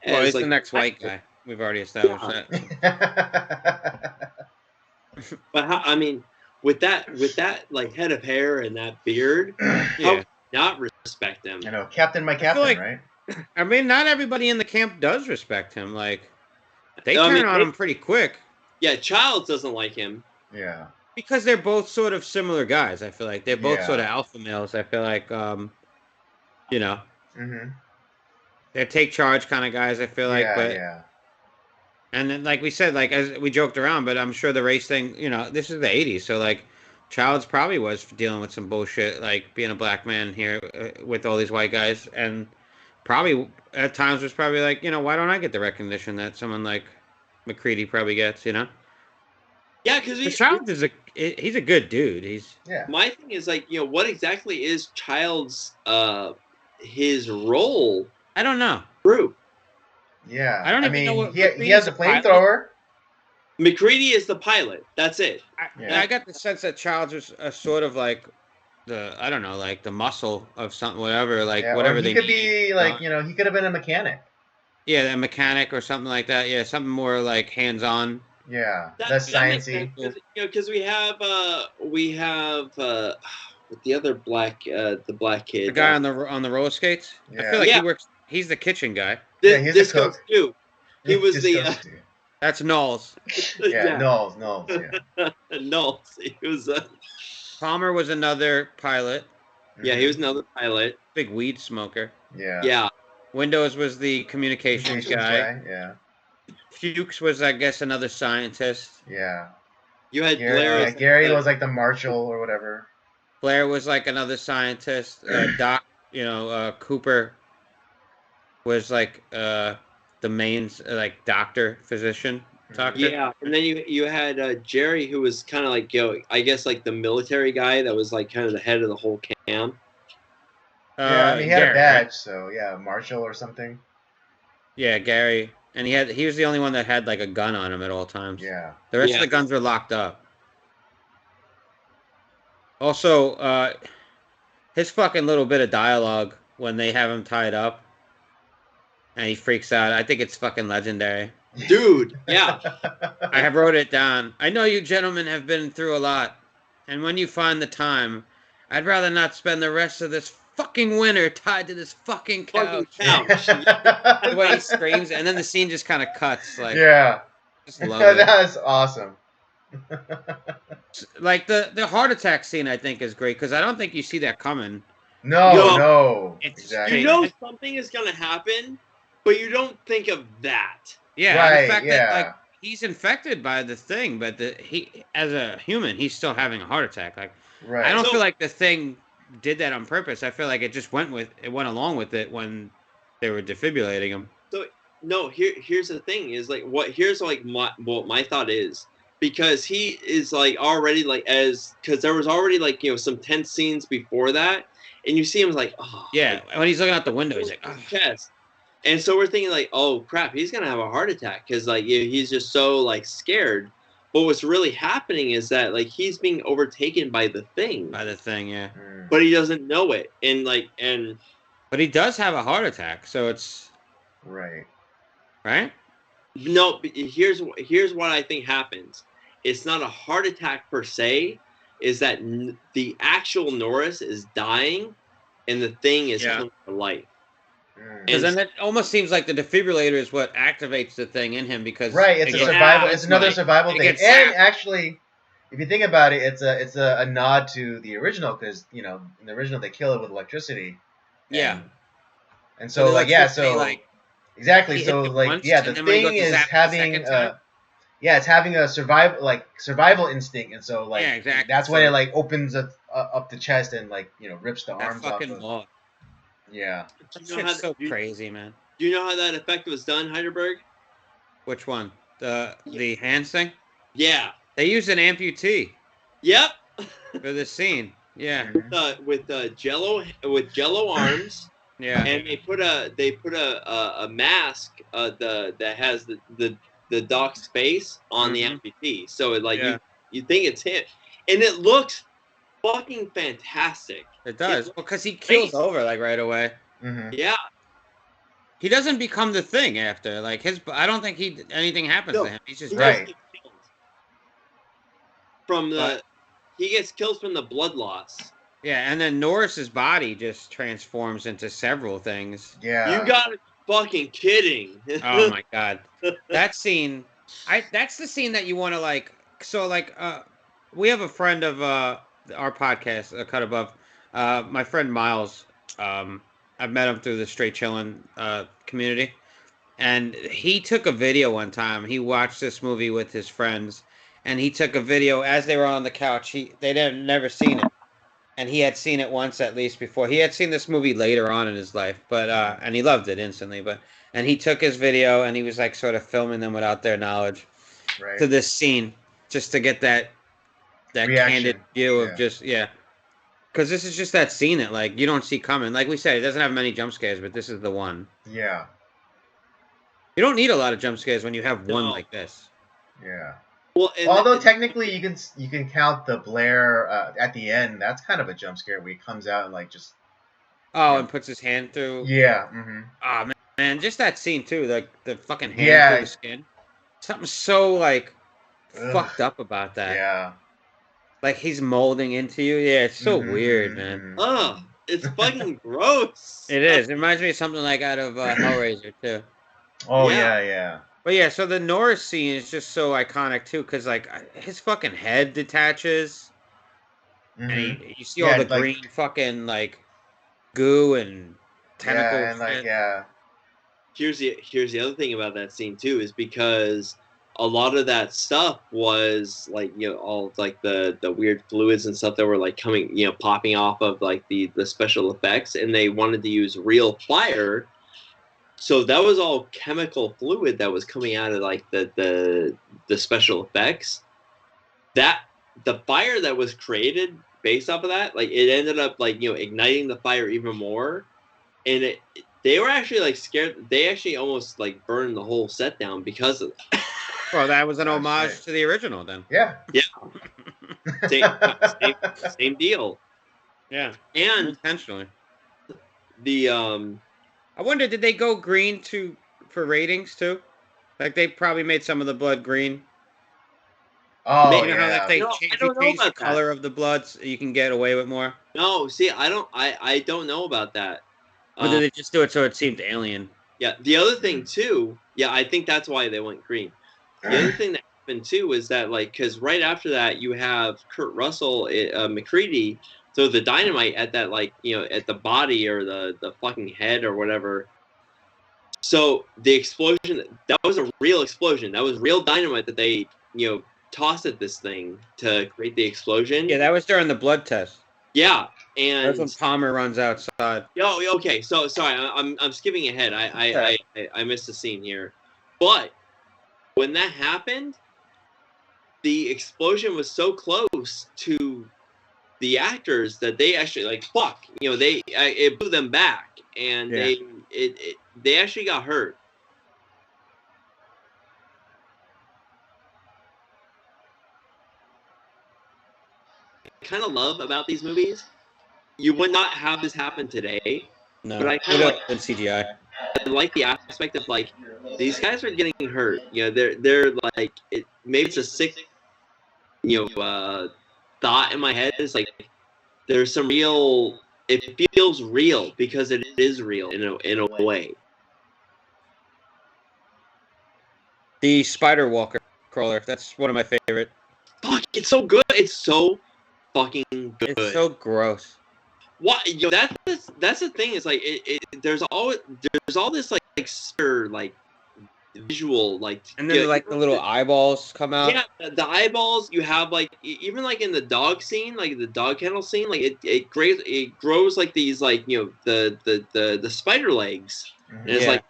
Well, he's like the next white guy. We've already established that. But how, I mean, with that like head of hair and that beard, how Yeah. would you not respect him? You know, Captain, my Captain, like- right? I mean, not everybody in the camp does respect him. Like, they I turn mean, on him pretty quick Yeah, Childs doesn't like him. Yeah. because they're both sort of similar guys. I feel like they're both Yeah. sort of alpha males. I feel like, you know, Mm-hmm. they're take charge kind of guys. I feel like, yeah, but yeah. and then like we said, like as we joked around, but I'm sure the race thing, you know, this is the '80s, so like, Childs probably was dealing with some bullshit, like being a black man here with all these white guys, and probably at times was probably like, you know, why don't I get the recognition that someone like McCready probably gets, you know? Yeah, because Childs is he's a good dude. He's Yeah. my thing is like, you know, what exactly is Childs' his role I don't know. group? Yeah. I don't even mean, know what he McCready's has a a pilot. flamethrower. McCready is the pilot. That's it. Yeah. I got the sense that Childs was a sort of like I don't know, like the muscle of something, whatever, like Yeah, whatever or he they could be like, you know, he could have been a mechanic. Yeah, a mechanic or something like that. Yeah, something more like hands-on. Yeah, That that's makes sciencey. sense, 'cause, you know, because we have with the other black the black kid, The guy on the roller skates. I Yeah. feel like Yeah. He's the kitchen guy. Yeah, he's a Disco cook. too. He was Just the goes to- That's Knowles. yeah, Knowles, yeah. no, he was Palmer was another pilot, yeah, he was another pilot. big weed smoker. Yeah. Yeah, Windows was the communications guy. Yeah. Fuchs was, I guess, another scientist. Yeah. you had Gary, Blair. yeah, Gary was like the marshal or whatever. Blair was like another scientist. Doc, Cooper was like the main like doctor, physician, doctor. Yeah, and then you had Jerry, who was kind of like, you know, I guess like the military guy that was like kind of the head of the whole camp. Yeah, I mean, he had Gary, a badge, right? so yeah, marshal or something. Yeah, Gary, and he was the only one that had like a gun on him at all times. Yeah. The rest Yeah. of the guns were locked up. Also, his fucking little bit of dialogue when they have him tied up and he freaks out, I think it's fucking legendary. Dude, yeah. I have wrote it down. I know you gentlemen have been through a lot, and when you find the time, I'd rather not spend the rest of this fucking winter tied to this fucking couch. The way he screams, and then the scene just kind of cuts. Like, yeah. just love it. That's awesome. Like the heart attack scene, I think is great because I don't think you see that coming. No. It's- Exactly. You know something is gonna happen, but you don't think of that. Yeah, Right, and the fact yeah. that like he's infected by the thing, but he as a human, he's still having a heart attack. Like, Right. I don't So- feel like the thing did that on purpose. I feel like it just went along with it when they were defibrillating him. No, here's the thing is like here's like what my thought is, because he is like already like because there was already like, you know, some tense scenes before that, and you see him like, oh Yeah, when he's looking out the window, he's like, oh. chest. And so we're thinking like, oh crap, he's gonna have a heart attack because like, you know, he's just so like scared. But what's really happening is that like he's being overtaken by the thing, by the thing, yeah. Mm. but he doesn't know it. But he does have a heart attack, so it's Right. right. No, but here's what I think happens. It's not a heart attack per se. Is that the actual Norris is dying, and the thing is Yeah. coming to life. Because then it almost seems like the defibrillator is what activates the thing in him. Because right, it's a survival. It's another survival thing. And actually, if you think about it, it's a nod to the original because in the original they kill it with electricity. Yeah. And so like exactly. So like the thing is having it's having a survival instinct, and so like exactly. that's when it like opens up the chest and like rips the arms off. Law. Yeah. That's so crazy, man. Do you know how that effect was done, Hydraberg? Which one? The hands thing? Yeah. They used an amputee. Yep. For the scene. Yeah. With jello arms. Yeah. And they put a mask that has the doc's face on the amputee. So it you think it's him. And it looks fucking fantastic. It does. Because he kills over like right away. Mm-hmm. Yeah. He doesn't become the thing after. Like I don't think anything happens to him. He's just right. He gets killed from the blood loss. Yeah, and then Norris's body just transforms into several things. Yeah. You gotta be fucking kidding. Oh my god. That scene that's the scene that you want to like. So like we have a friend of our podcast, Cut Above, my friend Miles. I've met him through the Straight Chillin' community, and he took a video one time. He watched this movie with his friends, and he took a video as they were on the couch. They'd never seen it, and he had seen it once at least before. He had seen this movie later on in his life, but and he loved it instantly. And he took his video and he was like sort of filming them without their knowledge to this scene, just to get that reaction. Candid view of because this is just that scene that like you don't see coming. Like we said, it doesn't have many jump scares, but this is the one. Yeah. You don't need a lot of jump scares when you have one like this. Yeah. Well, although technically you can count the Blair at the end. That's kind of a jump scare where he comes out and like just. Oh, and puts his hand through. Yeah. Mm-hmm. Oh man, just that scene too. Like the fucking hand through the skin. Something so like fucked up about that. Yeah. Like he's molding into you. Yeah, it's so weird, man. Oh, it's fucking gross. It is. It reminds me of something like out of Hellraiser too. Oh yeah. But yeah, so the Norris scene is just so iconic too, because like his fucking head detaches, and you see all the green fucking like goo and tentacles. Here's the other thing about that scene too, is because a lot of that stuff was like all like the weird fluids and stuff that were like coming popping off of like the special effects, and they wanted to use real fire. So that was all chemical fluid that was coming out of like the special effects. That the fire that was created based off of that, like it ended up like igniting the fire even more, and they were actually like scared. They actually almost like burned the whole set down because of that. Well, that was an homage to the original then. Yeah. Same deal. Yeah. And intentionally. I wonder, did they go green for ratings too? Like they probably made some of the blood green. Oh, how like they change the color of the blood so you can get away with more? No, see, I don't know about that. Or did they just do it so it seemed alien? Yeah, the other thing too, I think that's why they went green. The other thing that happened too is that like, because right after that you have Kurt Russell, McCready, throw the dynamite at that like at the body or the fucking head or whatever. So the explosion, that was a real explosion. That was real dynamite that they tossed at this thing to create the explosion. Yeah, that was during the blood test. Yeah, and that's when Palmer runs outside. Oh, okay. So sorry, I'm skipping ahead. I missed a scene here, but when that happened, the explosion was so close to the actors that they actually like it blew them back, and they actually got hurt. I kind of love about these movies, you would not have this happen today. No, but I kind of like CGI. I like the aspect of like these guys are getting hurt. They're like maybe it's a sick thought in my head is like there's some real it feels real because it is real in a way. The Spider Walker crawler. That's one of my favorite. Fuck, it's so good. It's so fucking good. It's so gross. What that's the thing is like there's all this like visual like, and then like the little eyeballs come out. Yeah, the eyeballs. You have like even like in the dog scene, like the dog kennel scene, like it grows like these like the spider legs, and it's like,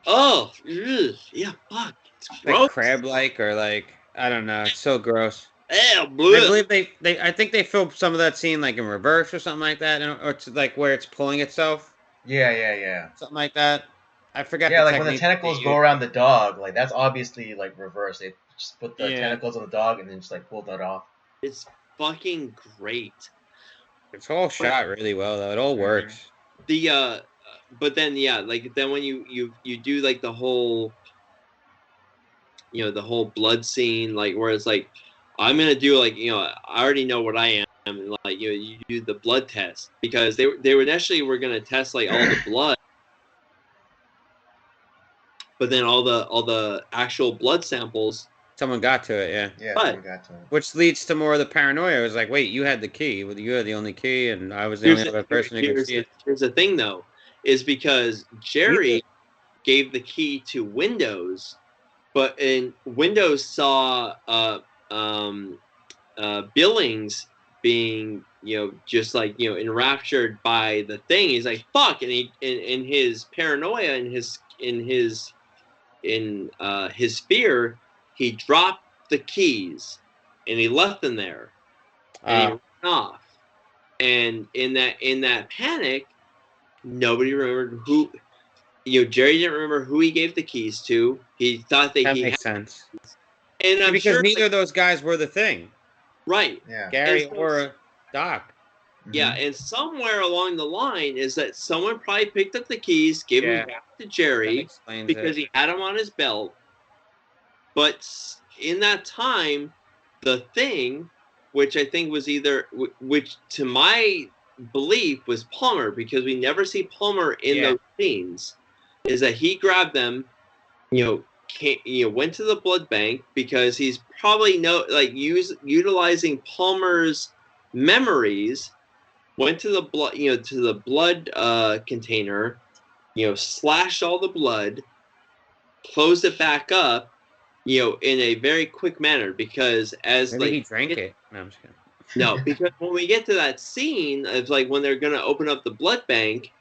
oh yeah, fuck, it's gross. Like crab like or like I don't know, it's so gross. Yeah, I believe I think they filmed some of that scene like in reverse or something like that, or it's like where it's pulling itself. Yeah. Something like that. I forgot. Yeah, like when the tentacles go around the dog, like that's obviously like reverse. They just put the tentacles on the dog and then just like pull that off. It's fucking great. It's all shot really well though. It all works. But then like then when you do like the whole, the whole blood scene, like where it's like, I'm gonna do like I already know what I am, and like you do the blood test because they were initially were gonna test like all the blood. But then all the actual blood samples. Someone got to it, yeah. Yeah, someone got to it. Which leads to more of the paranoia. It was like, wait, you had the key. You had the only key, and I was the only other person who could see it. Here's the thing, though, is because Jerry gave the key to Windows, but in Windows saw Billings being just like enraptured by the thing. He's like, fuck, and he in his paranoia and in his fear, he dropped the keys and he left them there and he ran off. And in that panic, nobody remembered who. Jerry didn't remember who he gave the keys to. He thought that he makes sense. And I'm because sure neither of those guys were the Thing. Right. Yeah. Gary or Doc. Yeah, and somewhere along the line is that someone probably picked up the keys, gave them back to Jerry because he had them on his belt. But in that time, the Thing, which I think was which to my belief was Palmer, because we never see Palmer in those scenes, is that he grabbed them, went to the blood bank because he's probably utilizing Palmer's memories. Went to the blood, to the blood container, slashed all the blood, closed it back up, in a very quick manner because maybe he drank it. No, I'm just kidding. No, because when we get to that scene of like when they're gonna open up the blood bank,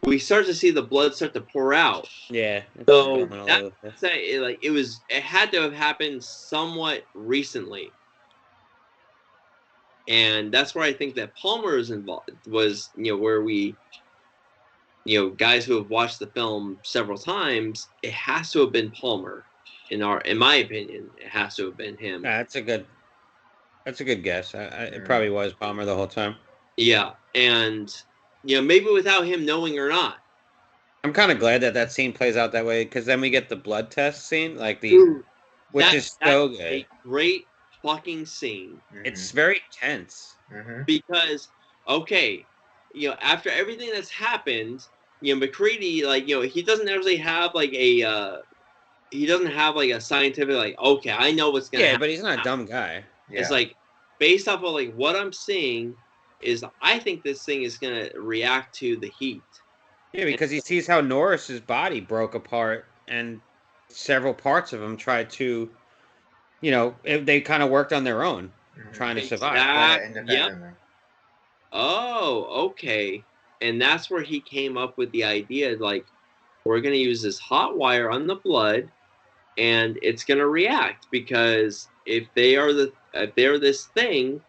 we start to see the blood start to pour out. Yeah. So it had to have happened somewhat recently. And that's where I think that Palmer is involved, was, where we, guys who have watched the film several times, it has to have been Palmer. In my opinion, it has to have been him. That's a good guess. It probably was Palmer the whole time. Yeah. And, maybe without him knowing or not. I'm kind of glad that scene plays out that way, because then we get the blood test scene, which is so good. A great fucking scene. It's very tense because after everything that's happened, McCready, he doesn't actually have a scientific I know what's gonna happen. But he's not a dumb guy. It's based off of what I'm seeing is I think this thing is gonna react to the heat. Yeah, because he sees how Norris's body broke apart and several parts of him tried to they kind of worked on their own, trying to survive. Oh, okay. And that's where he came up with the idea, we're going to use this hot wire on the blood, and it's going to react, because if they're this thing,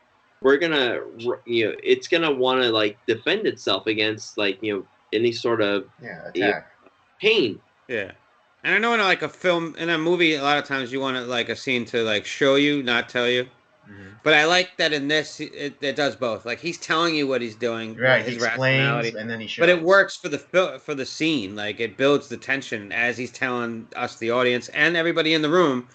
we're going to, it's going to want to, defend itself against, any sort of attack. Pain. Yeah. And I know in a movie, a lot of times you want a scene to show you, not tell you. But I like that in this, it does both. He's telling you what he's doing, right? His he explains, rationality, and then he shows. But it works for the scene. It builds the tension as he's telling us, the audience, and everybody in the room.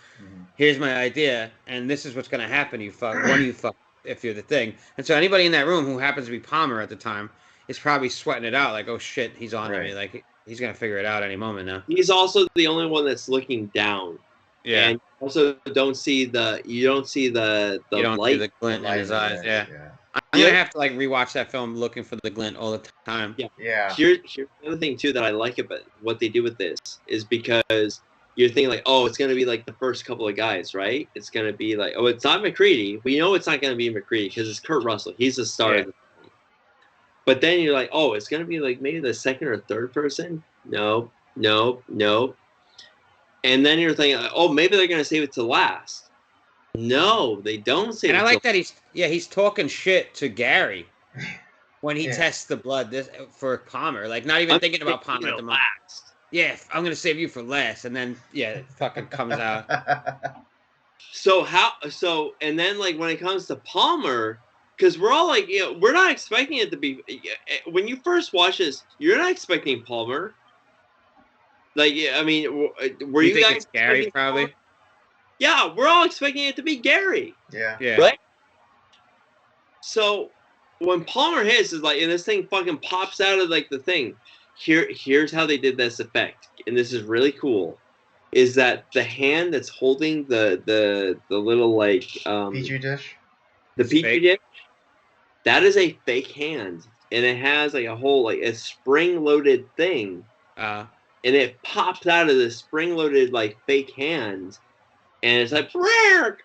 Here's my idea, and this is what's going to happen. You fuck. One of you fuck if you're the Thing. And so anybody in that room who happens to be Palmer at the time, is probably sweating it out. Like, oh shit, he's on to me. Right. Like he's gonna figure it out any moment now. He's also the only one that's looking down. Yeah. And also don't see the You don't see light. the glint in his eyes. Yeah. I'm Yeah. gonna have to like rewatch that film looking for the glint all the time. Yeah. Here's the other thing too that I like about what they do with this is because you're thinking like, oh, it's gonna be like the first couple of guys, right? It's gonna be like, oh, it's not McCready. We know it's not gonna be McCready because it's Kurt Russell. He's the star of the film. But then you're like, oh, it's gonna be like maybe the second or third person. No. And then you're thinking, oh, maybe they're gonna save it to last. No, they don't save it. And I like that he's talking shit to Gary when he tests the blood for Palmer. Like not even thinking about Palmer at the moment. Yeah, I'm gonna save you for last, and then it fucking comes out. So and then like when it comes to Palmer, because we're all like, we're not expecting it to be. When you first watch this, you're not expecting Palmer. Like, I mean, were you think guys it's Gary probably? Palmer? Yeah, we're all expecting it to be Gary. Yeah. Right? So when Palmer hits, is like, and this thing fucking pops out of like the thing. Here's how they did this effect, and this is really cool. Is that the hand that's holding the little like Petri dish? The Petri dish. That is a fake hand, and it has like a whole like a spring-loaded thing. And it pops out of the spring-loaded like fake hand, and it's like, Brrr!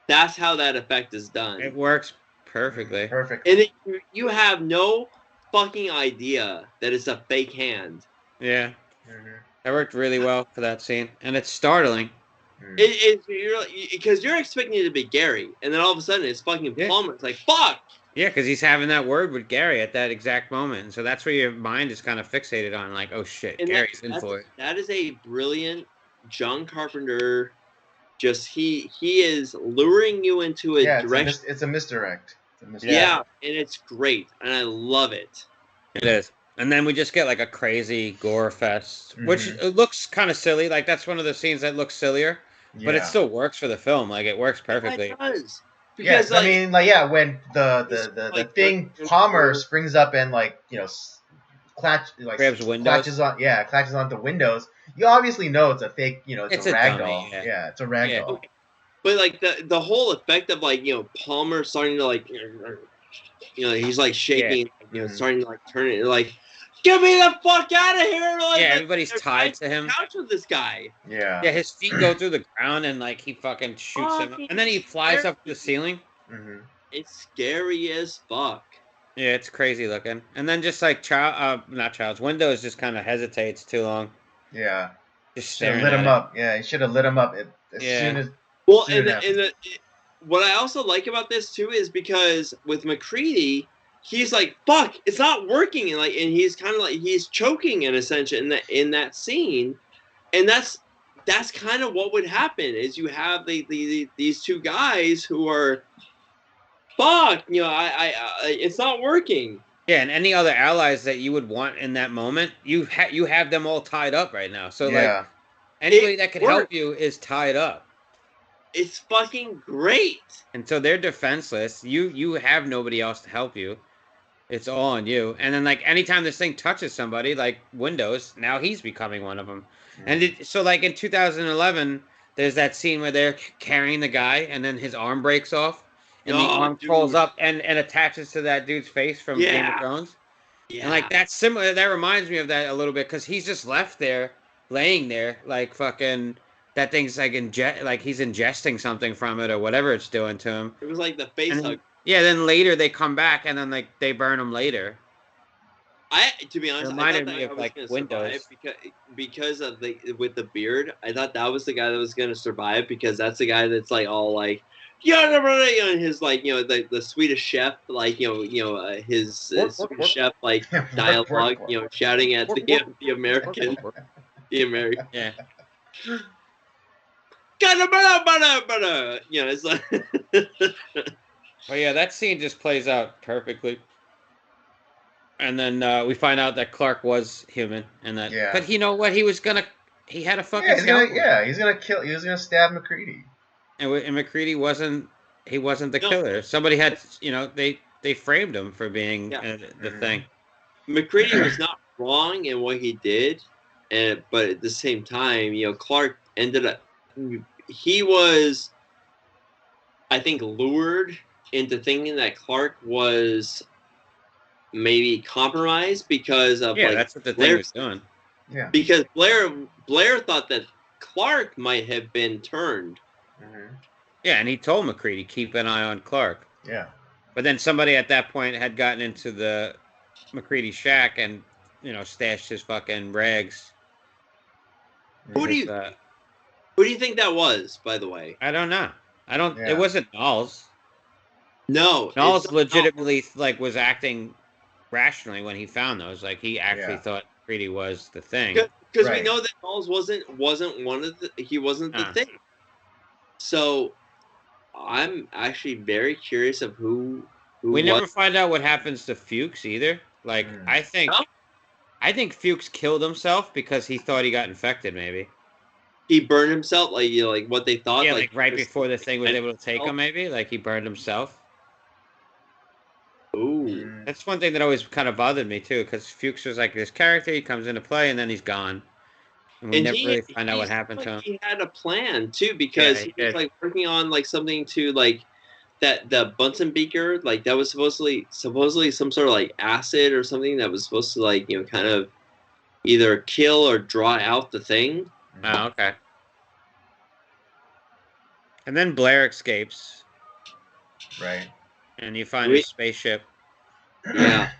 That's how that effect is done. It works perfectly. Perfect. And you have no fucking idea that it's a fake hand. Yeah. That worked really well for that scene, and it's startling. Because you're expecting it to be Gary, and then all of a sudden it's fucking Palmer. It's like, fuck. Yeah, because he's having that word with Gary at that exact moment, and so that's where your mind is kind of fixated on, like, oh shit, and Gary's in for it. That is a brilliant John Carpenter. Just he is luring you into a direction. It's a misdirect. Yeah, and it's great, and I love it. It is. And then we just get like a crazy gore fest, which it looks kind of silly. Like that's one of the scenes that looks sillier, but it still works for the film. Like it works perfectly. It does. Because, I mean, when the thing Palmer springs up and grabs windows, clatches onto windows. You obviously know it's a fake. It's a ragdoll. Yeah, it's a ragdoll. Okay. But like the whole effect of Palmer starting to he's like shaking, starting to like turn it like, get me the fuck out of here! Like, everybody's tied to him. Couch with this guy. Yeah. Yeah, his feet go through the ground and like he fucking shoots him, and then he flies up to the ceiling. It's scary as fuck. Yeah, it's crazy looking. And then just like Windows just kind of hesitates too long. Yeah. Just should have lit him up. Yeah, he should have lit him up as soon as. Well, what I also like about this too is because with McCready, he's like, "Fuck, it's not working," and he's kind of like he's choking in a sense in that scene, and that's kind of what would happen is you have these two guys who are, fuck, it's not working. Yeah, and any other allies that you would want in that moment, you have them all tied up right now. So like anybody that could help you is tied up. It's fucking great. And so they're defenseless. You have nobody else to help you. It's all on you. And then like anytime this thing touches somebody, like Windows, now he's becoming one of them. And so like in 2011, there's that scene where they're carrying the guy, and then his arm breaks off, and the arm crawls up and attaches to that dude's face from Game of Thrones. Yeah. And like that's similar. That reminds me of that a little bit because he's just left there, laying there, like fucking. That thing's like he's ingesting something from it or whatever it's doing to him. It was like the face hug. Yeah, then later they come back and then like they burn him later. To be honest, reminded me of like Windows because of with the beard. I thought that was the guy that was gonna survive because that's the guy that's like all like his like the Swedish chef his Swedish chef like dialogue shouting at the American yeah. It's like. Well, yeah, that scene just plays out perfectly. And then we find out that Clark was human, and that. Yeah. But you know what? He had a fucking. He's gonna kill. He was gonna stab McCready. And McCready wasn't. He wasn't the killer. Somebody had. They framed him for being the thing. McCready was not wrong in what he did, but at the same time, Clark ended up. He was, I think, lured into thinking that Clark was maybe compromised because of that's what the thing was doing. Yeah. Because Blair thought that Clark might have been turned. Mm-hmm. Yeah, and he told McCready, keep an eye on Clark. Yeah. But then somebody at that point had gotten into the McCready shack and, stashed his fucking rags. Who do you think that was, by the way? I don't know. Yeah. It wasn't Knowles. No. Knowles legitimately was acting rationally when he found those. Like, he actually thought McCready was the thing. Because we know that Knowles wasn't one of the. He wasn't the thing. So, I'm actually very curious of who we never find out what happens to Fuchs either. Like, I think Fuchs killed himself because he thought he got infected. Maybe he burned himself, like what they thought. Yeah, like right before the thing was able to take him. Maybe like he burned himself. Ooh, that's one thing that always kind of bothered me too, because Fuchs was like this character. He comes into play and then he's gone, and we never really find out what happened to him. He had a plan too, because he was like working on like something to like the Bunsen beaker, like that was supposedly some sort of like acid or something that was supposed to like kind of either kill or draw out the thing. Oh, okay. And then Blair escapes. Right. And you find his spaceship. Yeah.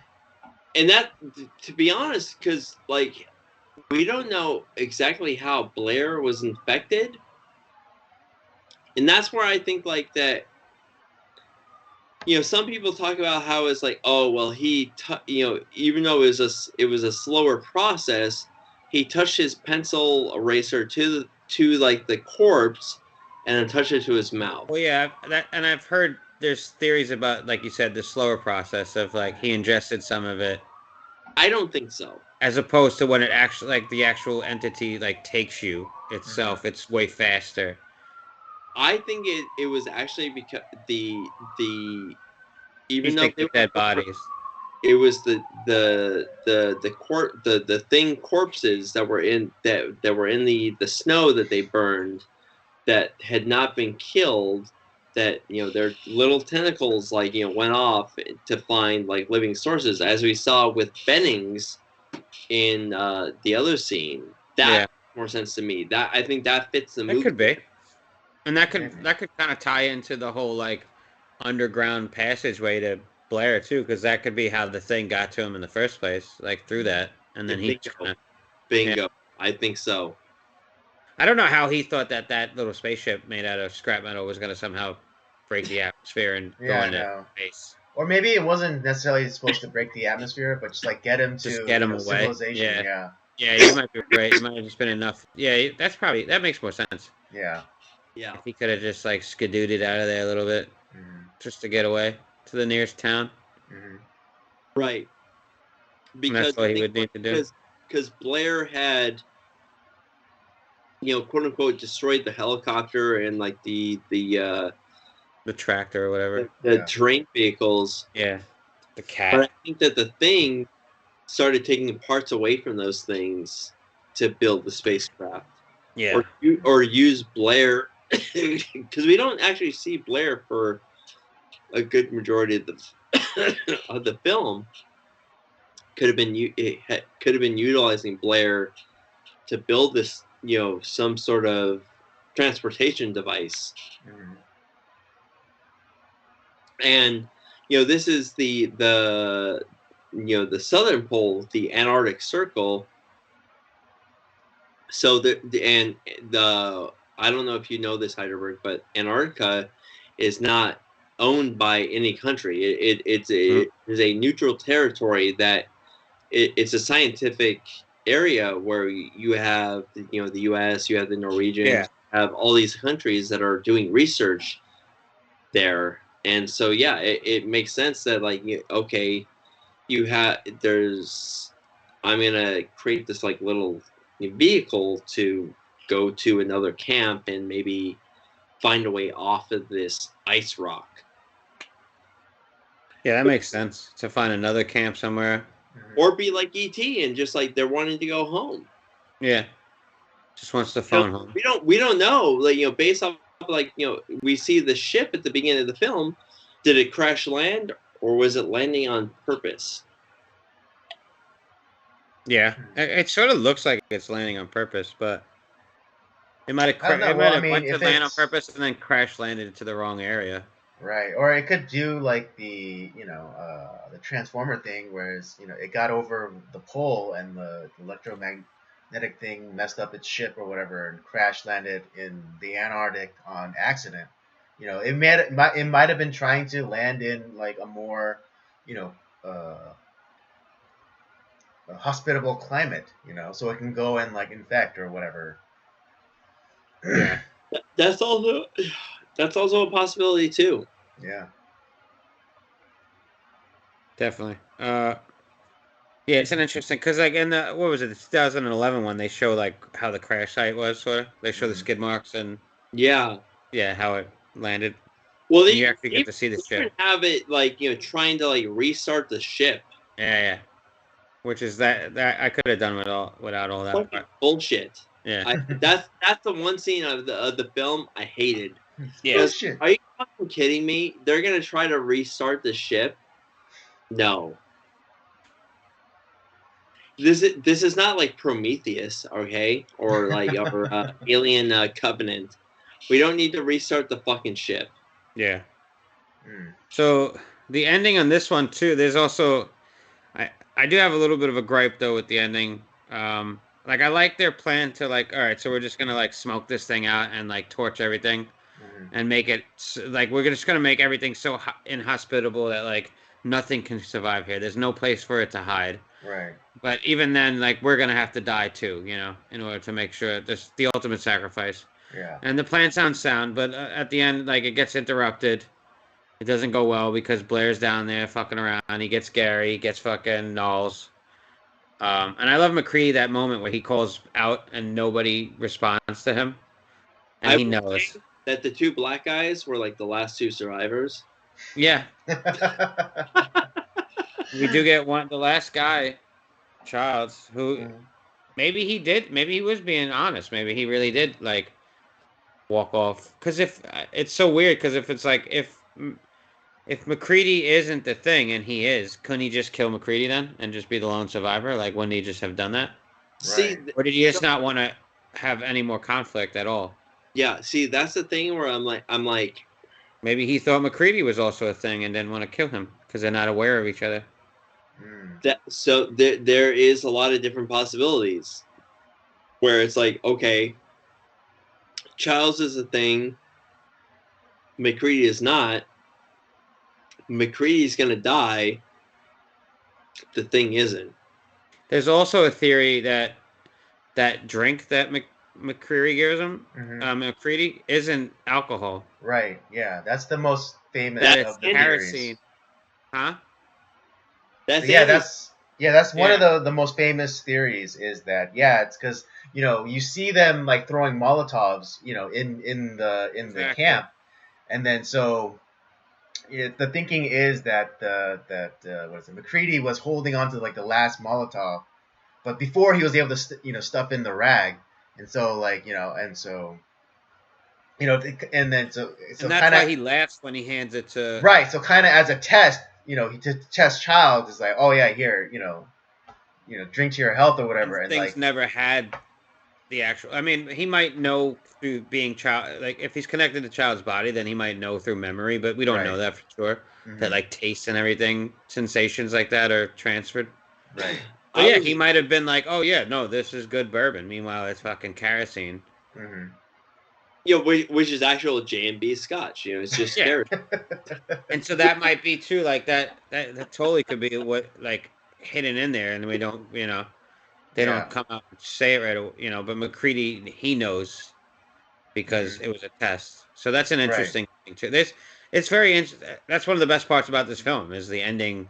And that, to be honest, because like we don't know exactly how Blair was infected, and that's where I think like that. Some people talk about how it's like, oh well, he, even though it was a slower process, he touched his pencil eraser to like the corpse, and then touched it to his mouth. Well, yeah, and I've heard there's theories about, like you said, the slower process of like he ingested some of it. I don't think so. As opposed to when it actually, like the actual entity like takes you itself, it's way faster. I think it was actually because the even though they were dead bodies, it was the thing corpses that were in the snow that they burned that had not been killed, that their little tentacles like went off to find like living sources, as we saw with Bennings in the other scene. That makes more sense to me. That I think that fits the movie. It could be. And that could kind of tie into the whole like underground passageway to Blair too, because that could be how the thing got to him in the first place, like through that, and then bingo. Yeah. I think so. I don't know how he thought that little spaceship made out of scrap metal was going to somehow break the atmosphere and go into space. Or maybe it wasn't necessarily supposed to break the atmosphere, but just like get him away. Civilization. Yeah, you might be right. It might have just been enough. Yeah, that makes more sense. Yeah. Yeah. If he could have just like skidooted out of there a little bit, just to get away to the nearest town. Right. Because and that's what he would need to do. Because Blair had, quote unquote, destroyed the helicopter and like the tractor or whatever, the terrain vehicles. Yeah. The cat. But I think that the thing started taking parts away from those things to build the spacecraft. Yeah. Or use Blair, because we don't actually see Blair for a good majority of the film. Could have been utilizing Blair to build this, some sort of transportation device. And this is the southern pole, the Antarctic Circle. So I don't know if you know this, Hydraberg, but Antarctica is not owned by any country. It's a neutral territory that it's a scientific area where you have the U.S., you have the Norwegians, you have all these countries that are doing research there. And so, it makes sense that like, okay, I'm going to create this like little vehicle to go to another camp and maybe find a way off of this ice rock. Yeah, that makes sense. To find another camp somewhere. or be like ET and just like they're wanting to go home. Yeah, just wants the phone home. We don't know. Like, you know, based off like, you know, we see the ship at the beginning of the film. Did it crash land or was it landing on purpose? Yeah, it sort of looks like it's landing on purpose, but it might have I don't know. it Well, might I have mean, went to if land on it's purpose and then crash landed into the wrong area. right, or it could do like the transformer thing, whereas it got over the pole and the electromagnetic thing messed up its ship or whatever and crash landed in the Antarctic on accident. It might have been trying to land in like a more you know uh, a hospitable climate, so it can go and like infect or whatever. Yeah, That's also a possibility too. Yeah. definitely. Yeah, it's an interesting because like in the what was it, the 2011 one, they show like how the crash site was sort of. They show the skid marks and Yeah. how it landed. Well, And you actually get to see the even ship. have it like, you know, trying to like restart the ship. Yeah. Which is that I could have done without all that. Fucking bullshit. Yeah. That's the one scene of the film I hated. Yeah. Bullshit. Are you fucking kidding me? They're gonna try to restart the ship? No. This is not like Prometheus, okay, or like or Alien Covenant. We don't need to restart the fucking ship. Yeah. So the ending on this one too. There's also, I do have a little bit of a gripe though with the ending. Like I like their plan to like, all right, so we're just gonna like smoke this thing out and like torch everything, and make it like we're just gonna make everything so inhospitable that like nothing can survive here. There's no place for it to hide. Right. But even then, like we're gonna have to die too, in order to make sure this the ultimate sacrifice. Yeah. And the plan sounds sound, but at the end, like it gets interrupted. It doesn't go well because Blair's down there fucking around. He gets Gary, he gets fucking Knowles. And I love McCready, that moment where he calls out and nobody responds to him, and he knows that the two black guys were like the last two survivors. Yeah. We do get the last guy, Childs, who maybe he was being honest. Maybe he really did like walk off. Because if it's so weird, because if it's like if McCready isn't the thing and he is, couldn't he just kill McCready then and just be the lone survivor? Like, wouldn't he just have done that? See, or did he just not want to have any more conflict at all? Yeah, see, that's the thing where I'm like, maybe he thought McCready was also a thing and didn't want to kill him because they're not aware of each other. So there is a lot of different possibilities where it's like, okay, Childs is a thing, McCready is not. McCready's gonna die. The thing isn't. There's also a theory that drink that McCready gives him, McCready, isn't alcohol. Right. Yeah, that's the most famous of the kerosene. Huh? That's one of the most famous theories is that it's because you see them like throwing Molotovs in the camp, and then so the thinking is that McCready was holding on to like the last Molotov, but before he was able to stuff in the rag, and so and then so that's why he laughs when he hands it to right. So kind of as a test, to test Childs is like, oh yeah, here, drink to your health or whatever. And things like never had the actual. I mean, he might know through being child. Like if he's connected to Child's body, then he might know through memory, but we don't know that for sure. That like taste and everything, sensations like that are transferred. Right. But yeah, he might have been like, oh yeah, no, this is good bourbon. Meanwhile, it's fucking kerosene. Which is actual J&B Scotch. It's just kerosene. And so that might be too. Like that totally could be what like hidden in there, and we don't, they don't come out and say it right, but McCready, he knows because it was a test. So that's an interesting thing too. It's very interesting. That's one of the best parts about this film is the ending.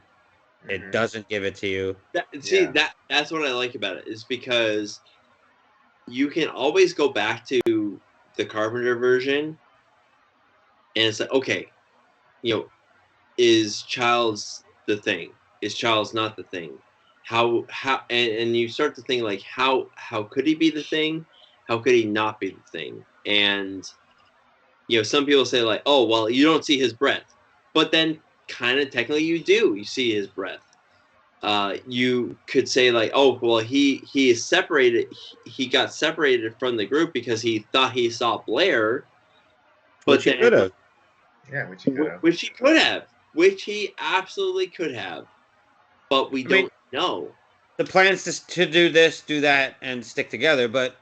It doesn't give it to you. That's what I like about it is because you can always go back to the Carpenter version, and it's like, okay, is Childs the thing? Is Childs not the thing? and you start to think like how could he be the Thing? How could he not be the Thing? And some people say like, oh well, you don't see his breath, but then kind of technically you do. You see his breath. You could say like, oh well, he is separated. He got separated from the group because he thought he saw Blair, but Which he could have. Yeah, which he could have. Which he could have. Which he absolutely could have. But we don't know. The plans to do this, do that, and stick together, but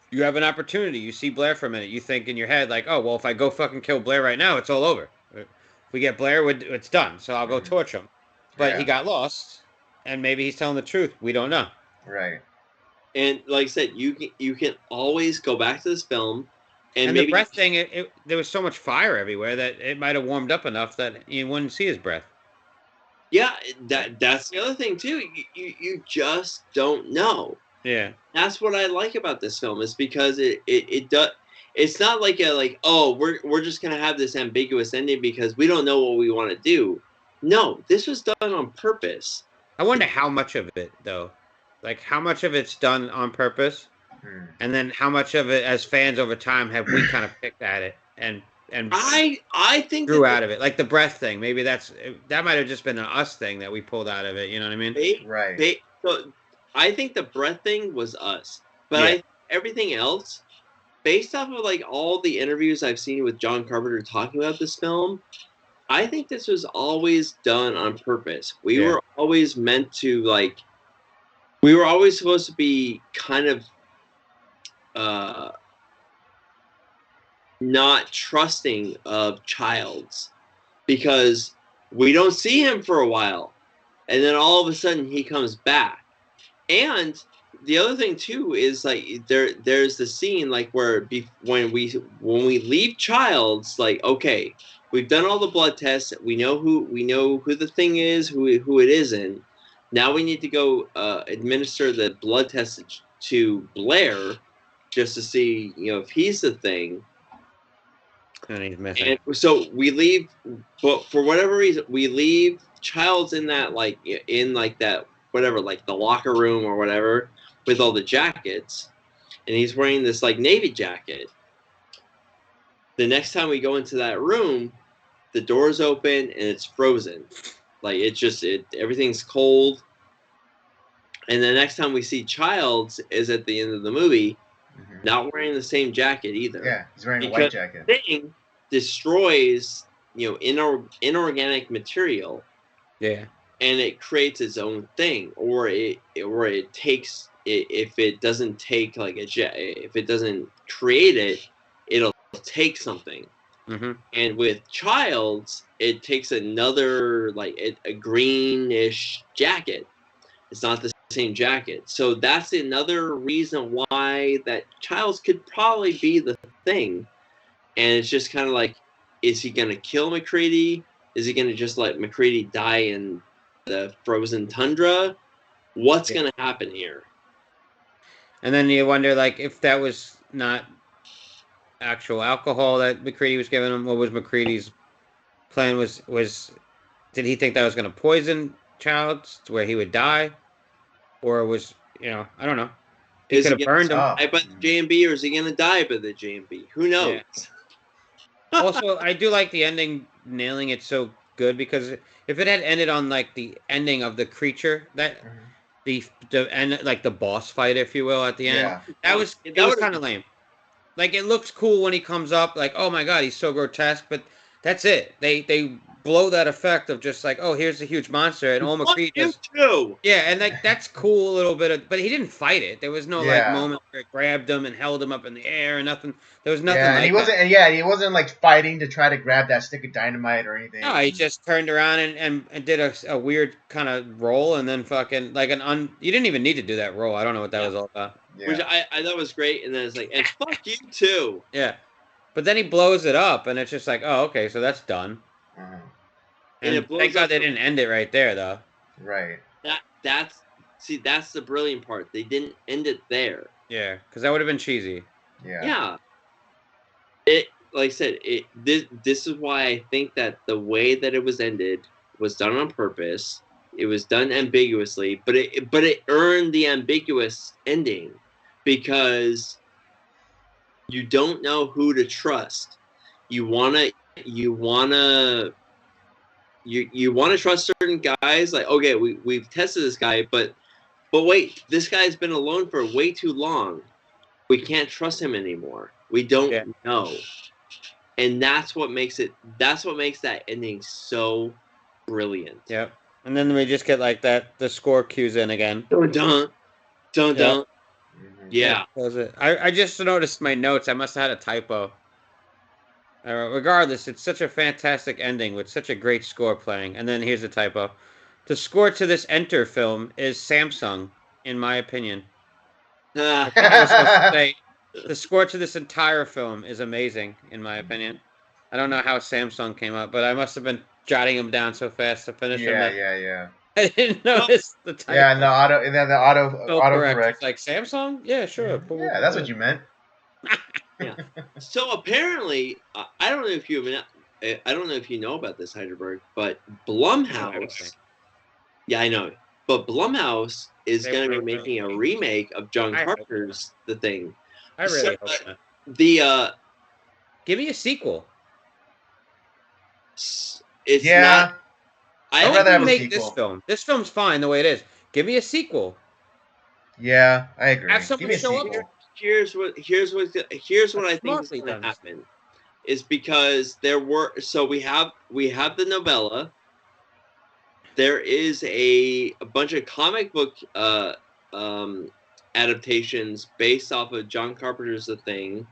you have an opportunity. You see Blair for a minute. You think in your head, like, oh, well, if I go fucking kill Blair right now, it's all over. If we get Blair, it's done. So I'll go torch him. But he got lost, and maybe he's telling the truth. We don't know. Right. And like I said, you can always go back to this film. And maybe the breath thing, there was so much fire everywhere that it might have warmed up enough that you wouldn't see his breath. Yeah, that's the other thing, too. You just don't know. Yeah. That's what I like about this film, is because it does. It's not like we're just gonna have this ambiguous ending because we don't know what we want to do. No, this was done on purpose. I wonder how much of it though, like how much of it's done on purpose, and then how much of it, as fans over time, have we kind of picked at it and I think grew out of it, like the breath thing. Maybe that might have just been an us thing that we pulled out of it. You know what I mean? Right. So I think the breath thing was us, but everything else, based off of like all the interviews I've seen with John Carpenter talking about this film, I think this was always done on purpose. We were always meant to we were always supposed to be kind of not trusting of Childs, because we don't see him for a while, and then all of a sudden he comes back. And the other thing too is like there's the scene like where when we leave Childs, like, okay, we've done all the blood tests, we know who the Thing is, who it isn't. Now we need to go administer the blood test to Blair just to see if he's the Thing. And he's missing. And so we leave, but for whatever reason, we leave Childs in that that whatever, like the locker room or whatever, with all the jackets, and he's wearing this like Navy jacket. The next time we go into that room, the door's open and it's frozen. Like everything's cold. And the next time we see Childs is at the end of the movie, not wearing the same jacket either. Yeah, he's wearing a white jacket. The Thing destroys, inorganic material. Yeah. And it creates its own thing, or it takes it. If it doesn't take if it doesn't create it, it'll take something. Mm-hmm. And with Childs, it takes another a greenish jacket. It's not the same jacket, so that's another reason why that Childs could probably be the Thing. And it's just kind of like, is he gonna kill McCready? Is he gonna just let McCready die in the frozen tundra? What's going to happen here? And then you wonder, if that was not actual alcohol that McCready was giving him, what was McCready's plan? Was did he think that was going to poison Childs to where he would die? Or was, I don't know. He could have burned him. Die by the J&B, or is he going to die by the J&B? Who knows? Yeah. Also, I do like the ending, nailing it so good, because if it had ended on the ending of the creature, that the end, the boss fight, if you will, at the end, that was kind of lame. It looks cool when he comes up, oh my god, he's so grotesque, but that's it. They blow that effect of just oh, here's a huge monster, and all McCready does. Yeah, and that's cool a little bit, but he didn't fight it. There was no moment where it grabbed him and held him up in the air and nothing. There was nothing. Yeah, and he wasn't fighting to try to grab that stick of dynamite or anything. No, he just turned around and did a weird kind of roll, and then fucking you didn't even need to do that roll. I don't know what that was all about. Yeah. Which I thought was great, and then it's and fuck you too. Yeah, but then he blows it up, and it's just oh, okay, so that's done. Uh-huh. And thank God they didn't end it right there, though. Right. That's the brilliant part. They didn't end it there. Yeah, because that would have been cheesy. Yeah. Yeah. It, like I said, this is why I think that the way that it was ended was done on purpose. It was done ambiguously, but it earned the ambiguous ending because you don't know who to trust. You wanna trust certain guys. Like, okay, we've tested this guy, but wait, this guy's been alone for way too long. We can't trust him anymore. We don't know, and that's what makes that ending so brilliant. Yep. And then we just get like that. The score cues in again. Dun dun dun dun. Yeah. That was it. I just noticed my notes. I must have had a typo. Regardless, it's such a fantastic ending with such a great score playing. And then here's a typo. The score to this Enter film is Samsung, in my opinion. I think I was supposed to say the score to this entire film is amazing, in my opinion. I don't know how Samsung came up, but I must have been jotting them down so fast to finish them. Yeah. I didn't notice the typo. Yeah, no, auto correct. It's like Samsung? Yeah, sure. Yeah, that's what you meant. Yeah. So apparently, I don't know if you know about this, Hydraberg, but Blumhouse. Yeah, I know. But Blumhouse is going to be making a remake of John Carpenter's The Thing. I really hope not. Give me a sequel. It's not. I'd rather have a make sequel. This film. This film's fine the way it is. Give me a sequel. Yeah, I agree. Have something show up. Here's what I think is going to happen. Is because we have the novella. There is a bunch of comic book adaptations based off of John Carpenter's The Thing,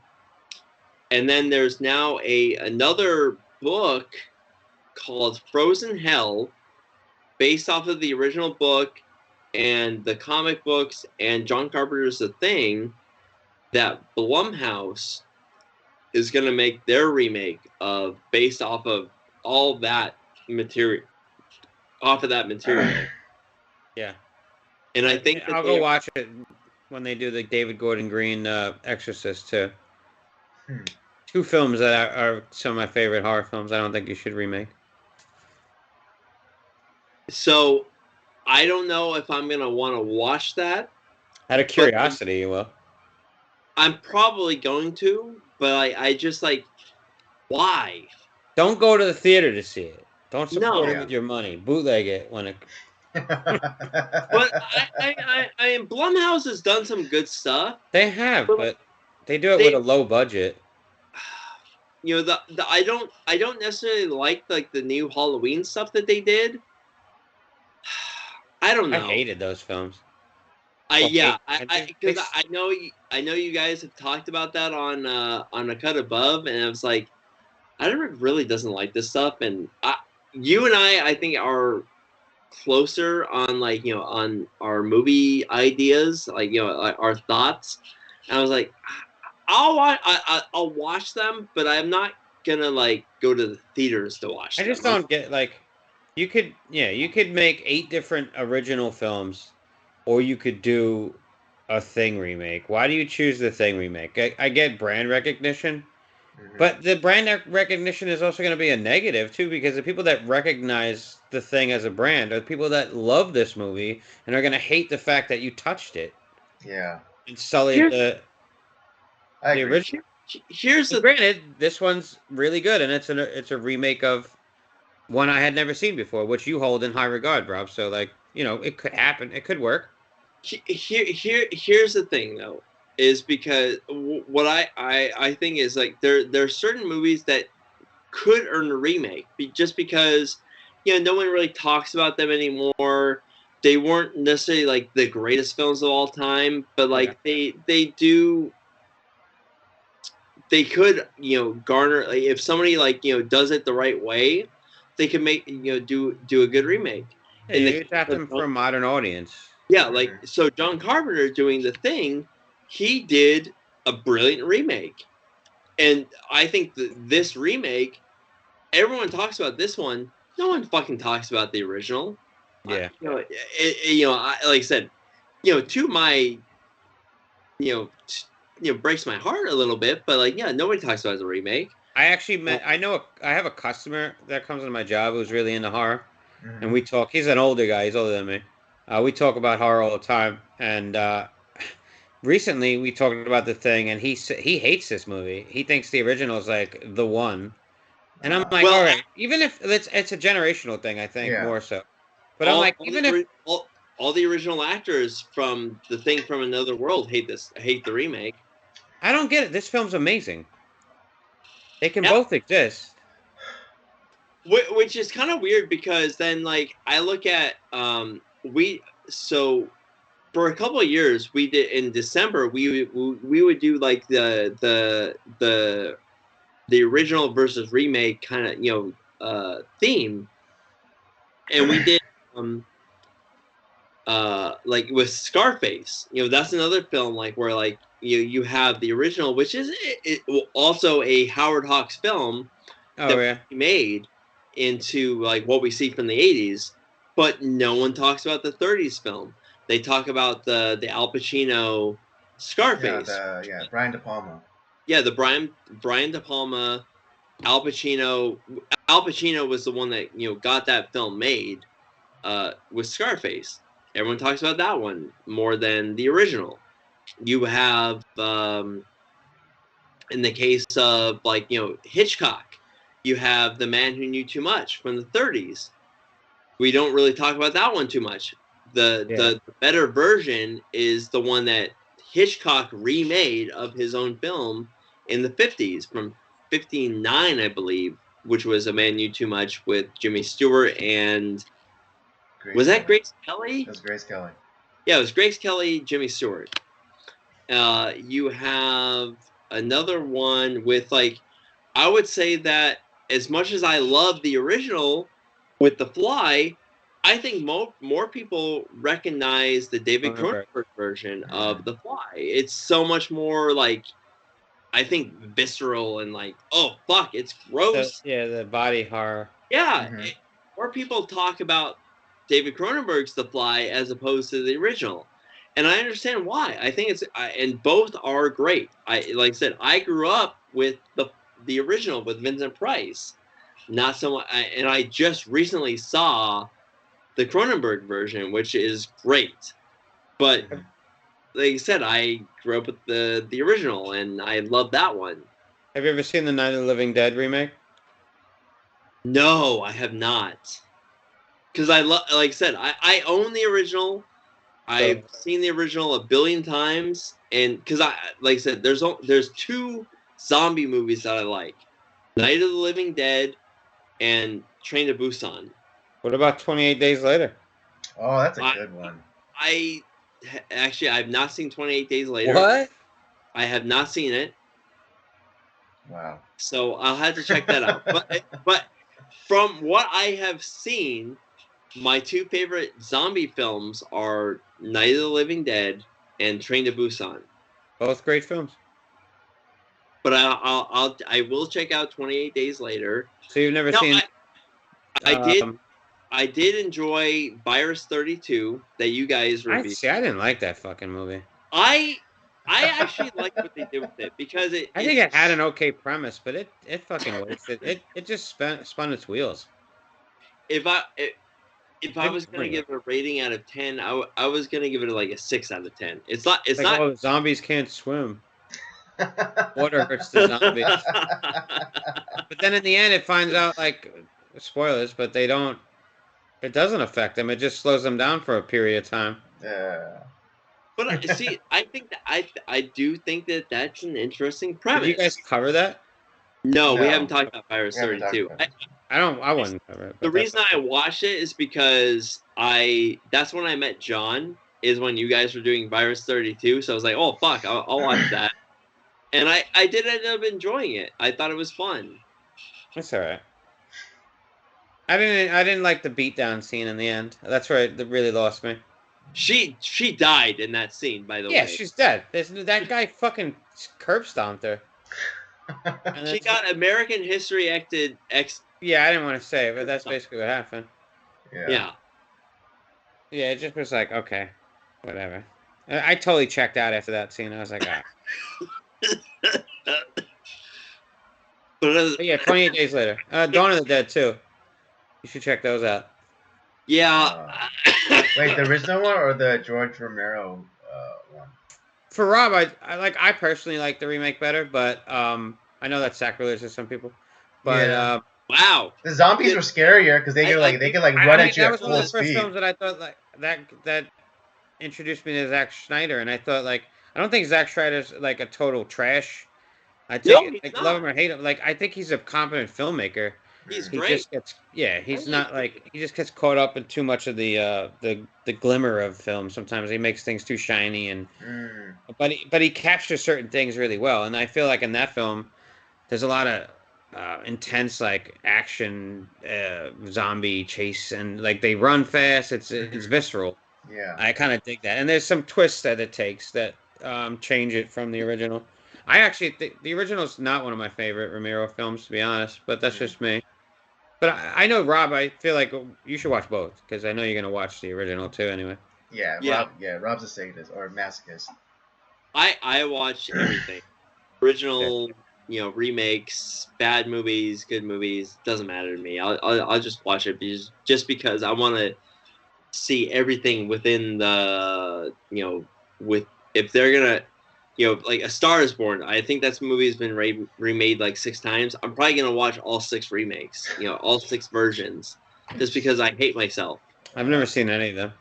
and then there's now another book called Frozen Hell, based off of the original book and the comic books and John Carpenter's The Thing, that Blumhouse is going to make their remake of, based off of all that material. Yeah. And I think I'll go watch it when they do the David Gordon Green Exorcist too. Two films that are some of my favorite horror films. I don't think you should remake. So, I don't know if I'm gonna want to watch that. Out of curiosity, you will. I'm probably going to, but I just like, why? Don't go to the theater to see it. Don't support No. it with your money. Bootleg it when it. But I mean, Blumhouse has done some good stuff. They have, but they do it with a low budget. You know, I don't necessarily like the new Halloween stuff that they did. I don't know. I hated those films. Because I know you guys have talked about that on A Cut Above, and I was like, Hydraberg really doesn't like this stuff, and you and I think are closer on on our movie ideas, our thoughts. And I was like, I'll watch them, but I'm not gonna go to the theaters to watch them. I just don't get you could make 8 different original films, or you could do a Thing remake. Why do you choose the Thing remake? I get brand recognition, but the brand recognition is also going to be a negative too, because the people that recognize the Thing as a brand are the people that love this movie and are going to hate the fact that you touched it. Yeah. And sullied the original. Granted, this one's really good, and it's a remake of one I had never seen before, which you hold in high regard, Rob. So it could happen. It could work. Here's the thing, though, is because what I think is there are certain movies that could earn a remake just because no one really talks about them anymore. They weren't necessarily the greatest films of all time, but they could garner, if somebody does it the right way, they can make do a good remake. Yeah, and you adapt them for a modern audience. Yeah, so John Carpenter doing The Thing, he did a brilliant remake, and I think this remake, everyone talks about this one. No one fucking talks about the original. Yeah. Like I said, to my, breaks my heart a little bit, but nobody talks about it as a remake. I actually I have a customer that comes into my job who's really into horror, and we talk. He's an older guy. He's older than me. We talk about horror all the time, and recently we talked about The Thing, and he hates this movie. He thinks the original is like the one, and I'm like, Well, all right, even if it's a generational thing, I think more so. But I'm like, even if all the original actors from The Thing from Another World hate the remake. I don't get it. This film's amazing. They can both exist. Which is kind of weird because then, like, I look at so for a couple of years we did in December we would do like the original versus remake kind of theme, and we did like with Scarface. That's another film like where like you have the original, which is also a Howard Hawks film that we made into like what we see from the 80s, but no one talks about the 30s film. They talk about the Al Pacino Scarface. Brian De Palma. Yeah, the Brian De Palma, Al Pacino. Al Pacino was the one that got that film made with Scarface. Everyone talks about that one more than the original. You have in the case of like Hitchcock, you have The Man Who Knew Too Much from the 30s. We don't really talk about that one too much. The better version is the one that Hitchcock remade of his own film in the 50s, from 59, I believe, which was A Man Knew Too Much with Jimmy Stewart and... Was that Grace Kelly? It was Grace Kelly. Yeah, it was Grace Kelly, Jimmy Stewart. You have another one with, like, I would say that as much as I love the original with The Fly, I think more people recognize the David Cronenberg version of The Fly. It's so much more, like, I think, visceral and like, oh, fuck, it's gross. The body horror. Yeah. More people talk about David Cronenberg's The Fly as opposed to the original. And I understand why. I think and both are great. Like I said, I grew up with the original with Vincent Price. Not so much, and I just recently saw the Cronenberg version, which is great. But like I said, I grew up with the original, and I love that one. Have you ever seen the Night of the Living Dead remake? No, I have not. Because like I said, I own the original. I've seen the original a billion times, and because like I said, there's two zombie movies that I like: Night of the Living Dead and Train to Busan. What about 28 Days Later? Oh, that's a good one. I've not seen 28 Days Later. What? I have not seen it. Wow. So I'll have to check that out. But from what I have seen, my two favorite zombie films are Night of the Living Dead and Train to Busan. Both great films. But I will check out 28 Days Later. So you've never seen? I did enjoy Virus 32 that you guys reviewed. I didn't like that fucking movie. I actually like what they did with it because I think it had an okay premise, but it fucking wasted. It just spun its wheels. If I was gonna give it a rating out of 10, I was gonna give it like a 6 out of 10. It's not. Oh, zombies can't swim. Water hurts the zombies. But then in the end, it finds out, like, spoilers, but they don't. It doesn't affect them. It just slows them down for a period of time. Yeah. But see, I think that I do think that that's an interesting premise. Did you guys cover that? No, we haven't talked about Virus 32. I wouldn't cover it. The reason I watched it is because that's when I met John, is when you guys were doing Virus 32. So I was like, oh, fuck, I'll watch that. And I did end up enjoying it. I thought it was fun. It's all right. I didn't like the beatdown scene in the end. That's where it really lost me. She died in that scene, by the way. Yeah, she's dead. That guy fucking curb stomped her. She got American History X. Yeah, I didn't want to say it, but that's basically what happened. Yeah. Yeah, it just was like, okay, whatever. I totally checked out after that scene. I was like, ah. But yeah, 28 Days Later. Dawn of the Dead, too. You should check those out. Yeah. Wait, the original one or the George Romero one? For Rob, I personally like the remake better, but I know that's sacrilege to some people. But Yeah. Wow. The zombies were scarier because they could run at you that at was one of full the first speed. films that I thought like that introduced me to Zack Snyder, and I thought like I don't think Zack Snyder's like a total trash. I No, think he's like love not. him or hate him, like I think he's a competent filmmaker. He's He great. just gets he's not like he just gets caught up in too much of the glimmer of film. Sometimes he makes things too shiny and Mm. but he captures certain things really well, and I feel like in that film there's a lot of intense like action zombie chase and like they run fast. It's visceral. Yeah. I kind of dig that, and there's some twists that it takes that change it from the original. I actually think the original is not one of my favorite Romero films, to be honest, but that's just me. But I know Rob. I feel like you should watch both because I know you're gonna watch the original too. Anyway, Yeah. Yeah. Rob's a sadist or masochist. I watch everything. Original, remakes, bad movies, good movies, doesn't matter to me. I'll just watch it because I want to see everything within the, with if they're gonna, like A Star Is Born. I think that movie has been remade like 6 times. I'm probably gonna watch all 6 remakes, all 6 versions, just because I hate myself. I've never seen any of them.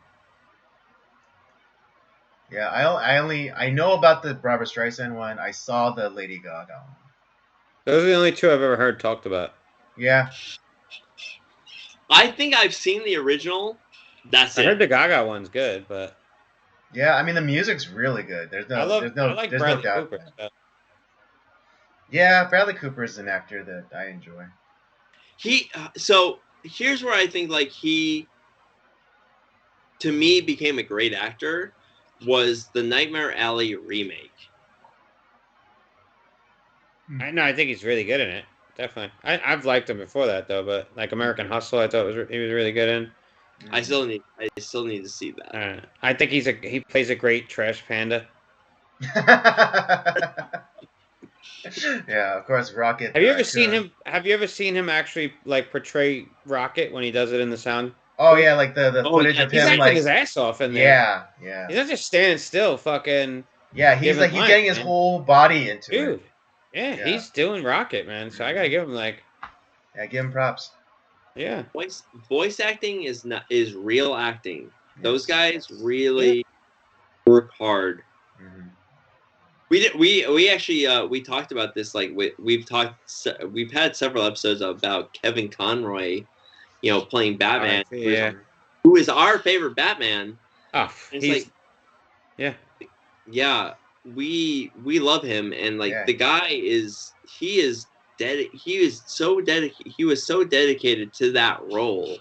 Yeah, I know about the Barbra Streisand one. I saw the Lady Gaga one. Those are the only two I've ever heard talked about. Yeah. I think I've seen the original. That's I it. heard the Gaga one's good, but Yeah, I mean the music's really good. There's I no like there's Bradley no doubt. Cooper stuff. Yeah, Bradley Cooper is an actor that I enjoy. So here's where I think like he, to me, became a great actor, was the Nightmare Alley remake. I think he's really good in it. Definitely. I've liked him before that though, but like American Hustle, I thought he was really good in. I still need to see that. I think he plays a great trash panda. Yeah, of course, Rocket. Have you ever seen him? Have you ever seen him actually like portray Rocket when he does it in the sound? Oh yeah, like the footage of He's him acting like his ass off in there. Yeah. He's not just standing still, fucking. Yeah, he's getting his whole body into it. Dude. Yeah, he's doing Rocket, man. So I gotta give him like. Yeah, give him props. Yeah. Voice acting is real acting. Yes. Those guys really work hard. Mm-hmm. We actually we talked about this, like we've had several episodes about Kevin Conroy, playing Batman, who is our favorite Batman. Oh, he's we love him, and like the guy he was so dedicated to that role.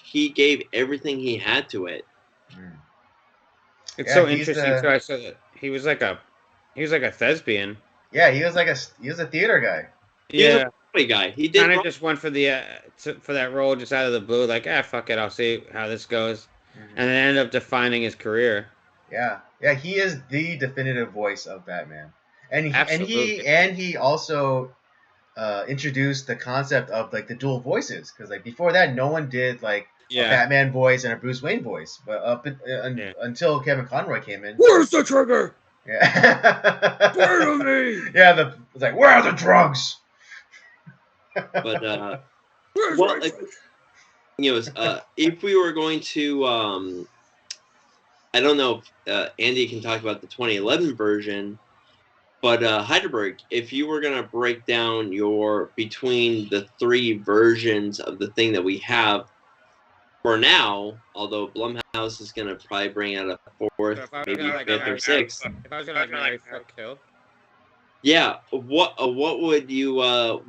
He gave everything he had to it. It's so interesting. So I saw that he was like a thespian. Yeah, he was a theater guy. He was a funny guy. He did kind of just went for for that role just out of the blue, like fuck it, I'll see how this goes, and it ended up defining his career. Yeah, he is the definitive voice of Batman, and Absolutely. he also introduced the concept of like the dual voices, because like before that no one did like a Batman voice and a Bruce Wayne voice, but until Kevin Conroy came in. Where's the trigger? Yeah. Where are me? Yeah, it's like, where are the drugs? But if we were going to, I don't know if Andy can talk about the 2011 version, but Hydraberg, if you were going to break down between the 3 versions of the thing that we have for now, although Blumhouse is going to probably bring out a 4th, maybe 5th or 6th. If I was going to marry, fuck, kill. Yeah, what would you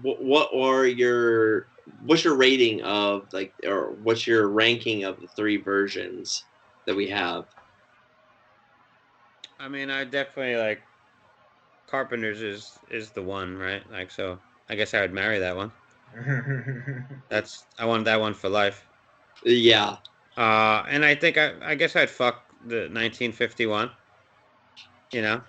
what's your rating of or what's your ranking of the 3 versions that we have? I mean, I definitely like Carpenter's is the one, right? Like, so I guess I would marry that one. I want that one for life. Yeah. And I think I guess I'd fuck the 1951. Yeah.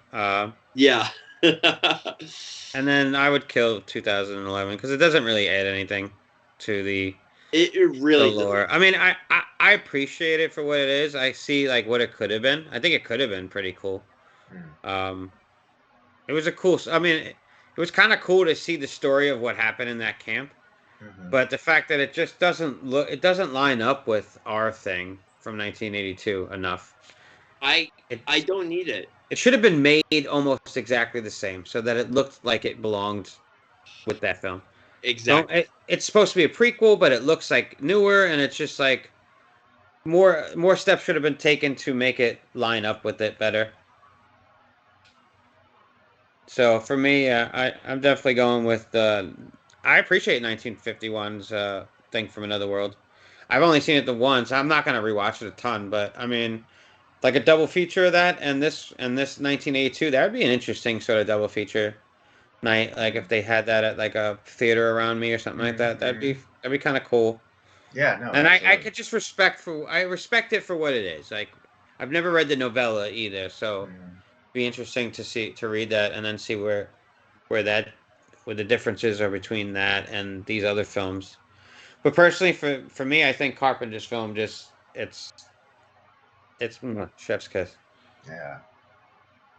And then I would kill 2011 because it doesn't really add anything to the It really the lore. I mean, I appreciate it for what it is. I see like what it could have been. I think it could have been pretty cool. Mm. Um, it was a cool. I mean, it was kind of cool to see the story of what happened in that camp. Mm-hmm. But the fact that it just doesn't look, it doesn't line up with our thing from 1982 enough. I It's, don't need it. it should have been made almost exactly the same so that it looked like it belonged with that film. No, Exactly. it's supposed to be a prequel, but it looks like newer, and it's just like more steps should have been taken to make it line up with it better. So for me, I'm definitely going with the. I appreciate 1951's thing from Another World. I've only seen it the once. I'm not gonna rewatch it a ton, but I mean, like a double feature of that and this 1982, that would be an interesting sort of double feature night. Like if they had that at like a theater around me or something like that, that'd be kind of cool. Yeah, no, And I absolutely. could just I respect it for what it is. Like I've never read the novella either, so Mm. it'd be interesting to read that and then see where that where the differences are between that and these other films. But personally, for me, I think Carpenter's film just it's chef's kiss. Yeah,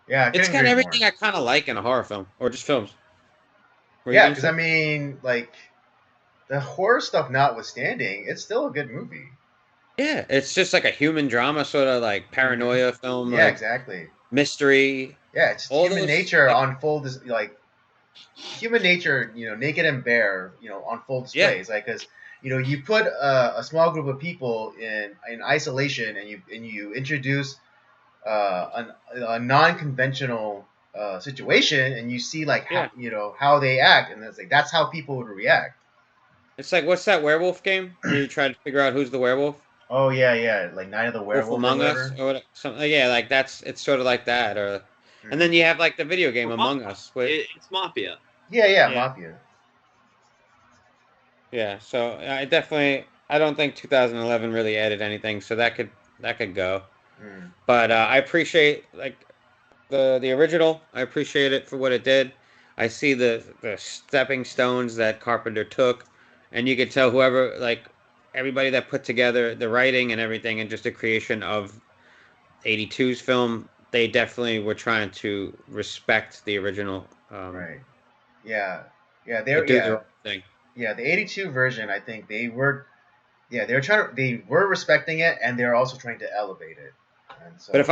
yeah, I It's couldn't got agree more. everything I kind of like in a horror film or just films. What are you Yeah, gonna because I say? mean, like the horror stuff notwithstanding, it's still a good movie. Yeah, it's just like a human drama, sort of like Hmm. paranoia film, Yeah, like exactly. mystery. Yeah, it's just All human those nature like on full, like human nature, naked and bare, on full yeah, displays. Like, because you put a small group of people in isolation, and you introduce a non-conventional situation, and you see like yeah. how they act, and it's like that's how people would react. It's like what's that werewolf game where you try to figure out who's the werewolf? Oh yeah, yeah, like Night of the Wolf Werewolf or Among Us whatever. or what, something. Yeah, like that's it's sort of like that. Or and then Hmm. you have like the video game Or Among Us. it's Mafia. Yeah, yeah, Yeah, Mafia. yeah. So I don't think 2011 really added anything. So that could go. Mm. But I appreciate like the original. I appreciate it for what it did. I see the stepping stones that Carpenter took, and you could tell whoever like everybody that put together the writing and everything, and just the creation of '82's film. They definitely were trying to respect the original, Right. Yeah. Yeah. but do their own thing. Yeah. The '82 version, I think they were. Yeah, they were respecting it, and they're also trying to elevate it. And But so. if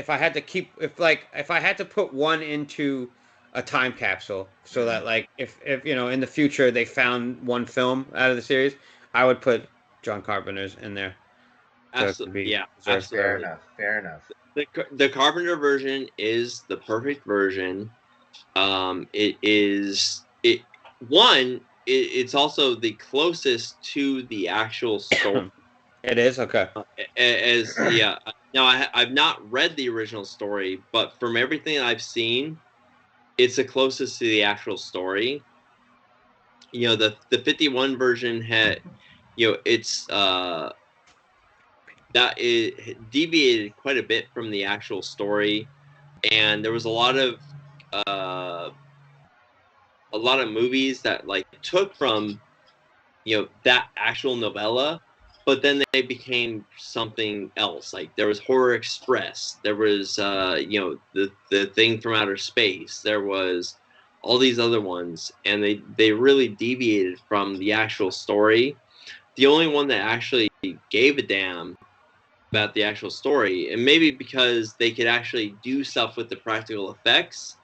I had to keep, if I had to put one into a time capsule, so Mm. that like if in the future they found one film out of the series, I would put John Carpenter's in there to Absolutely, be yeah, preserved. Fair absolutely. enough. Fair enough. The Carpenter version is the perfect version. It is it one. It's also the closest to the actual story. It is okay. As yeah. Now I've not read the original story, but from everything I've seen, it's the closest to the actual story. The 51 version had it's that it deviated quite a bit from the actual story, and there was uh, a lot of movies that like took from that actual novella, but then they became something else. Like there was Horror Express, there was the thing from outer space, there was all these other ones, and they really deviated from the actual story. The only one that actually gave a damn about the actual story, and maybe because they could actually do stuff with the practical effects,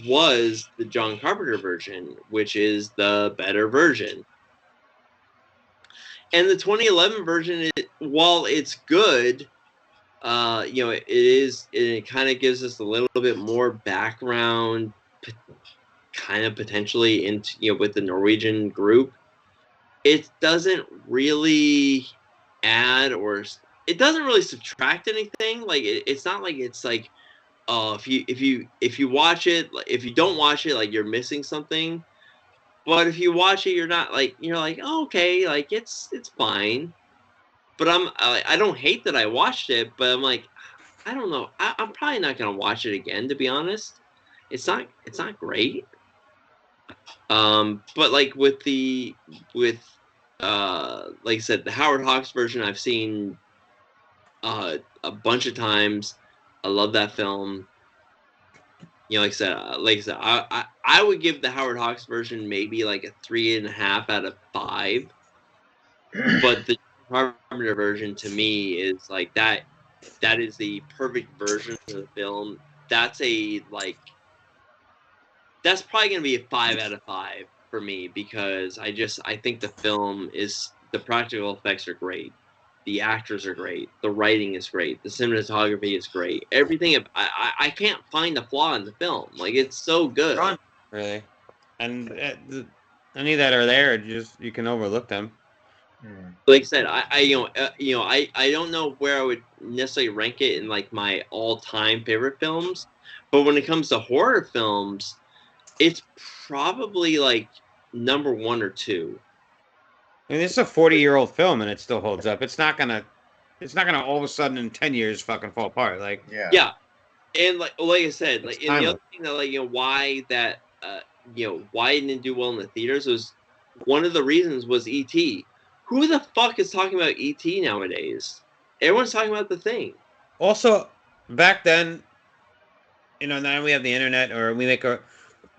was the John Carpenter version, which is the better version. And the 2011 version, while it's good, it kind of gives us a little bit more background, kind of potentially into with the Norwegian group. It doesn't really add or it doesn't really subtract anything. Like it's not like it's like if you watch it, if you don't watch it, like you're missing something. But if you watch it, you're like, oh, okay, like it's fine. But I don't hate that I watched it, but I'm like, I don't know. I'm probably not gonna watch it again, to be honest. It's not great. But like with like I said, the Howard Hawks version I've seen a bunch of times. I love that film. You know, like I said, I would give the Howard Hawks version maybe like a 3.5 out of 5. But the Carpenter version to me is like that. That is the perfect version of the film. That's that's probably gonna be a 5 out of 5 for me, because I think the film is, the practical effects are great, the actors are great, the writing is great, the cinematography is great, everything. I can't find a flaw in the film. Like, it's so good. Really, and any that are there, you can overlook them. Like I said, I don't know where I would necessarily rank it in like my all-time favorite films, but when it comes to horror films, it's probably like number 1 or 2. I mean, this is a 40-year-old film, and it still holds up. It's not gonna all of a sudden in 10 years fucking fall apart. Like, yeah, and like I said, it's like, and the timeless. other thing that, like, why that why it didn't do well in the theaters was, one of the reasons was E.T. Who the fuck is talking about E.T. nowadays? Everyone's talking about The Thing. Also, back then, now we have the internet, or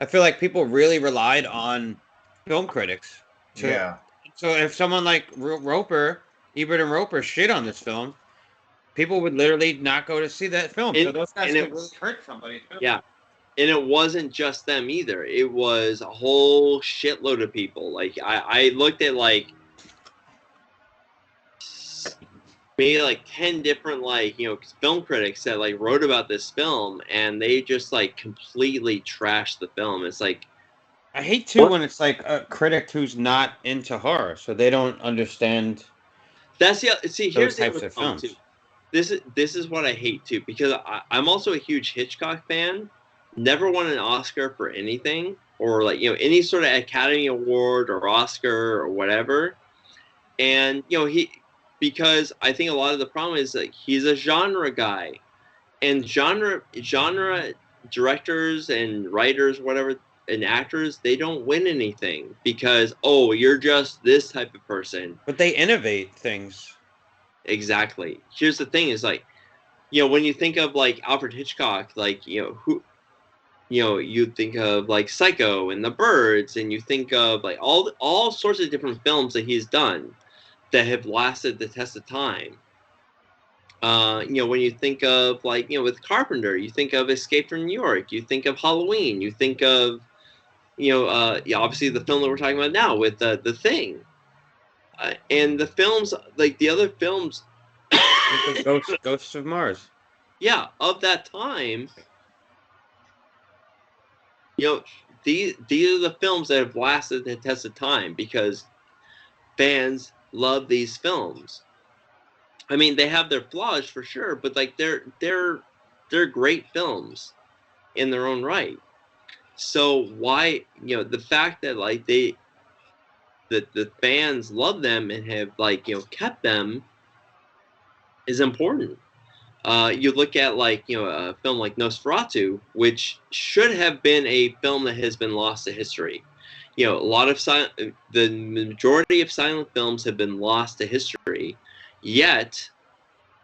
I feel like people really relied on film critics. So if someone like Ebert and Roper shit on this film, people would literally not go to see that film. So those guys could really hurt somebody. Yeah. And it wasn't just them either. It was a whole shitload of people. Like, I looked at like maybe like 10 different film critics that like wrote about this film, and they just like completely trashed the film. It's like, I hate too when it's like a critic who's not into horror, so they don't understand. That's here's the types of films. Too. This is what I hate too, because I'm also a huge Hitchcock fan. Never won an Oscar for anything, or like any sort of Academy Award or Oscar or whatever. And because I think a lot of the problem is that he's a genre guy, and genre directors and writers, whatever, and actors, they don't win anything because, oh, you're just this type of person. But they innovate things. Exactly. Here's the thing: is like, when you think of like Alfred Hitchcock, like who. You think of like Psycho and The Birds, and you think of like all sorts of different films that he's done that have lasted the test of time. When you think of like with Carpenter, you think of Escape from New York, you think of Halloween, you think of obviously the film that we're talking about now with The Thing, and the films like the other films, Ghosts of Mars. Yeah, of that time. These are the films that have lasted the test of time because fans love these films. I mean, they have their flaws for sure, but like they're great films in their own right. So why, the fact that like the fans love them and have like kept them is important. You look at like a film like Nosferatu, which should have been a film that has been lost to history. A lot of the majority of silent films have been lost to history. Yet,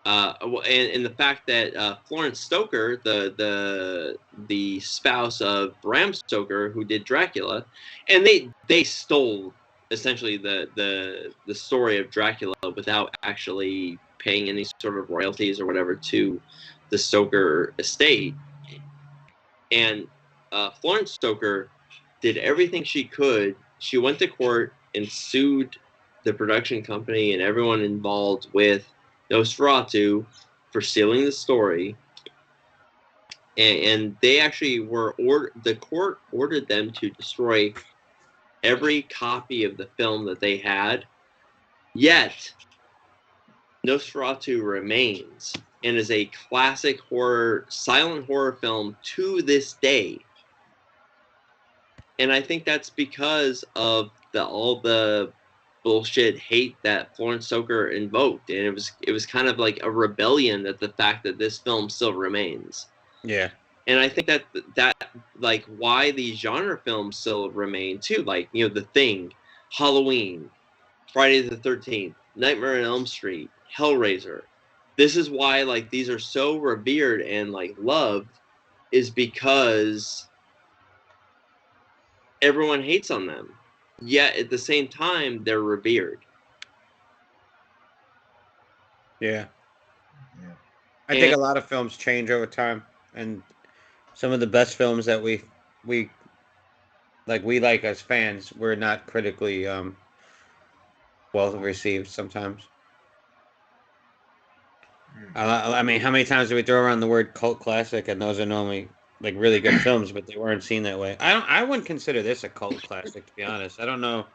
and the fact that Florence Stoker, the spouse of Bram Stoker, who did Dracula, and they stole essentially the story of Dracula without actually paying any sort of royalties or whatever to the Stoker estate. And Florence Stoker did everything she could. She went to court and sued the production company and everyone involved with Nosferatu for stealing the story. And they actually the court ordered them to destroy every copy of the film that they had. Yet Nosferatu remains and is a classic silent horror film to this day. And I think that's because of all the bullshit hate that Florence Stoker invoked, and it was kind of like a rebellion at the fact that this film still remains. Yeah. And I think that like why these genre films still remain too, like The Thing, Halloween, Friday the 13th, Nightmare on Elm Street, Hellraiser. This is why like these are so revered and like loved, is because everyone hates on them. Yet at the same time, they're revered. Yeah. Yeah. I think a lot of films change over time, and some of the best films that we like as fans, we're not critically well received sometimes. I mean, how many times do we throw around the word cult classic, and those are normally like really good films, but they weren't seen that way. I wouldn't consider this a cult classic, to be honest. I don't know.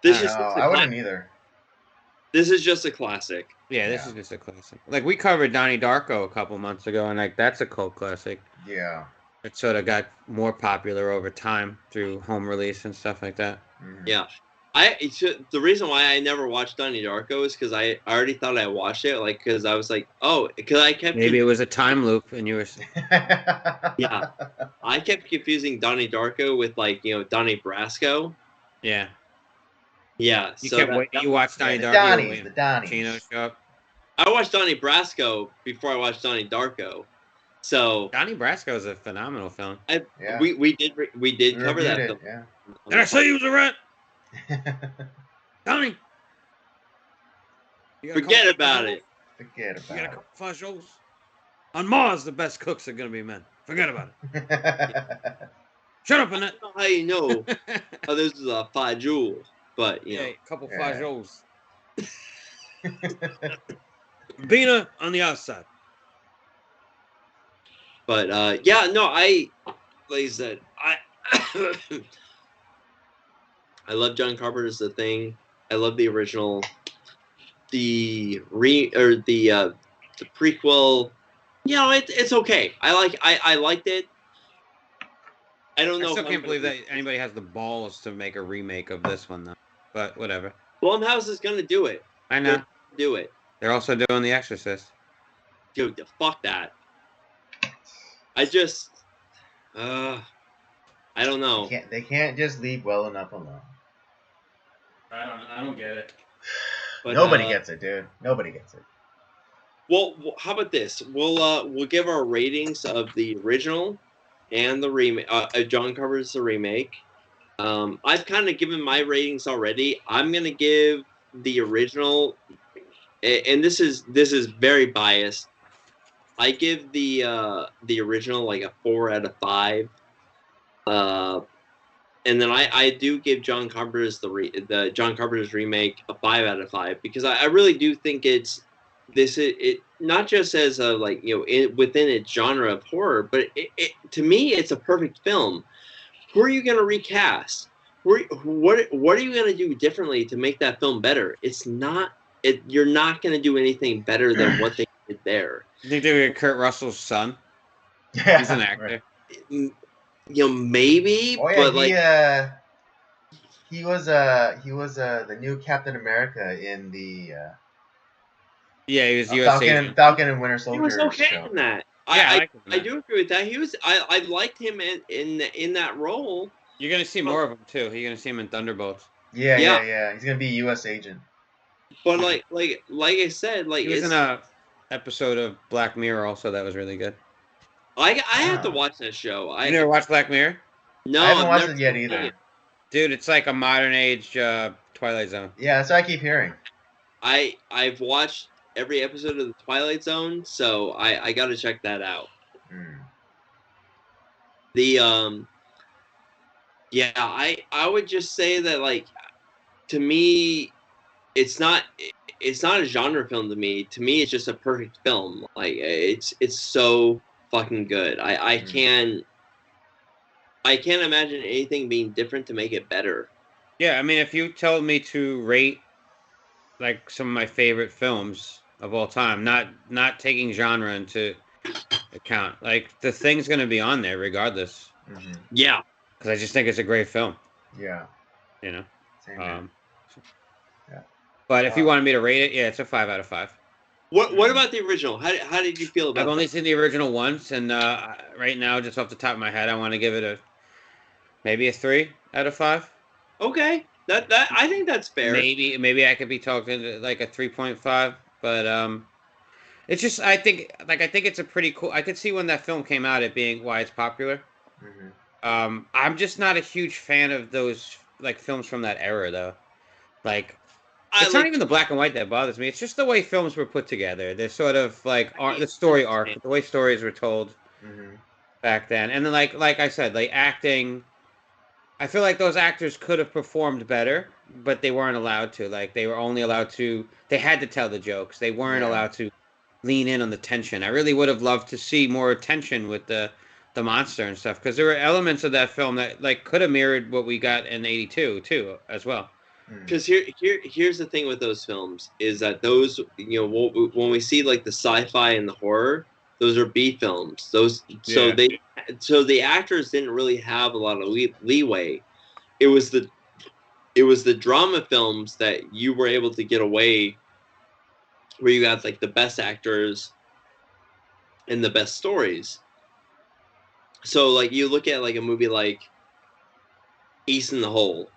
I wouldn't either. This is just a classic. Yeah, this is just a classic. Like we covered Donnie Darko a couple months ago, and like that's a cult classic. Yeah. It sort of got more popular over time through home release and stuff like that. Mm-hmm. Yeah. The reason why I never watched Donnie Darko is because I already thought I watched it, like, because I was like, oh, because I kept maybe it was a time loop, and you were yeah, I kept confusing Donnie Darko with like Donnie Brasco. Yeah, yeah. You watched Donnie Darko. The Donnies. Chino show up. I watched Donnie Brasco before I watched Donnie Darko. So Donnie Brasco is a phenomenal film. We did cover that film. Yeah. Did I say he was a rat? Donnie. Forget about it. You got a couple fajos. On Mars, the best cooks are gonna be men. Forget about it. Shut up, Annette. I don't know how you know. Oh, this is a fajol, but you know, a couple fajos. Bina on the outside. But like I said, I love John Carpenter's The Thing. I love the original. The prequel. It's okay. I liked it. I don't know. I still can't believe that anybody has the balls to make a remake of this one, though. But whatever. Blumhouse is gonna do it. I know. Do it. They're also doing The Exorcist. Dude, fuck that. I don't know. They can't just leave well enough alone. I don't get it. But, nobody gets it, dude. Nobody gets it. Well, how about this? We'll give our ratings of the original and the remake. John Carpenter's The Remake. I've kind of given my ratings already. I'm gonna give the original, and this is very biased. I give the original like a 4 out of 5. And then I do give John Carpenter's the John Carpenter's remake a 5 out of 5 because I really do think it not just as a within its genre of horror, but it to me it's a perfect film. Who are you gonna recast? What are you gonna do differently to make that film better? You're not gonna do anything better than what they did there. You think they were Kurt Russell's son? Yeah, he's an actor. Right. Maybe, but he was the new Captain America in the he was U.S. Falcon and Winter Soldier. He was okay show. in that. Yeah, I do agree with that. I liked him in that role. You're gonna see more of him too. You're gonna see him in Thunderbolts. Yeah. He's gonna be a U.S. agent. But like I said, he was in a episode of Black Mirror also that was really good. I have to watch that show. You never watched Black Mirror? No, I haven't watched it yet either. Dude, it's like a modern age Twilight Zone. Yeah, that's what I keep hearing. I've watched every episode of the Twilight Zone, so I got to check that out. The I would just say that like to me, it's not a genre film to me. To me, it's just a perfect film. Like it's so fucking good. I can't imagine anything being different to make it better. Yeah, I mean, if you told me to rate like some of my favorite films of all time, not taking genre into account, like The Thing's gonna be on there regardless. Mm-hmm. Yeah, because I just think it's a great film. Yeah, you know. Same here. Yeah. But if you wanted me to rate it, yeah, it's a 5 out of 5. What about the original? How did you feel about it? I've only seen the original once, and right now, just off the top of my head, I want to give it maybe a 3 out of 5. Okay. That I think that's fair. Maybe I could be talking to like a 3.5, but it's just I think it's a pretty cool. I could see when that film came out it being why it's popular. I'm just not a huge fan of those like films from that era though. Like it's not even the black and white that bothers me. It's just the way films were put together. They're sort of like the story arc, the way stories were told back then, and then like I said, like acting. I feel like those actors could have performed better, but they weren't allowed to. Like they were only allowed to. They had to tell the jokes. They weren't allowed to lean in on the tension. I really would have loved to see more tension with the monster and stuff because there were elements of that film that like could have mirrored what we got in '82 too, as well. Because here's the thing with those films is that those when we see like the sci-fi and the horror, those are B films. So the actors didn't really have a lot of leeway. It was the drama films that you were able to get away, where you got like the best actors and the best stories. So like you look at like a movie like Ace in the Hole.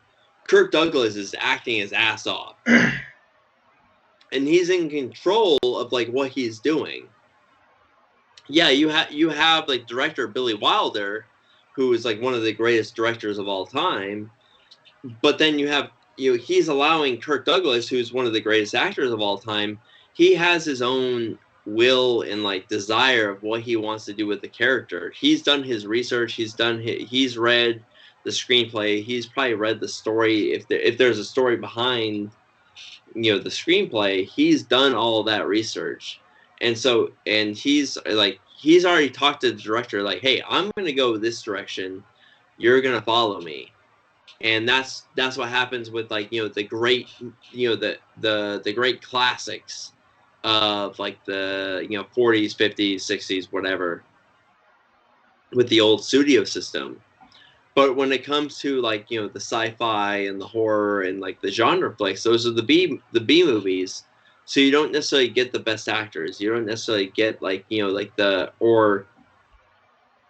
Kirk Douglas is acting his ass off. And he's in control of like what he's doing. Yeah, you have like director Billy Wilder, who is like one of the greatest directors of all time. But then you have he's allowing Kirk Douglas, who's one of the greatest actors of all time, he has his own will and like desire of what he wants to do with the character. He's done his research, he's read the screenplay, he's probably read the story. If there's a story behind the screenplay, he's done all that research. And he's already talked to the director like, hey, I'm gonna go this direction, you're gonna follow me. And that's what happens with like the great the great classics of like the 40s, 50s, 60s, whatever, with the old studio system. But when it comes to like the sci-fi and the horror and like the genre flicks, those are the B movies. So you don't necessarily get the best actors. You don't necessarily get like or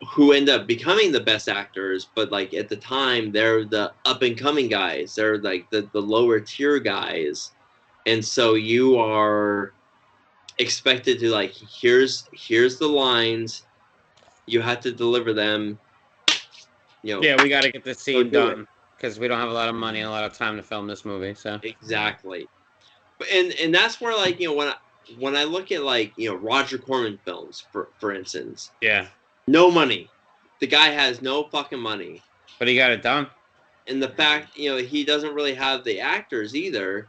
who end up becoming the best actors. But like at the time, they're the up and coming guys. They're like the lower tier guys, and so you are expected to like here's the lines. You have to deliver them. Yeah, we got to get this scene done because we don't have a lot of money and a lot of time to film this movie. So exactly, and that's where like when I look at like Roger Corman films for instance, no money, the guy has no fucking money, but he got it done. And the fact he doesn't really have the actors either,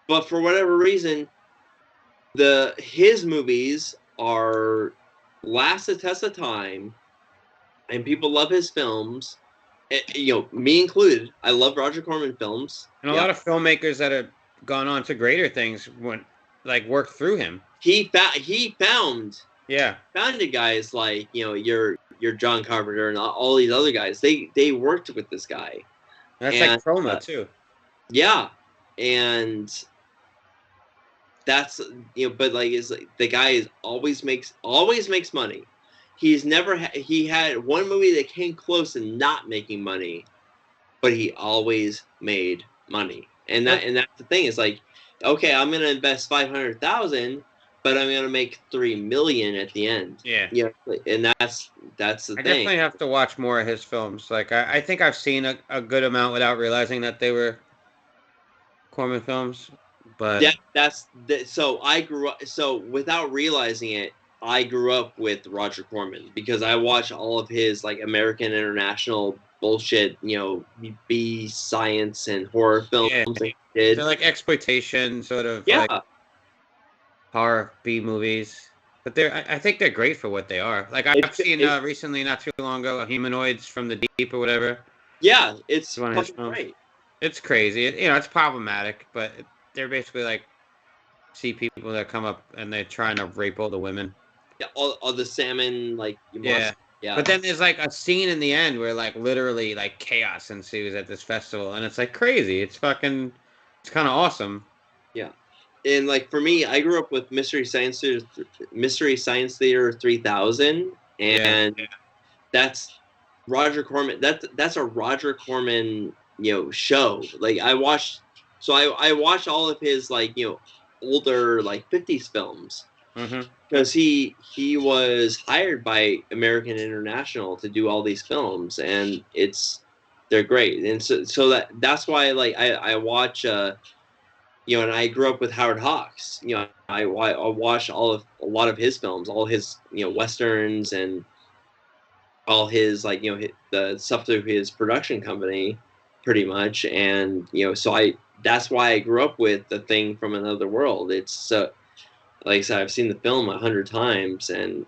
but for whatever reason, his movies last the test of time. And people love his films, me included. I love Roger Corman films, and a lot of filmmakers that have gone on to greater things worked through him. He founded guys like your John Carpenter and all these other guys. They worked with this guy. That's like Chroma too. Yeah, and that's but like is the guy always makes money. He's never he had one movie that came close to not making money, but he always made money. And that's the thing is like, okay, I'm gonna invest $500,000, but I'm gonna make $3 million at the end. Yeah. And that's the thing. I definitely have to watch more of his films. Like I think I've seen a good amount without realizing that they were Corman films. But so I grew up. So without realizing it, I grew up with Roger Corman because I watched all of his like American International bullshit, B science and horror films. Yeah. They're like exploitation sort of like horror B movies. But I think they're great for what they are. Like I've seen recently, not too long ago, Humanoids from the Deep or whatever. Yeah, it's fucking great. It's crazy. It's problematic, but they're basically like see people that come up and they're trying to rape all the women. Yeah, all the salmon, like yeah. But then there's like a scene in the end where like literally like chaos ensues at this festival, and it's like crazy. It's kind of awesome. Yeah, and like for me, I grew up with Mystery Science Theater 3000, and that's Roger Corman. That's a Roger Corman show. Like I watched all of his older 50s films because he was hired by American International to do all these films, and they're great. And so that's why I watch and I grew up with Howard Hawks. I watched a lot of his films, all his westerns, and all his the stuff through his production company, pretty much. And so that's why I grew up with The Thing from Another World. It's like I said, I've seen the film 100 times, and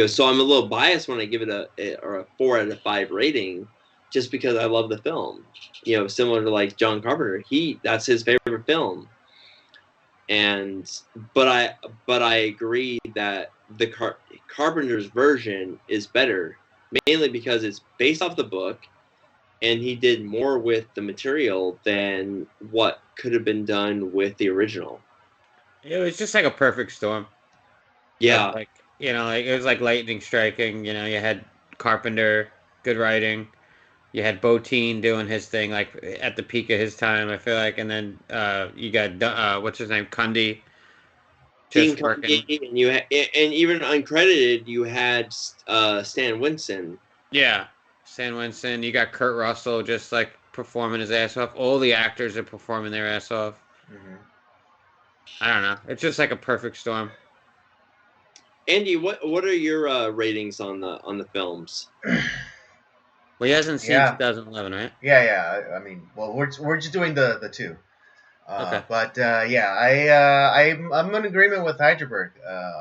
so I'm a little biased when I give it a 4 out of 5 rating, just because I love the film. Similar to John Carpenter, that's his favorite film. But I agree that the Carpenter's version is better, mainly because it's based off the book, and he did more with the material than what could have been done with the original. It was just like a perfect storm. Yeah. It was like lightning striking. You had Carpenter, good writing. You had Bottin doing his thing, at the peak of his time, I feel like. And then you got, what's his name, Cundy. Just working. And even uncredited, you had Stan Winston. Yeah, Stan Winston. You got Kurt Russell just performing his ass off. All the actors are performing their ass off. Mm-hmm. I don't know. It's just like a perfect storm. Andy, what are your ratings on the films? Well, he hasn't seen 2011, right? Yeah. I mean, well, we're just doing the two. Okay. But I'm in agreement with Hydraberg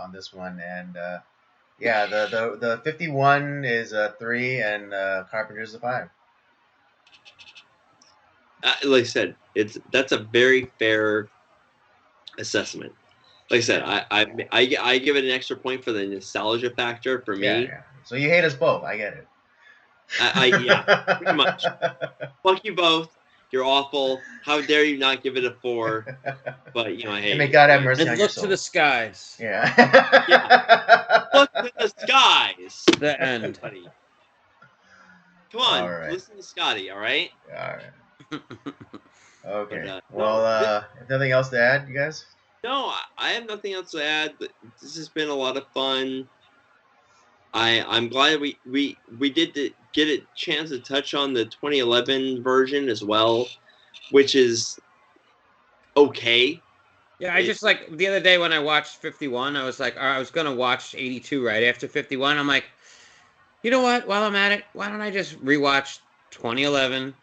on this one, and the 51 is a 3, and Carpenter's a 5. Like I said, that's a very fair assessment. Like I said, I give it an extra point for the nostalgia factor for me. Yeah. So you hate us both. I get it. Yeah, pretty much. Fuck you both. You're awful. How dare you not give it a 4? But I hate it. May God have mercy on your look soul. to the skies. Yeah. Look to the skies. The end. Buddy. Come on, right. Listen to Scotty. All right. All right. Okay. Well, nothing else to add, you guys? No, I have nothing else to add. This has been a lot of fun. I'm glad we did get a chance to touch on the 2011 version as well, which is okay. Yeah, I just the other day when I watched 51, I was I was gonna watch 82 right after 51. I'm like, you know what? While I'm at it, why don't I just rewatch 2011,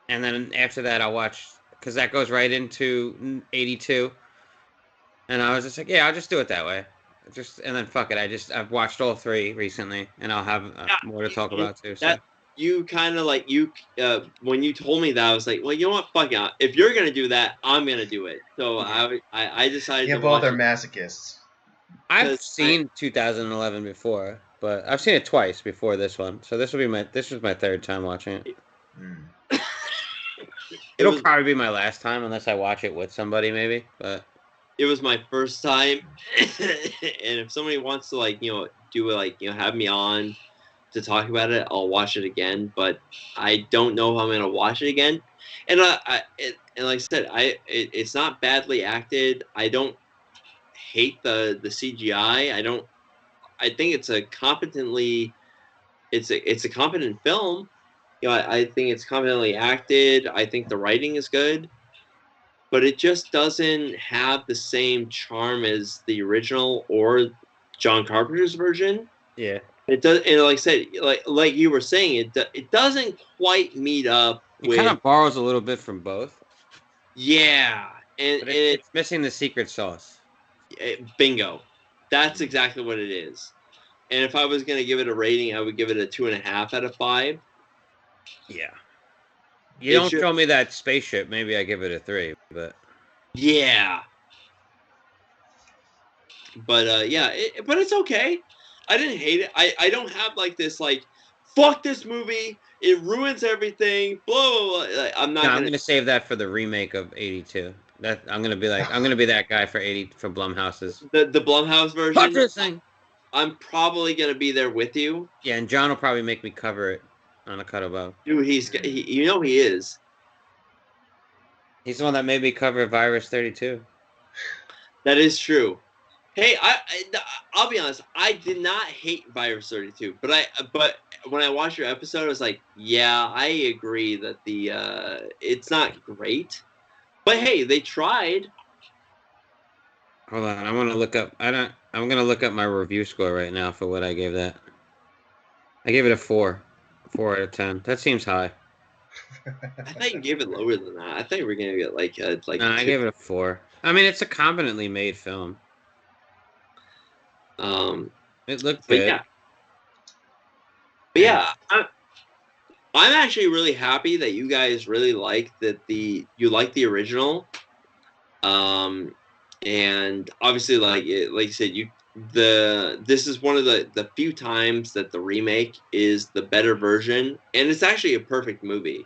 and then after that I'll watch, because that goes right into 82. And I was just yeah, I'll just do it that way. And then fuck it. I've watched all 3 recently, and I'll have more to talk about too. So. You kind of when you told me that, I was like, well, you know what? Fuck it. If you're gonna do that, I'm gonna do it. So I decided. You both are masochists. I've seen 2011 before, but I've seen it twice before this one. So this was my 3rd time watching it. It'll probably be my last time unless I watch it with somebody, maybe. But it was my first time, and if somebody wants to do have me on to talk about it, I'll watch it again. But I don't know if I'm gonna watch it again. And and like I said, it's not badly acted. I don't hate the CGI. I think it's a competently, it's a competent film. I think it's competently acted. I think the writing is good. But it just doesn't have the same charm as the original or John Carpenter's version. Yeah, it does. And like I said, like you were saying, it doesn't quite meet up. It kind of borrows a little bit from both. Yeah, and it's missing the secret sauce. Bingo, that's exactly what it is. And if I was gonna give it a rating, I would give it a 2.5 out of 5. Yeah. You don't show me that spaceship, maybe I give it a 3, but... Yeah. But, but it's okay. I didn't hate it. I don't have, this, fuck this movie, it ruins everything, blah, blah, blah. I'm going to save that for the remake of 82. I'm going to be that guy for Blumhouse's. The Blumhouse version? Fuck this thing! I'm probably going to be there with you. Yeah, and John will probably make me cover it on a cut above. Dude, he is. He's the one that made me cover Virus 32. That is true. Hey, I'll be honest. I did not hate Virus 32, but when I watched your episode, I was like, yeah, I agree that it's not great. But hey, they tried. Hold on, I want to look up. I'm gonna look up my review score right now for what I gave that. I gave it a 4, 4 out of 10. That seems high. I thought you gave it lower than that. I thought you were gonna get like. No, I gave it a 4. I mean, it's a competently made film. It looked But good. yeah. But yeah, I'm actually really happy that you guys really like you like the original. And obviously, like you said, this is one of the few times that the remake is the better version, and it's actually a perfect movie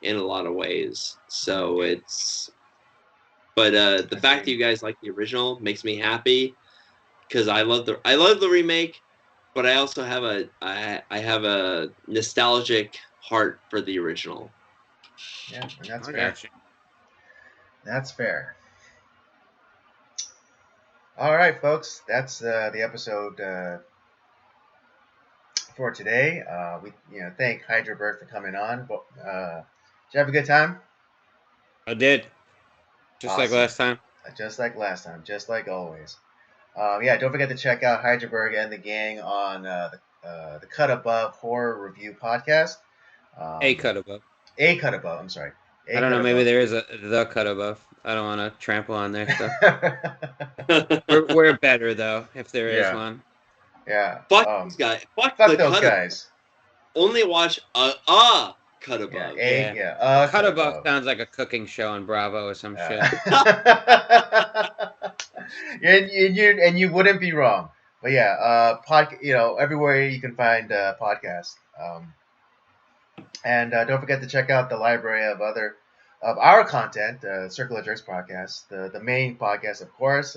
in a lot of ways. So but the fact that you guys like the original makes me happy because I love the remake, but I also have I have a nostalgic heart for the original. Yeah, and that's I fair. got you. That's fair. All right, folks. That's the episode for today. We thank Hydraberg for coming on. Did you have a good time? I did. Just like Awesome. last time. Just like last time. Just like always. Yeah, don't forget to check out Hydraberg and the gang on the Cut Above Horror Review podcast. A cut above. A Cut Above. I'm sorry. I don't know. Maybe there is the cut above. I don't want to trample on their stuff. we're better though, if there is one. Yeah. Fuck these guys. Fuck those guys. Only watch a cut above. Cut above sounds like a cooking show on Bravo or some shit. and you wouldn't be wrong. But yeah, everywhere you can find podcasts. And don't forget to check out the library of our content, Circle of Jerks podcast, the main podcast, of course.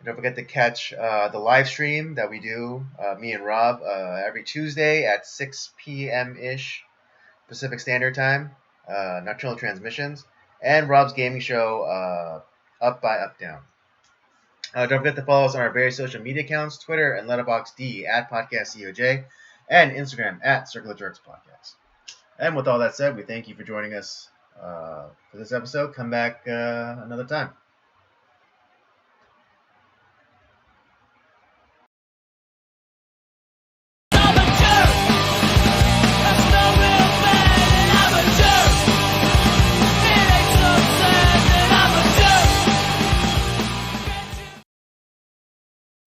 Don't forget to catch the live stream that we do, me and Rob, every Tuesday at 6 p.m. ish Pacific Standard Time, Nocturnal Transmissions, and Rob's gaming show, Up by Up Down. Don't forget to follow us on our various social media accounts, Twitter and Letterboxd at PodcastCOJ, and Instagram at Circle of Jerks Podcast. And with all that said, we thank you for joining us for this episode. Come back another time.